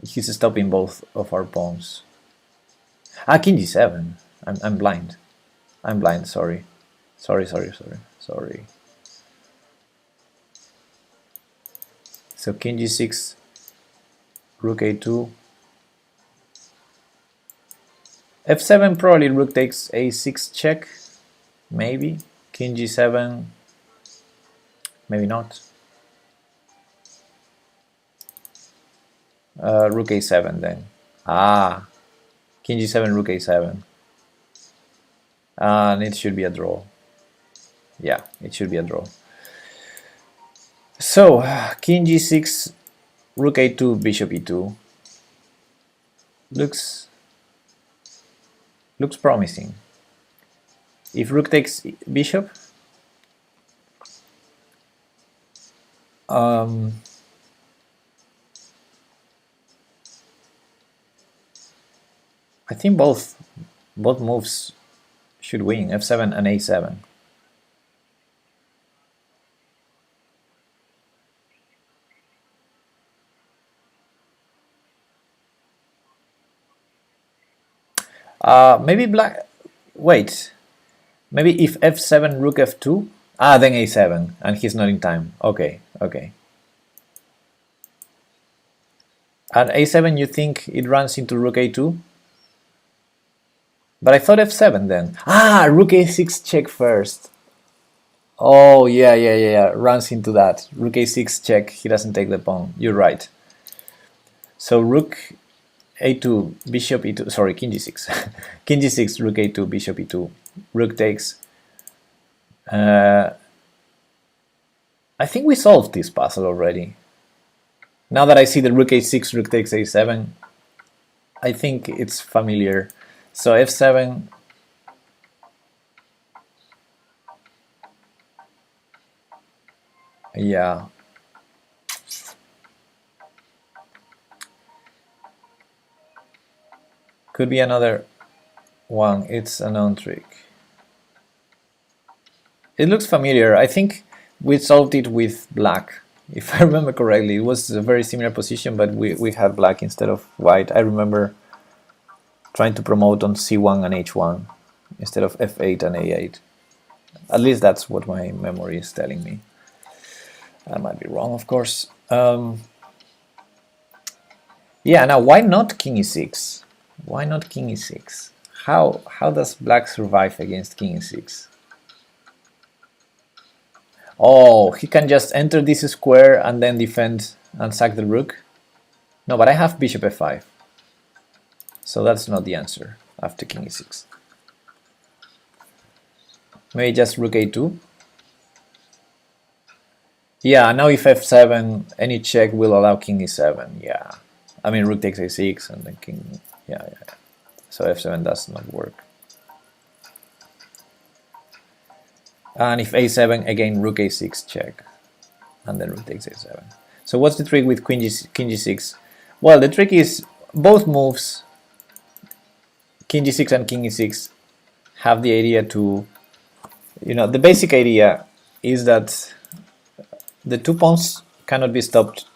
He's stopping both of our pawns. King g7. I'm blind. I'm blind, sorry. Sorry. So king g6, rook a2. f7 probably rook takes a6 check. Maybe. King g7. Maybe not. Rook a7 then. King g7, rook a7. And it should be a draw. Yeah, it should be a draw. So, king g6, rook a2, bishop e2. Looks promising. If rook takes bishop, I think both moves should win, f7 and a7. Maybe black... Wait. Maybe if f7, rook f2? Then a7, and he's not in time. Okay. At a7 you think it runs into rook a2? But I thought f7 then. Rook a6 check first. Oh, yeah. Runs into that. Rook a6 check, he doesn't take the pawn. You're right. So rook a2, bishop e2, sorry, king g6. King g6, rook a2, bishop e2. Rook takes. I think we solved this puzzle already. Now that I see the rook a6, rook takes a7, I think it's familiar. So f7. Yeah. Could be another one. It's a known trick. It looks familiar. I think we solved it with black. If I remember correctly, it was a very similar position, but we had black instead of white. I remember trying to promote on c1 and h1 instead of f8 and a8. At least that's what my memory is telling me. I might be wrong, of course. Yeah, now why not king e6? Why not king e6? How does black survive against king e6? Oh, he can just enter this square and then defend and sack the rook. No, but I have bishop f5. So that's not the answer after king e6. Maybe just rook a2. Yeah, now if f7, any check will allow king e7. Yeah, I mean rook takes a6 and then king. Yeah. So f7 does not work. And if a7, again rook a6 check, and then rook takes a7. So what's the trick with king g6? Well, the trick is both moves, king g6 and king e6, have the idea to, the basic idea is that the two pawns cannot be stopped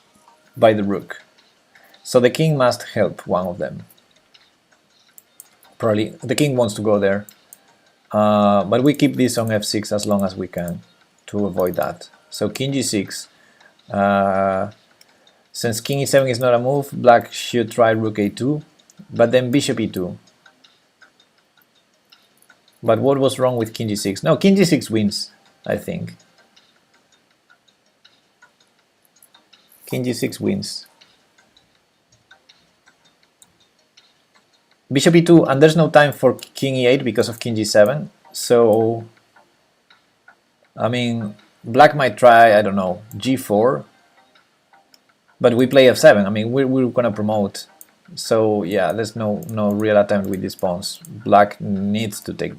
by the rook. So the king must help one of them. Probably the king wants to go there. But we keep this on f6 as long as we can to avoid that. So king g6. Since king e7 is not a move, black should try rook a2, but then bishop e2. But what was wrong with king g6? No, king g6 wins, I think. King g6 wins. Bishop e2, and there's no time for king e8 because of king g7. So, I mean, black might try, I don't know, g4. But we play f7. I mean, we're gonna promote. So yeah, there's no real attempt with these pawns. Black needs to take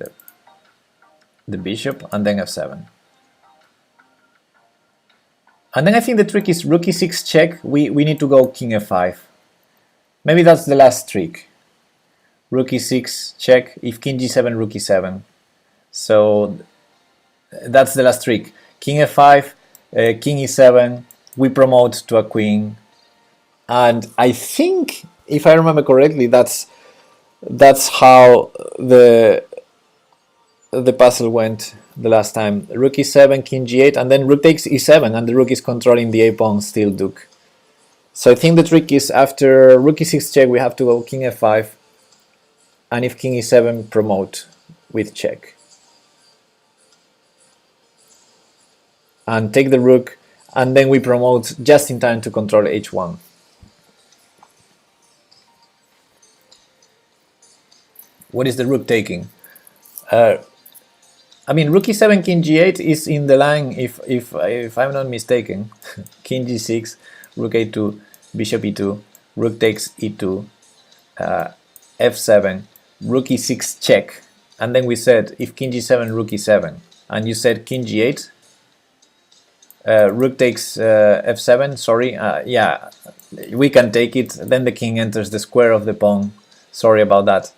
the bishop and then f7. And then I think the trick is rook e6 check. We need to go king f5. Maybe that's the last trick. Rook e6 check. If king g7, rook e7. So that's the last trick. King f5, king e7. We promote to a queen, and I think, if I remember correctly, that's how the puzzle went the last time. Rook e7, king g8, and then rook takes e7, and the rook is controlling the a pawn, still duke. So I think the trick is after rook e6 check, we have to go king f5, and if king e7, promote with check, and take the rook. And then we promote just in time to control h1. What is the rook taking? I mean, rook e7, king g8 is in the line, if I'm not mistaken. King g6, rook a2, bishop e2, rook takes e2, f7, rook e6 check. And then we said, if king g7, rook e7. And you said king g8, rook takes f7, sorry, yeah, we can take it, then the king enters the square of the pawn, sorry about that.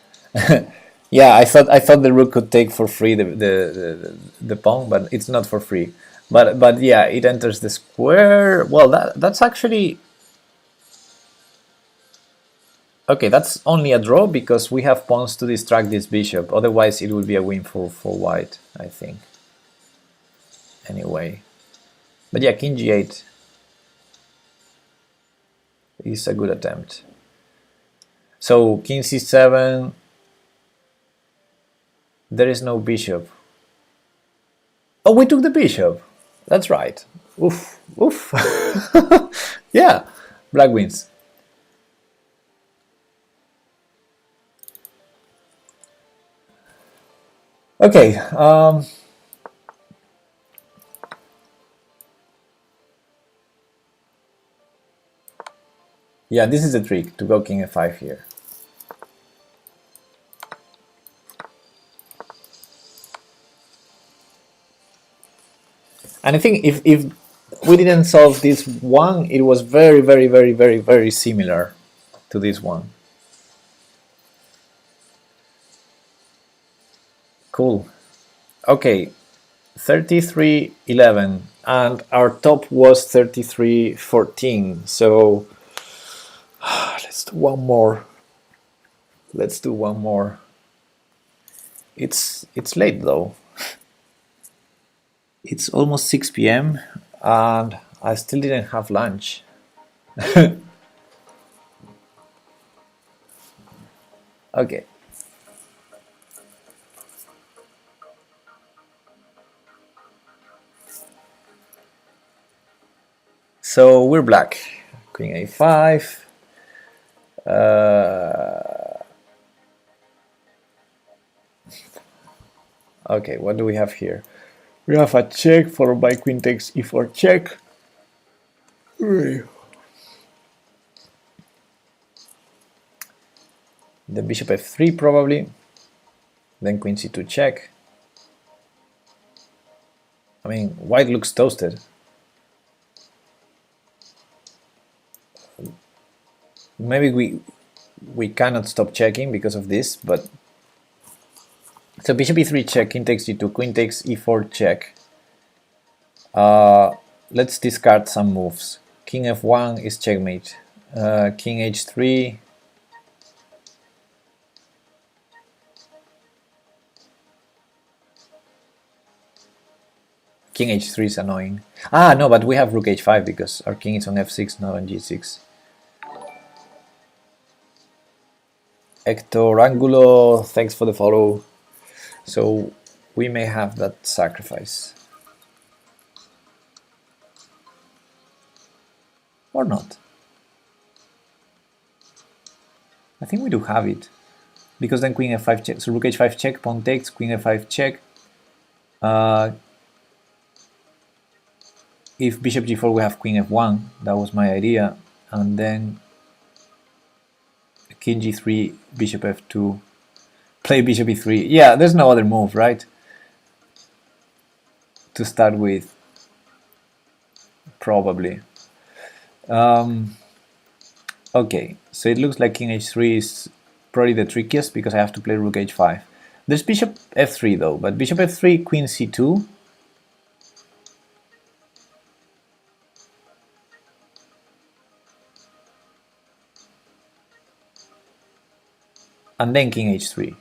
Yeah, I thought the rook could take for free the pawn, but it's not for free. But yeah, it enters the square. Well, that's actually okay. That's only a draw because we have pawns to distract this bishop. Otherwise, it would be a win for white, I think. Anyway. But yeah, king g8 is a good attempt. So king c7, there is no bishop. Oh, we took the bishop. That's right. Oof, oof. Yeah, black wins. Okay. Yeah, this is the trick, to go king f5 here. And I think if we didn't solve this one, it was very, very, very, very, very similar to this one. Cool. Okay, 33-11, and our top was 33-14. So let's do one more. Let's do one more. It's late though. It's almost 6 p.m. and I still didn't have lunch. Okay. So we're black. Queen a5. Okay, what do we have here? We have a check followed by queen takes e4 check. Then bishop f3 probably. Then queen c2 check. I mean, white looks toasted. Maybe we cannot stop checking because of this, but so bishop e3 check, king takes g2, queen takes e4 check. Let's discard some moves. King f1 is checkmate. King h3. King h3 is annoying. Ah, no, but we have rook h5 because our king is on f6, not on g6. Hector Angulo, thanks for the follow. So we may have that sacrifice. Or not. I think we do have it. Because then queen f5 check, so rook h5 check, pawn takes, queen f5 check. If bishop g4 we have queen f1, that was my idea. And then king g3, bishop f2, play bishop e3. Yeah, there's no other move, right? To start with, probably. Okay, so it looks like king h3 is probably the trickiest because I have to play rook h5. There's bishop f3 though, but bishop f3, queen c2. And then king h3.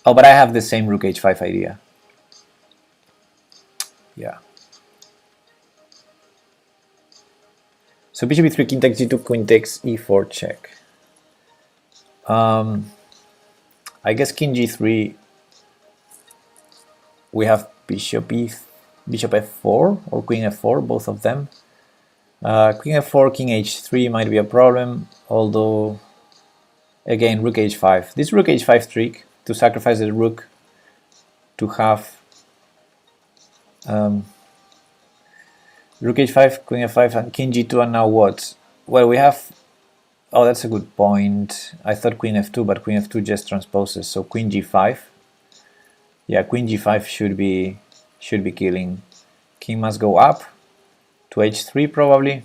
Oh, but I have the same rook h5 idea. Yeah. So bishop e3, king takes g2, queen takes e4 check. I guess king g3. We have bishop f4 or queen f4, both of them. Queen f4, king h3 might be a problem, although again rook h5. This rook h5 trick to sacrifice the rook to have rook h5, queen f5, and king g2, and now what? Well, we have. Oh, that's a good point. I thought queen f2, but queen f2 just transposes, so queen g5. Yeah, queen g5 should be killing. King must go up to h3 probably.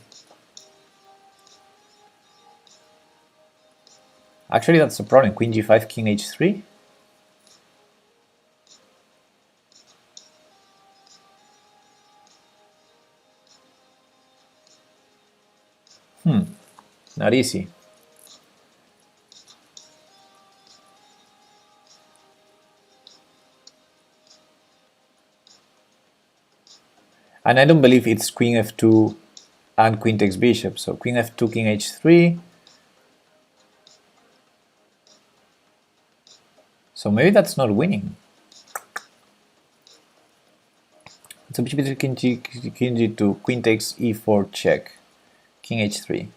Actually, that's the problem. Queen g5, king h3. Not easy. And I don't believe it's queen f2 and queen takes bishop. So queen f2, king h3. So maybe that's not winning. So bishop e3, king g2, queen takes e4 check, king h3.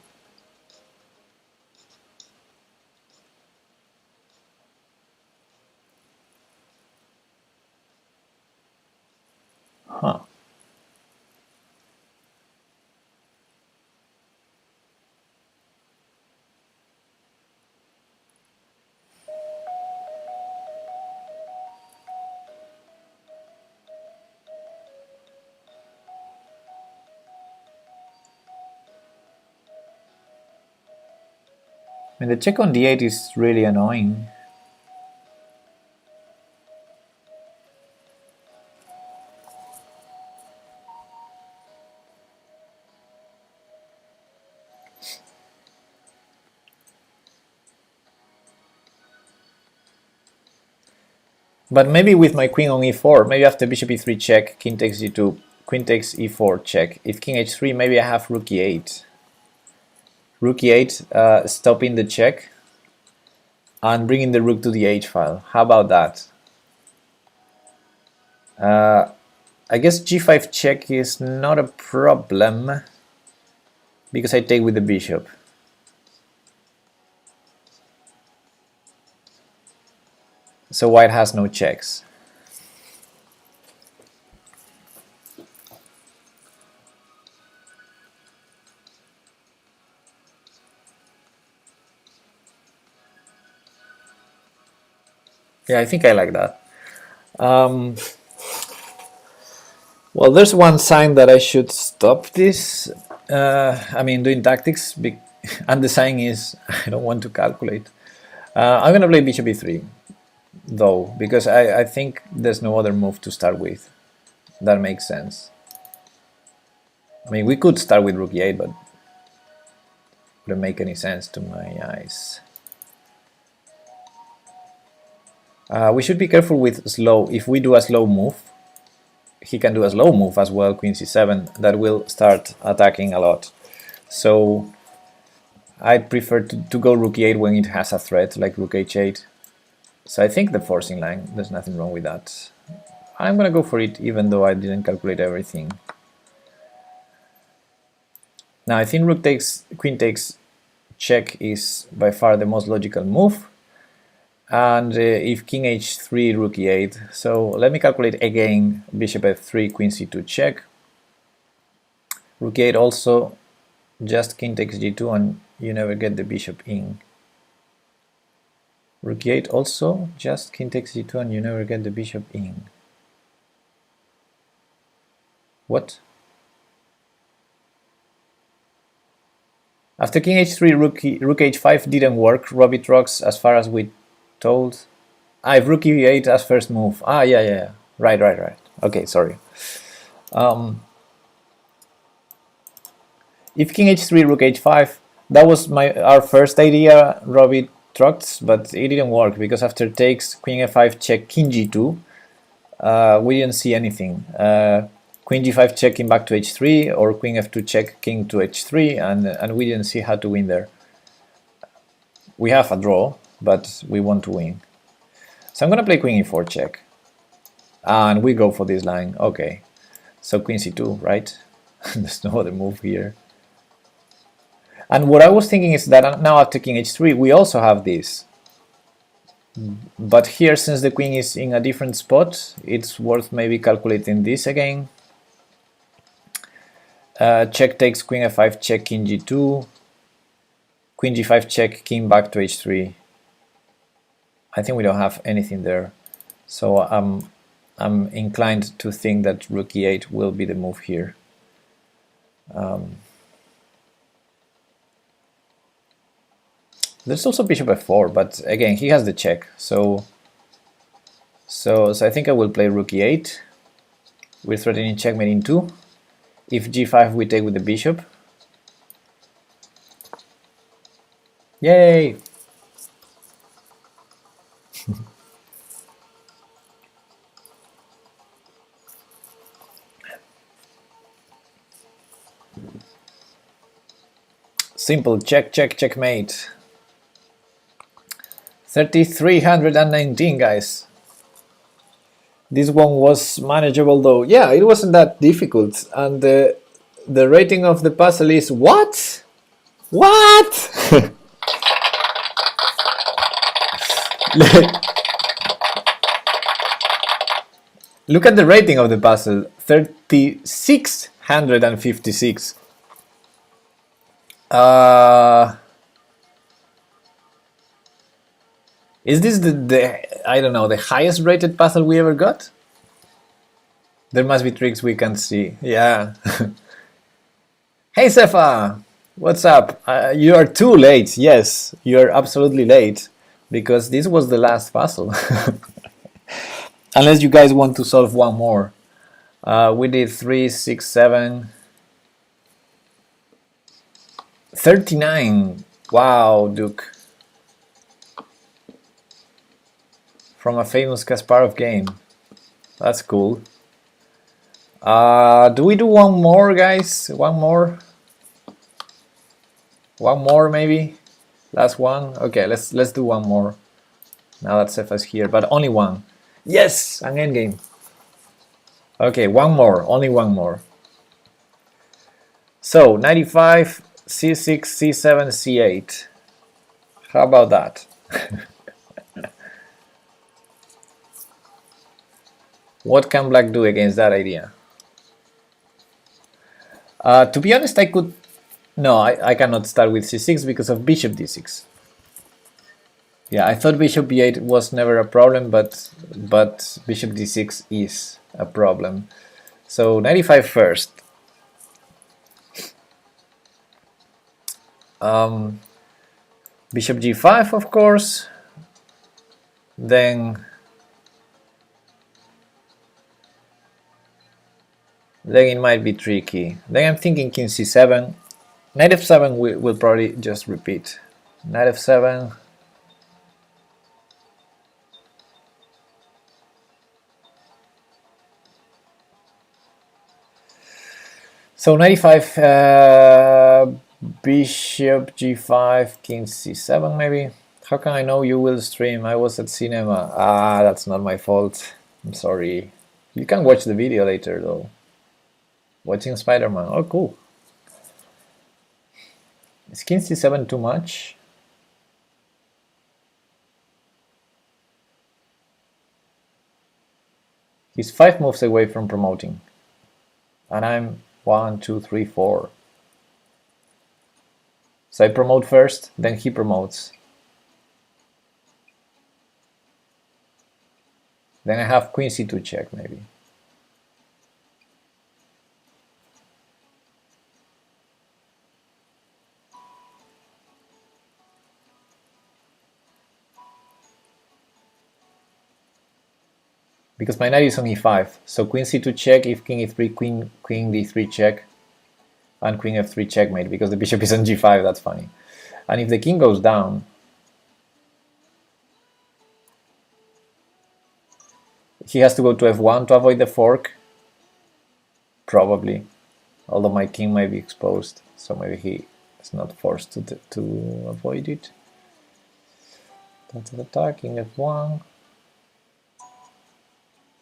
Huh. And the check on d8 is really annoying. But maybe with my queen on e4, maybe after bishop e3 check, king takes g2, queen takes e4 check. If king h3, maybe I have rook e8. rook e8, stopping the check, and bringing the rook to the h file. How about that? I guess g5 check is not a problem because I take with the bishop. So white has no checks. Yeah, I think I like that. Well, there's one sign that I should stop this. I mean, doing tactics, and the sign is I don't want to calculate. I'm gonna play bishop e3, though, because I think there's no other move to start with. That makes sense. I mean, we could start with rook e8, but it wouldn't make any sense to my eyes. We should be careful with slow. If we do a slow move, he can do a slow move as well, queen c7, that will start attacking a lot. So I prefer to go rook e8 when it has a threat, like rook h8. So I think the forcing line, there's nothing wrong with that. I'm gonna go for it even though I didn't calculate everything. Now I think rook takes, queen takes check is by far the most logical move. And if king h3, rook e8. So let me calculate again. Bishop f3, queen c2 check. Rook e8 also, just king takes g2 and you never get the bishop in. Rook e8 also, just king takes g2 and you never get the bishop in. What? After king h3, rook h5 didn't work. Robbie rocks as far as we told. If rook e8 as first move. Yeah. Right. Okay, sorry. If king h3, rook h5, that was our first idea, Robbie trucks, but it didn't work because after takes, queen f5 check, king g2, we didn't see anything. Queen g5 check, king back to h3, or queen f2 check, king to h3, and we didn't see how to win there. We have a draw, but we want to win. So I'm gonna play queen e4 check, and we go for this line. Okay, so queen c2, right? There's no other move here. And what I was thinking is that now after king h3, we also have this. But here, since the queen is in a different spot, it's worth maybe calculating this again. Check takes, queen f5 check, king g2, queen g5 check, king back to h3. I think we don't have anything there, so I'm inclined to think that rook e8 will be the move here. There's also bishop f4, but again he has the check, so I think I will play rook e8. We're threatening checkmate in 2. If g5 we take with the bishop. Yay! Simple checkmate. 3319, guys. This one was manageable though. Yeah, it wasn't that difficult. And the rating of the puzzle is what? What? Look at the rating of the puzzle, 3656. Is this the I don't know, the highest rated puzzle we ever got? There must be tricks we can't see. Yeah. Hey Sefa, what's up? You are too late. Yes, you are absolutely late because this was the last puzzle. Unless you guys want to solve one more. We did 3, 6, 7, 39. Wow, Duke. From a famous Kasparov game. That's cool. Do we do one more, guys? One more One more maybe? Last one? Okay, let's do one more. Now that Cepha's here, but only one. Yes! An endgame. Okay, one more. Only one more. So, 95, C6, C7, C8. How about that? What can black do against that idea? To be honest, I could... No, I cannot start with C6 because of bishop D6. Yeah, I thought bishop B8 was never a problem, but bishop D6 is a problem. So 95 first. Bishop G5, of course. Then it might be tricky. Then I'm thinking King C7. Knight F7 will probably just repeat. Knight F7. So 95, bishop G5, King C7 maybe. How can I know you will stream? I was at cinema. Ah, that's not my fault. I'm sorry. You can watch the video later though. Watching Spider-Man. Oh, cool. Is King C7 too much? He's 5 moves away from promoting. And I'm 1, 2, 3, 4. So I promote first, then he promotes. Then I have Queen C2 check maybe. Because my knight is on e5, so Queen C2 check, if King e3, Queen d3 check, and Queen f3 checkmate, because the bishop is on g5, that's funny. And if the king goes down, he has to go to f1 to avoid the fork, probably, although my king might be exposed, so maybe he is not forced to avoid it. That's the attack, king f1.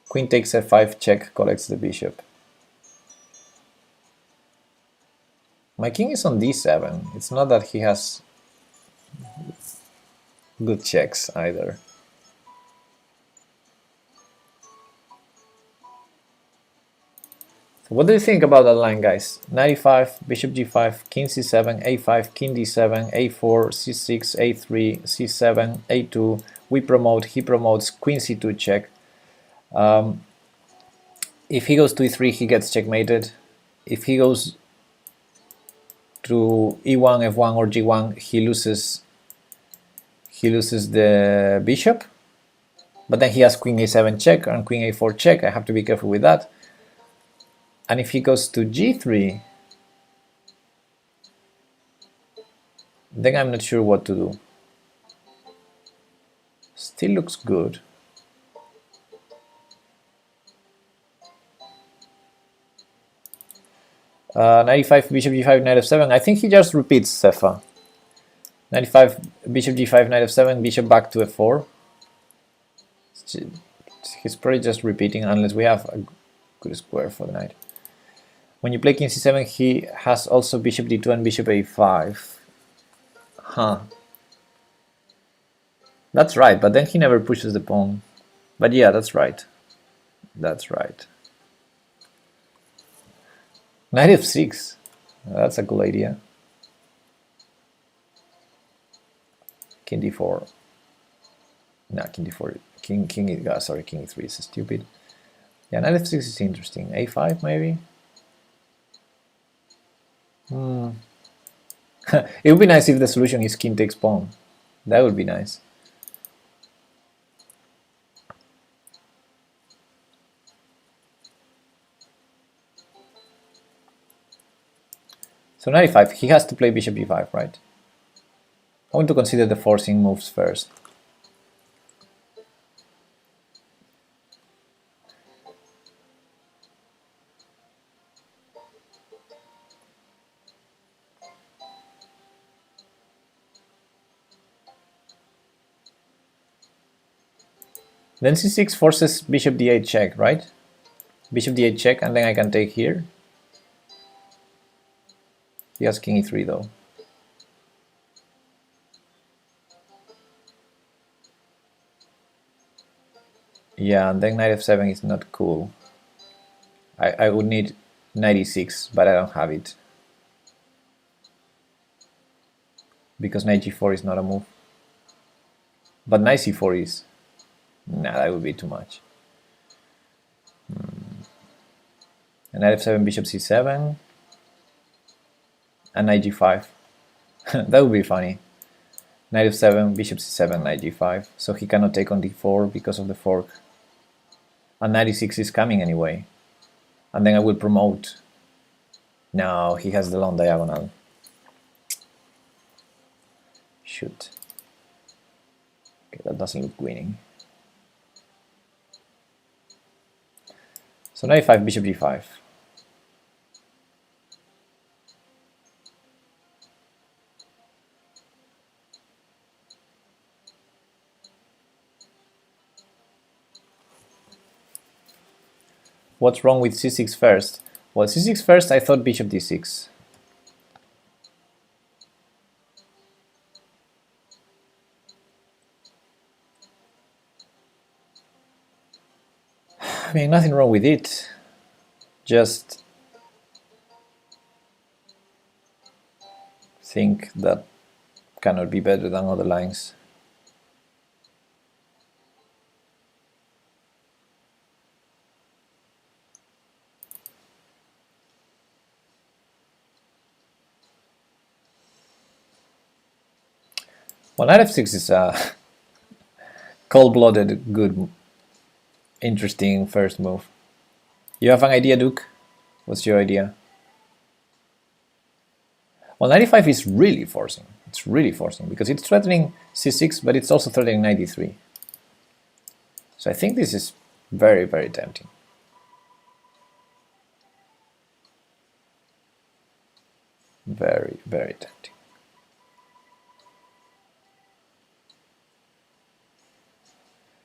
Queen takes f5 check, collects the bishop. My king is on d7. It's not that he has good checks either. So what do you think about that line, guys? 95, bishop g5, king c7, a5, king d7, a4, c6, a3, c7, a2. We promote, he promotes, queen c2 check. If he goes to e3, he gets checkmated. If he goes to e1, f1, or g1, he loses the bishop. But then he has queen a7 check and queen a4 check. I have to be careful with that. And if he goes to g3, then I'm not sure what to do. Still looks good. Uh, 95 bishop g5 knight f7. I think he just repeats Cepha. 95 bishop g5 knight f7, bishop back to f4. He's probably just repeating unless we have a good square for the knight. When you play king c7, he has also bishop d2 and bishop a5. Huh. That's right, but then he never pushes the pawn. But yeah, that's right. That's right. Knight f6. That's a good idea. King d4. No, king d4. King e3 is stupid. Yeah, knight f6 is interesting. a5 maybe? It would be nice if the solution is king takes pawn. That would be nice. So 95, he has to play bishop e5, right? I want to consider the forcing moves first. Then c6 forces bishop d8 check, right? Bishop d8 check, and then I can take here. He has king e3 though. Yeah, and then knight f7 is not cool. I would need knight e6, but I don't have it. Because knight g4 is not a move. But knight c4 is. Nah, that would be too much. And knight f7, bishop c7. And knight g5. That would be funny. Knight f7, bishop c7, knight g5. So he cannot take on d4 because of the fork. And knight e6 is coming anyway. And then I will promote. No, he has the long diagonal. Shoot. Okay, that doesn't look winning. So knight e5, bishop g5. What's wrong with c6 first? Well, c6 first, I thought bishop d6. I mean, nothing wrong with it. Just think that cannot be better than other lines. Well, knight f6 is a cold-blooded, good, interesting first move. You have an idea, Duke? What's your idea? Well, knight e5 is really forcing. It's really forcing because it's threatening c6, but it's also threatening knight e3. So I think this is very, very tempting. Very, very tempting.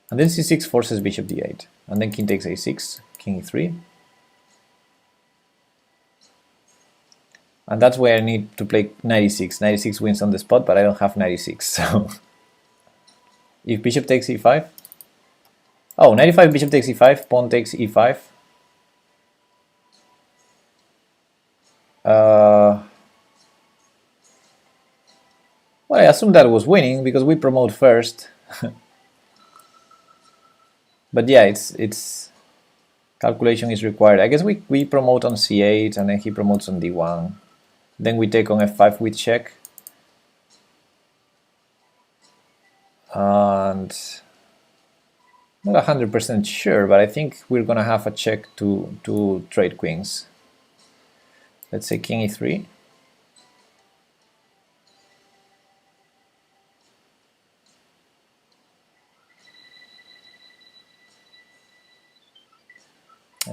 And then c6 forces bishop d8. And then king takes a6, king e3. And that's where I need to play knight e6. Knight e6 wins on the spot, but I don't have knight e6. So if bishop takes e5. Oh, knight e5, bishop takes e5, pawn takes e5. Well, I assume that was winning because we promote first. But yeah, it's calculation is required. I guess we promote on c8 and then he promotes on d1. Then we take on f5 with check. And not 100% sure, but I think we're gonna have a check to trade queens. Let's say king e3.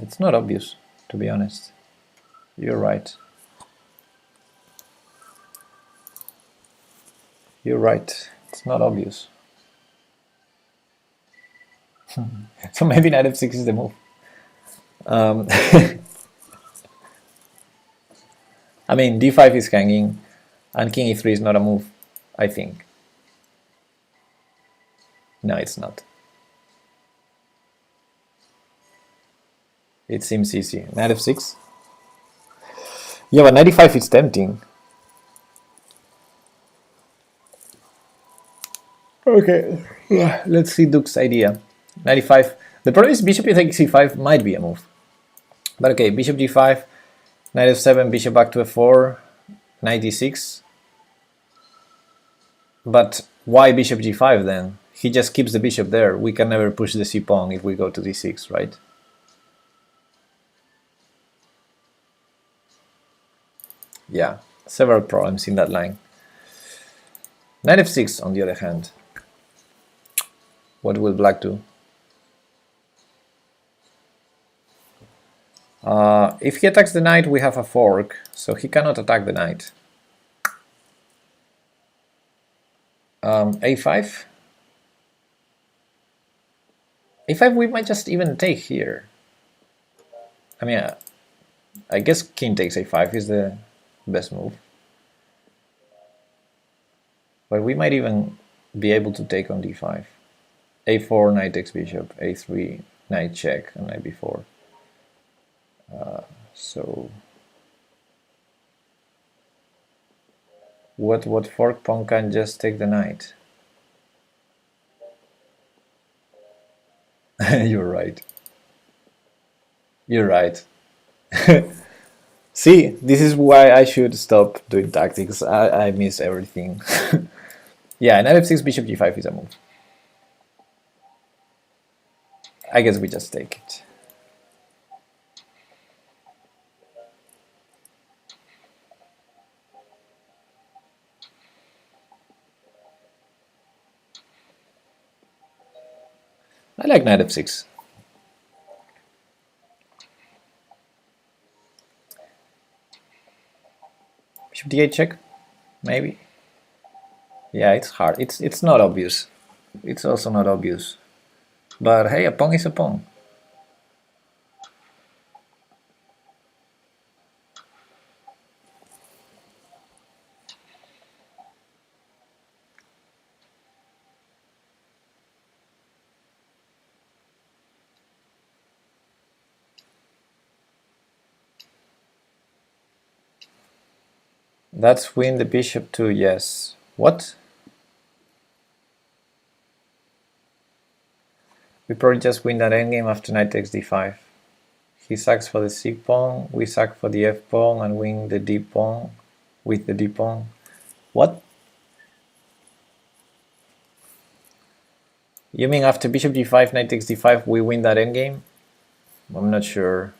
It's not obvious, to be honest. You're right. You're right. It's not obvious. So maybe knight f6 is the move. I mean, d5 is hanging, and king e3 is not a move, I think. No, it's not. It seems easy. Knight f6? Yeah, but knight e5 is tempting. Okay, yeah, let's see Duke's idea. Knight e5. The problem is bishop takes e5 might be a move. But okay, bishop g5, knight f7, bishop back to f4, knight e6. But why bishop g5 then? He just keeps the bishop there. We can never push the c-pawn if we go to d6, right? Yeah, several problems in that line. Knight f6, on the other hand. What will black do? If he attacks the knight, we have a fork, so he cannot attack the knight. A5. a5 we might just even take here. I mean, I guess king takes a5 is the best move. But we might even be able to take on d5. a4, knight takes bishop, a3, knight check, and knight b4. So what fork pawn can just take the knight? You're right. You're right. See, this is why I should stop doing tactics. I miss everything. Yeah, knight f6, bishop g5 is a move. I guess we just take it. I like knight f6. Bishop d8 check, maybe. Yeah, it's hard. It's not obvious. It's also not obvious. But hey, a pawn is a pawn. That's win the bishop too, yes. What? We probably just win that endgame after knight takes d5. He sacks for the c pawn, we sack for the f pawn and win the d pawn with the d pawn. What? You mean after bishop d5, knight takes d5, we win that endgame? I'm not sure.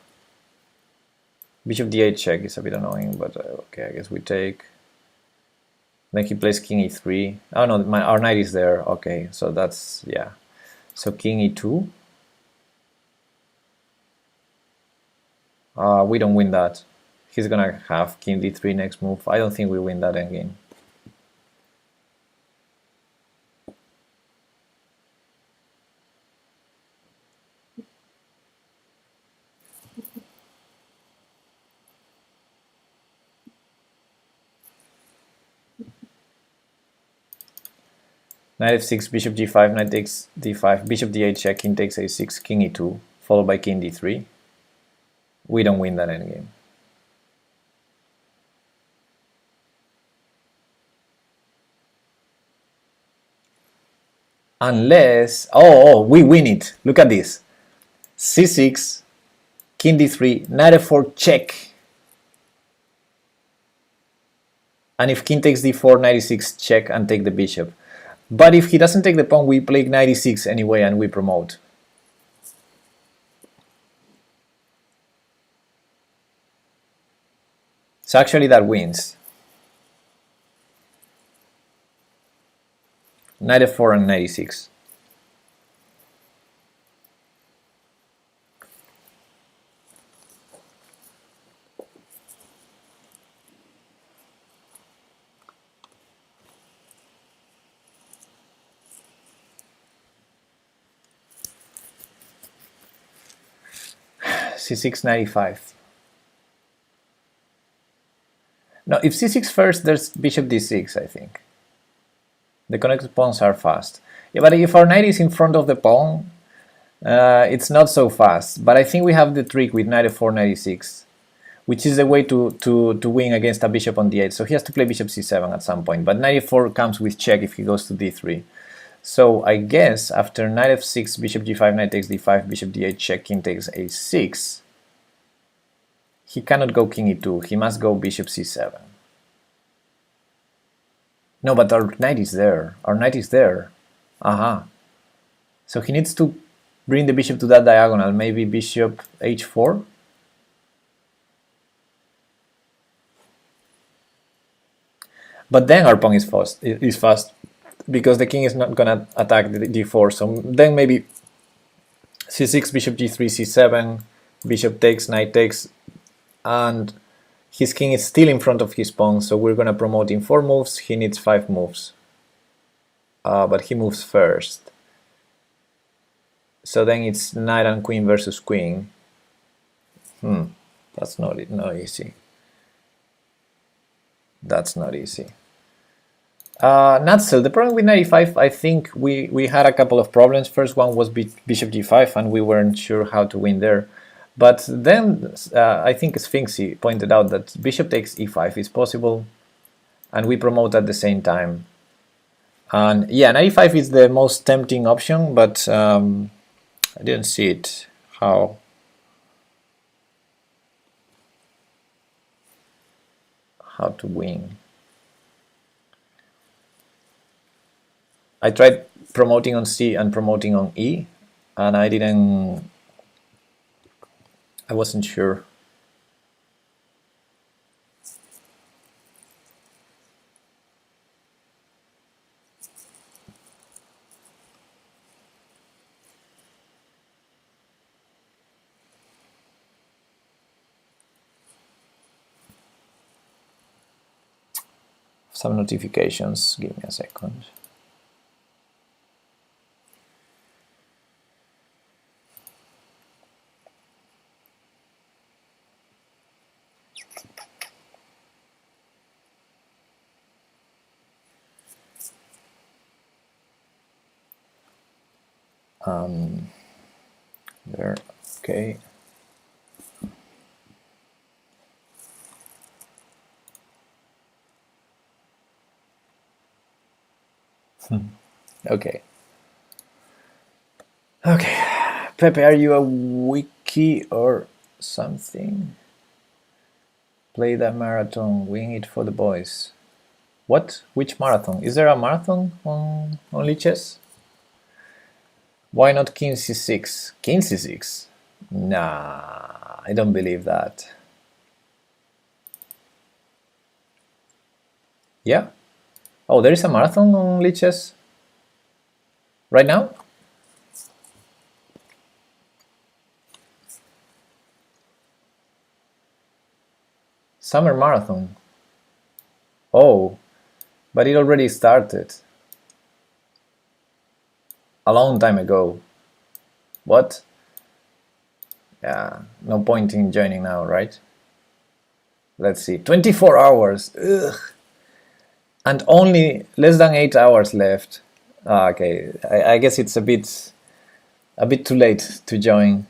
Bishop d8 check is a bit annoying, but okay, I guess we take. Then he plays king e3. Oh no, our knight is there. Okay, so that's, yeah. So king e2. We don't win that. He's gonna have king d3 next move. I don't think we win that endgame. Knight f6, bishop g5, knight takes d5, bishop d8 check, king takes a6, king e2, followed by king d3. We don't win that endgame. Unless, oh, we win it. Look at this. c6, king d3, knight f4 check. And if king takes d4, knight e6 check and take the bishop. But if he doesn't take the pawn, we play knight e6 anyway and we promote. So actually that wins. Knight f4 and knight e6. c6, knight e5. No, if c6 first, there's bishop d6, I think. The connected pawns are fast. Yeah, but if our knight is in front of the pawn, it's not so fast. But I think we have the trick with knight f4, knight e6, which is the way to win against a bishop on d8. So he has to play bishop c7 at some point. But knight f4 comes with check if he goes to d3. So I guess after knight f6, bishop g5, knight takes d5, bishop d8 check, king takes a6, he cannot go king e2. He must go bishop c7. No, but our knight is there. Our knight is there. Aha. So he needs to bring the bishop to that diagonal. Maybe bishop h4. But then our pawn is fast because the king is not gonna attack the d4. So then maybe c6, bishop g3, c7, bishop takes, knight takes, and his king is still in front of his pawn, so we're gonna promote in 4 moves. He needs 5 moves, but he moves first. So then it's knight and queen versus queen. That's not easy. That's not easy. Natzel, the problem with knight e5, I think we had a couple of problems. First one was bishop g5, and we weren't sure how to win there. But then I think Sphinxy pointed out that bishop takes e5 is possible, and we promote at the same time. And yeah, knight e5 is the most tempting option, but I didn't see it. How to win. I tried promoting on C and promoting on E, and I wasn't sure. Some notifications, give me a second. There, okay. Okay. Okay. Pepe, are you a wiki or something? Play that marathon, win it for the boys. What? Which marathon? Is there a marathon on Lichess? Why not king c6? King c6? Nah, I don't believe that. Yeah? Oh, there is a marathon on Lichess? Right now? Summer marathon. Oh, but it already started. A long time ago. What? Yeah, no point in joining now, right? Let's see, 24 hours. Ugh. And only less than 8 hours left. Okay, I guess it's a bit too late to join.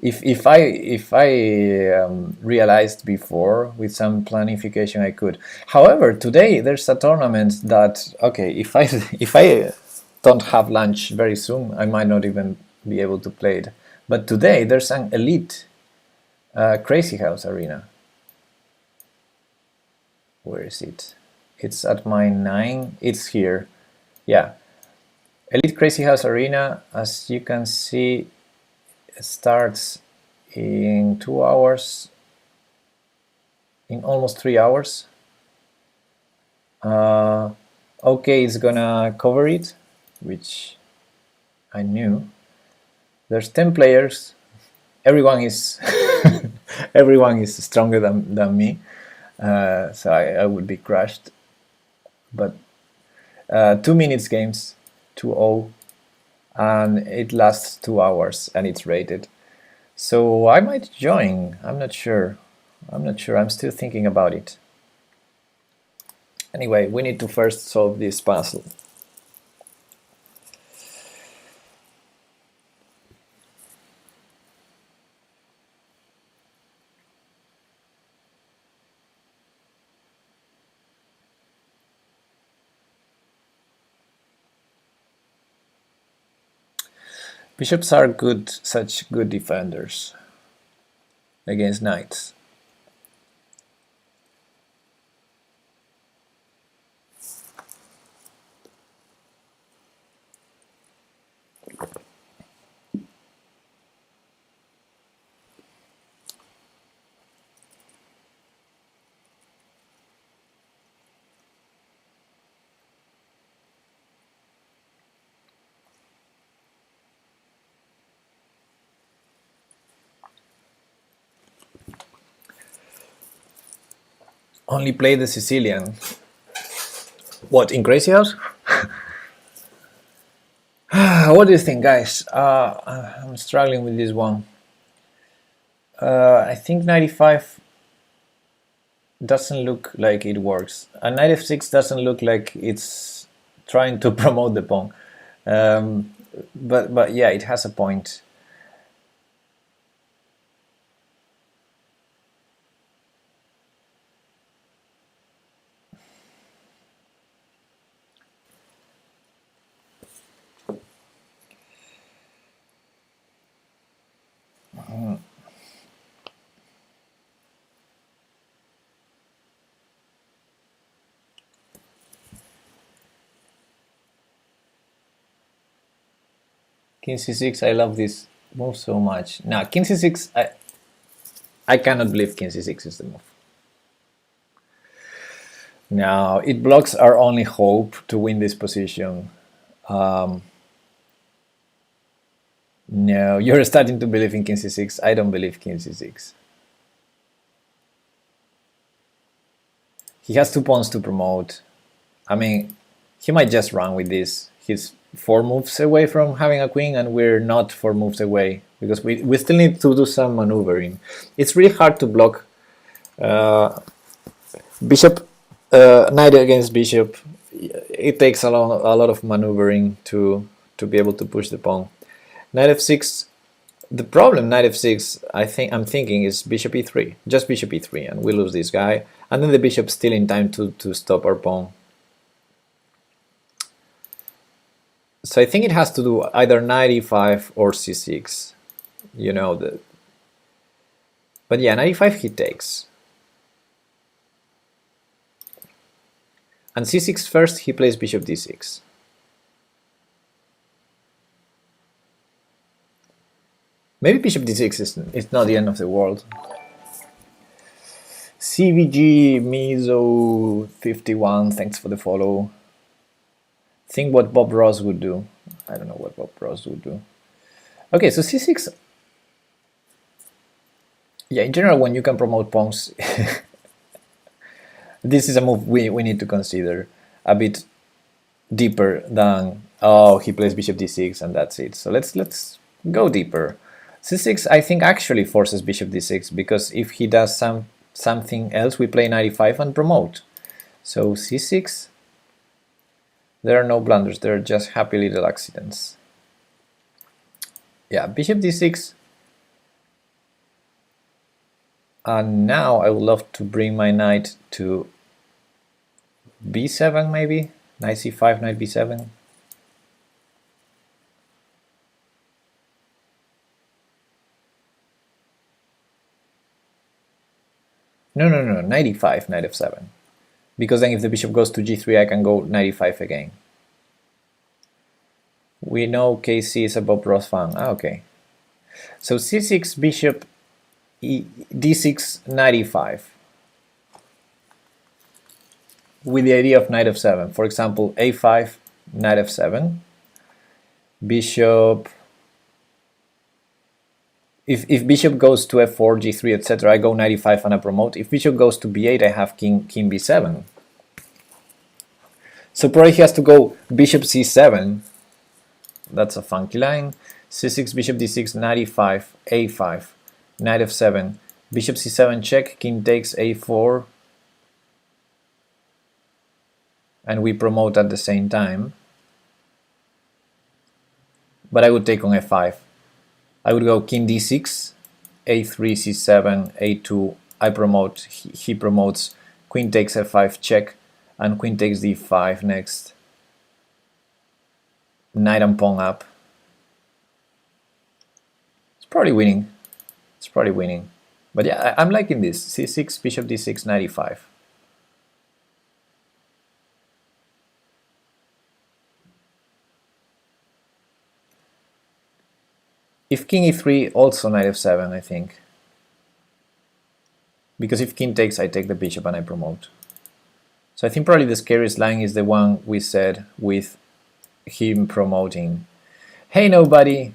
If I realized before with some planification, I could. However, today there's a tournament that, okay, if I don't have lunch very soon, I might not even be able to play it. But today there's an elite Crazy House Arena. Where is it? It's at my 9. It's here. Yeah, Elite Crazy House Arena, as you can see, starts in 2 hours, in almost 3 hours. Okay, it's gonna cover it, which I knew. There's 10 players. Everyone is everyone is stronger than me, so I would be crushed. But 2 minutes games, 2-0. And it lasts 2 hours and it's rated. So I might join. I'm not sure. I'm still thinking about it. Anyway, we need to first solve this puzzle. Bishops are such good defenders against knights. Only play the Sicilian. What, in Crazy House? What do you think, guys? I'm struggling with this one. I think knight e5 doesn't look like it works. And knight f6 doesn't look like it's trying to promote the pawn. But yeah, it has a point. King c6, I love this move so much. Now, king c6, I cannot believe king c6 is the move. Now, it blocks our only hope to win this position. No, you're starting to believe in king c6. I don't believe king c6. He has 2 pawns to promote. I mean, he might just run with this. He's 4 moves away from having a queen, and we're not 4 moves away because we still need to do some maneuvering. It's really hard to block bishop, knight against bishop. It takes a lot of maneuvering to be able to push the pawn. Knight f6. The problem knight f6, I'm thinking, is bishop e3, just bishop e3, and we lose this guy, and then the bishop's still in time to stop our pawn. So I think it has to do either knight e5 or c6, you know. But yeah, knight e5 he takes. And c6 first, he plays bishop d6. Maybe bishop d6 is not the end of the world. CVG Mizo 51, thanks for the follow. Think what Bob Ross would do. I don't know what Bob Ross would do. Okay, so c6. Yeah, in general, when you can promote pawns, this is a move we need to consider a bit deeper than, oh, he plays bishop d6 and that's it. So let's go deeper. c6, I think, actually forces bishop d6, because if he does something else, we play knight e5 and promote. So c6, there are no blunders, there are just happy little accidents. Yeah, bishop d6. And now I would love to bring my knight to b7 maybe, knight c5, knight b7. No, knight e5, knight f7. Because then if the bishop goes to g3, I can go knight e5 again. We know KC is a Bob Ross fan. Ah, okay. So c6, bishop, d6, knight e5. With the idea of knight f7. For example, a5, knight f7. Bishop... If bishop goes to f4, g3, etc., I go knight e5 and I promote. If bishop goes to b8, I have king b7. So probably he has to go bishop c7. That's a funky line. c6, bishop d6, knight e5, a5, knight f7, bishop c7 check, king takes a4, and we promote at the same time. But I would take on f5. I would go king d6, a3, c7, a2, I promote, he promotes, queen takes f5 check, and queen takes d5 next. Knight and pawn up. It's probably winning. It's probably winning. But yeah, I'm liking this. c6, bishop d6, knight e5. If king e3, also knight f7, I think. Because if king takes, I take the bishop and I promote. So I think probably the scariest line is the one we said with him promoting. Hey, nobody.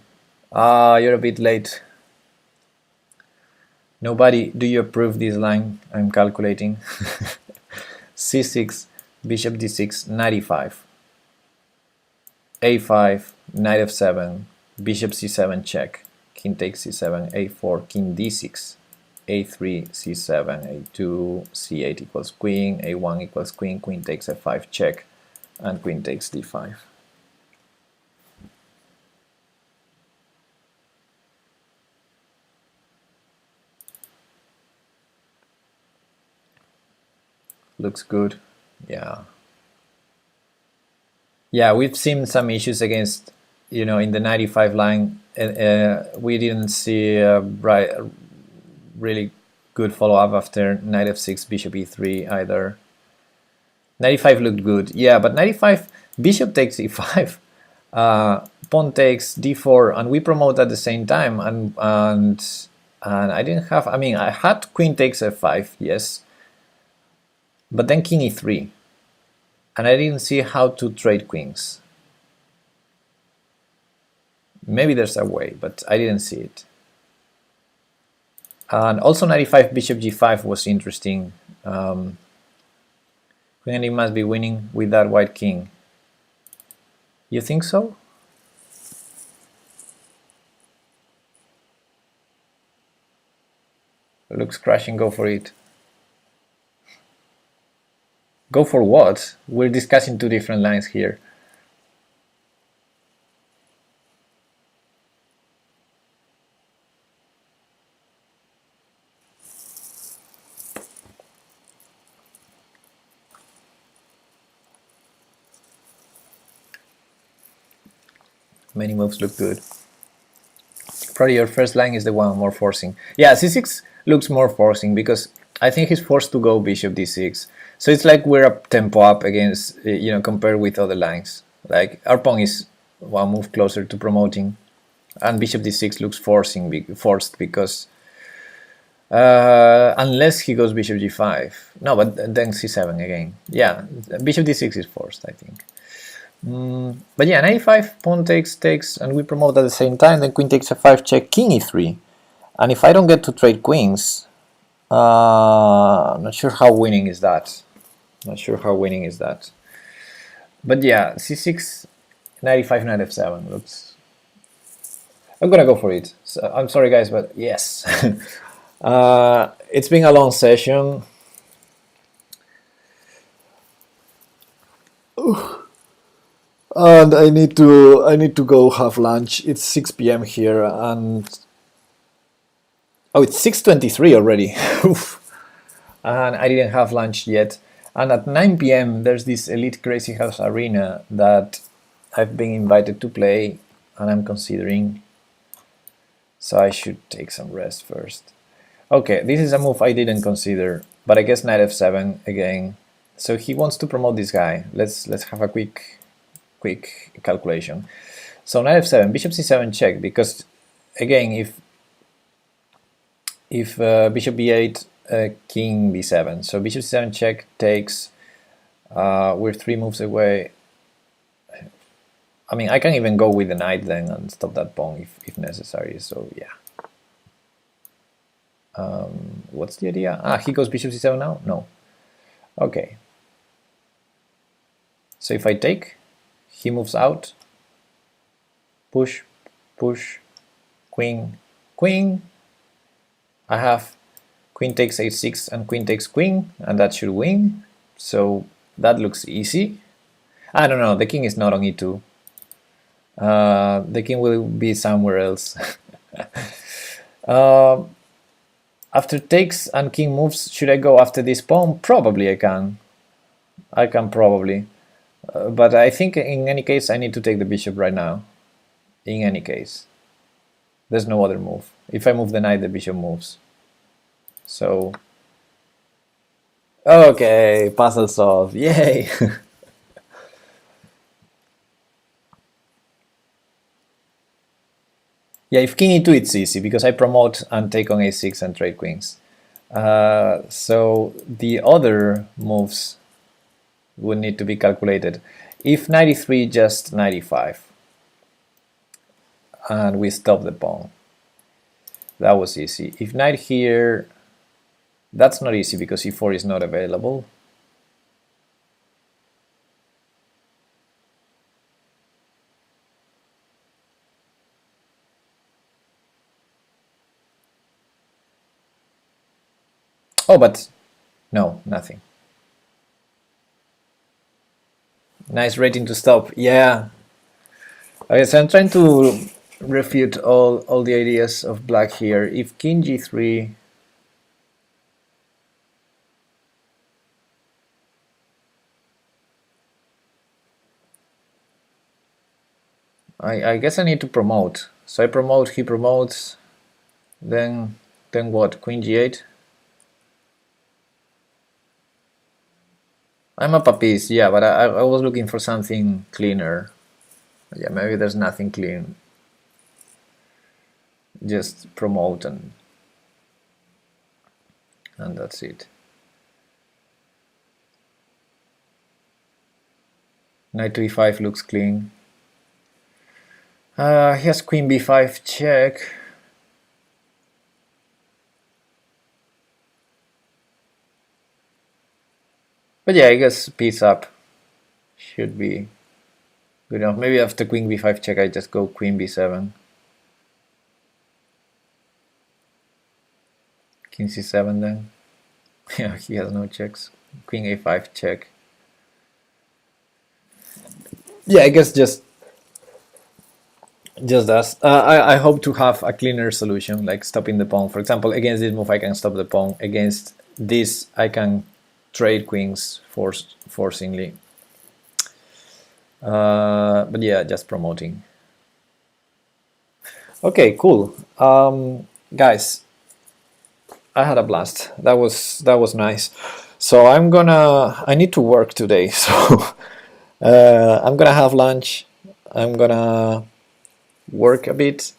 You're a bit late. Nobody, do you approve this line? I'm calculating. c6, bishop d6, knight e5. a5, knight f7, bishop c7 check, king takes c7, a4, king d6, a3, c7, a2, c8 equals queen, a1 equals queen, queen takes f5 check, and queen takes d5. Looks good. Yeah. Yeah, we've seen some issues against, in the 95 line. We didn't see a really good follow-up after knight f6, bishop e3 either. 95 looked good. Yeah, but 95, bishop takes e5, pawn takes d4, and we promote at the same time. And I didn't have, I had queen takes f5, yes, but then king e3. And I didn't see how to trade queens. Maybe there's a way, but I didn't see it. And also 95 bishop g5 was interesting. Queen e must be winning with that white king. You think so? Looks crashing, go for it. Go for what? We're discussing two different lines here. Many moves look good. Probably your first line is the one more forcing. Yeah, c6 looks more forcing because I think he's forced to go bishop d6. So it's like we're a tempo up against, compared with other lines. Like our pawn is one move closer to promoting, and bishop d6 looks forced because unless he goes bishop g5. No, but then c7 again. Yeah, bishop d6 is forced, I think. But yeah, knight e5, pawn takes, and we promote at the same time. Then queen takes f5 check, king e3. And if I don't get to trade queens, not sure how winning is that. Not sure how winning is that. But yeah, c6, knight e5, knight f7 looks. I'm gonna go for it. So, I'm sorry guys, but yes. It's been a long session. And I need to go have lunch. It's 6 p.m. here, and oh, it's 6:23 already. And I didn't have lunch yet. And at 9 p.m. there's this Elite Crazy House Arena that I've been invited to play, and I'm considering. So I should take some rest first. Okay, this is a move I didn't consider, but I guess knight f7 again. So he wants to promote this guy. Let's have a quick calculation. So knight f7, bishop c7 check, because again, if bishop b8, king b7, so bishop c7 check takes. We're 3 moves away. I can even go with the knight then and stop that pawn if necessary. So yeah. What's the idea? He goes bishop c7 now? No. Okay. So if I take, he moves out, push, queen. I have queen takes a6 and queen takes queen, and that should win. So that looks easy. I don't know, the king is not on e2. The king will be somewhere else. After takes and king moves, should I go after this pawn? Probably I can. Probably. But I think in any case I need to take the bishop right now. In any case. There's no other move. If I move the knight, the bishop moves. So... okay, puzzle solved. Yay! Yeah, if king e2 it's easy, because I promote and take on a6 and trade queens. So the other moves would need to be calculated. If knight e3, just knight e5. And we stop the pawn. That was easy. If knight here, that's not easy because e4 is not available. Oh, but no, nothing. Nice rating to stop. Yeah. Okay, so I'm trying to refute all the ideas of black here. If king g3, I guess I need to promote. So I promote, he promotes, then what? Queen g8. I'm up a piece, yeah, but I was looking for something cleaner. Yeah, maybe there's nothing clean. Just promote and that's it. Knight to e5 looks clean. He has queen b5 check. But yeah, I guess piece up should be good enough. Maybe after queen b5 check I just go queen b7. King c7 then. Yeah, he has no checks. Queen a5 check. Yeah, I guess just that. I hope to have a cleaner solution, like stopping the pawn. For example, against this move I can stop the pawn. Against this I can trade queens forcingly. But yeah, just promoting. Okay, cool. Guys, I had a blast. That was nice. So I need to work today. So I'm gonna have lunch. I'm gonna work a bit,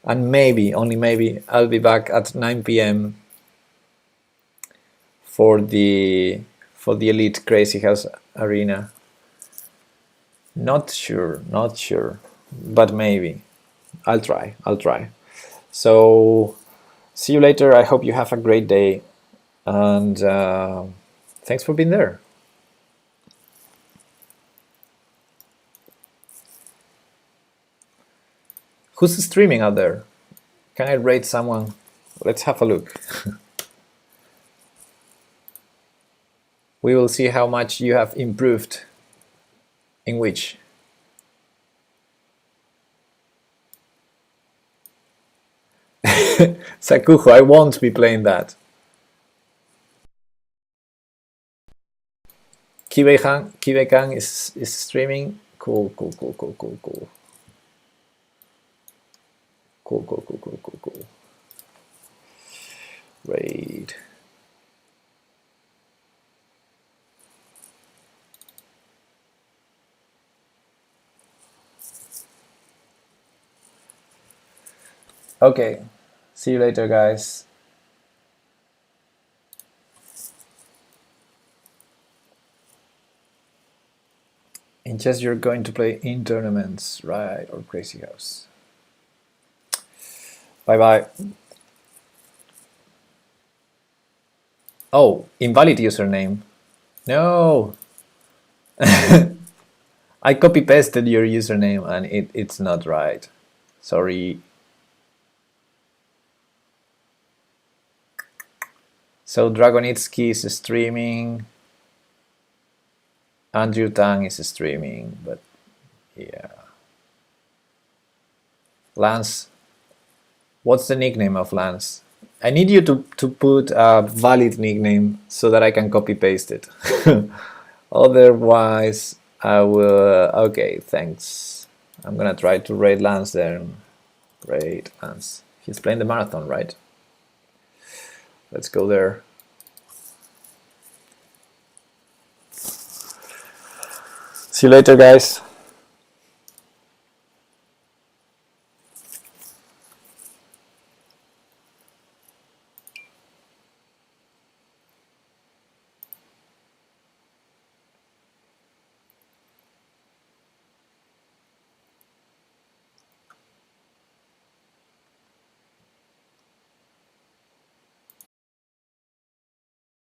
and maybe, only maybe, I'll be back at 9 p.m. for the Elite Crazy House Arena. Not sure, but maybe. I'll try. So see you later. I hope you have a great day, and thanks for being there. Who's streaming out there? Can I rate someone? Let's have a look. We will see how much you have improved. In which? Sakuho, I won't be playing that. Kibe-kan is streaming. Cool. Raid. Okay, see you later, guys. In chess, you're going to play in tournaments, right? Or Crazy House. Bye-bye. Oh, invalid username. No. I copy-pasted your username and it's not right. Sorry. So Dragonitsky is streaming. Andrew Tang is streaming, but yeah. Lance, what's the nickname of Lance? I need you to put a valid nickname so that I can copy paste it. Otherwise, I will. Okay, thanks. I'm gonna try to raid Lance then. Raid Lance. He's playing the marathon, right? Let's go there. See you later, guys.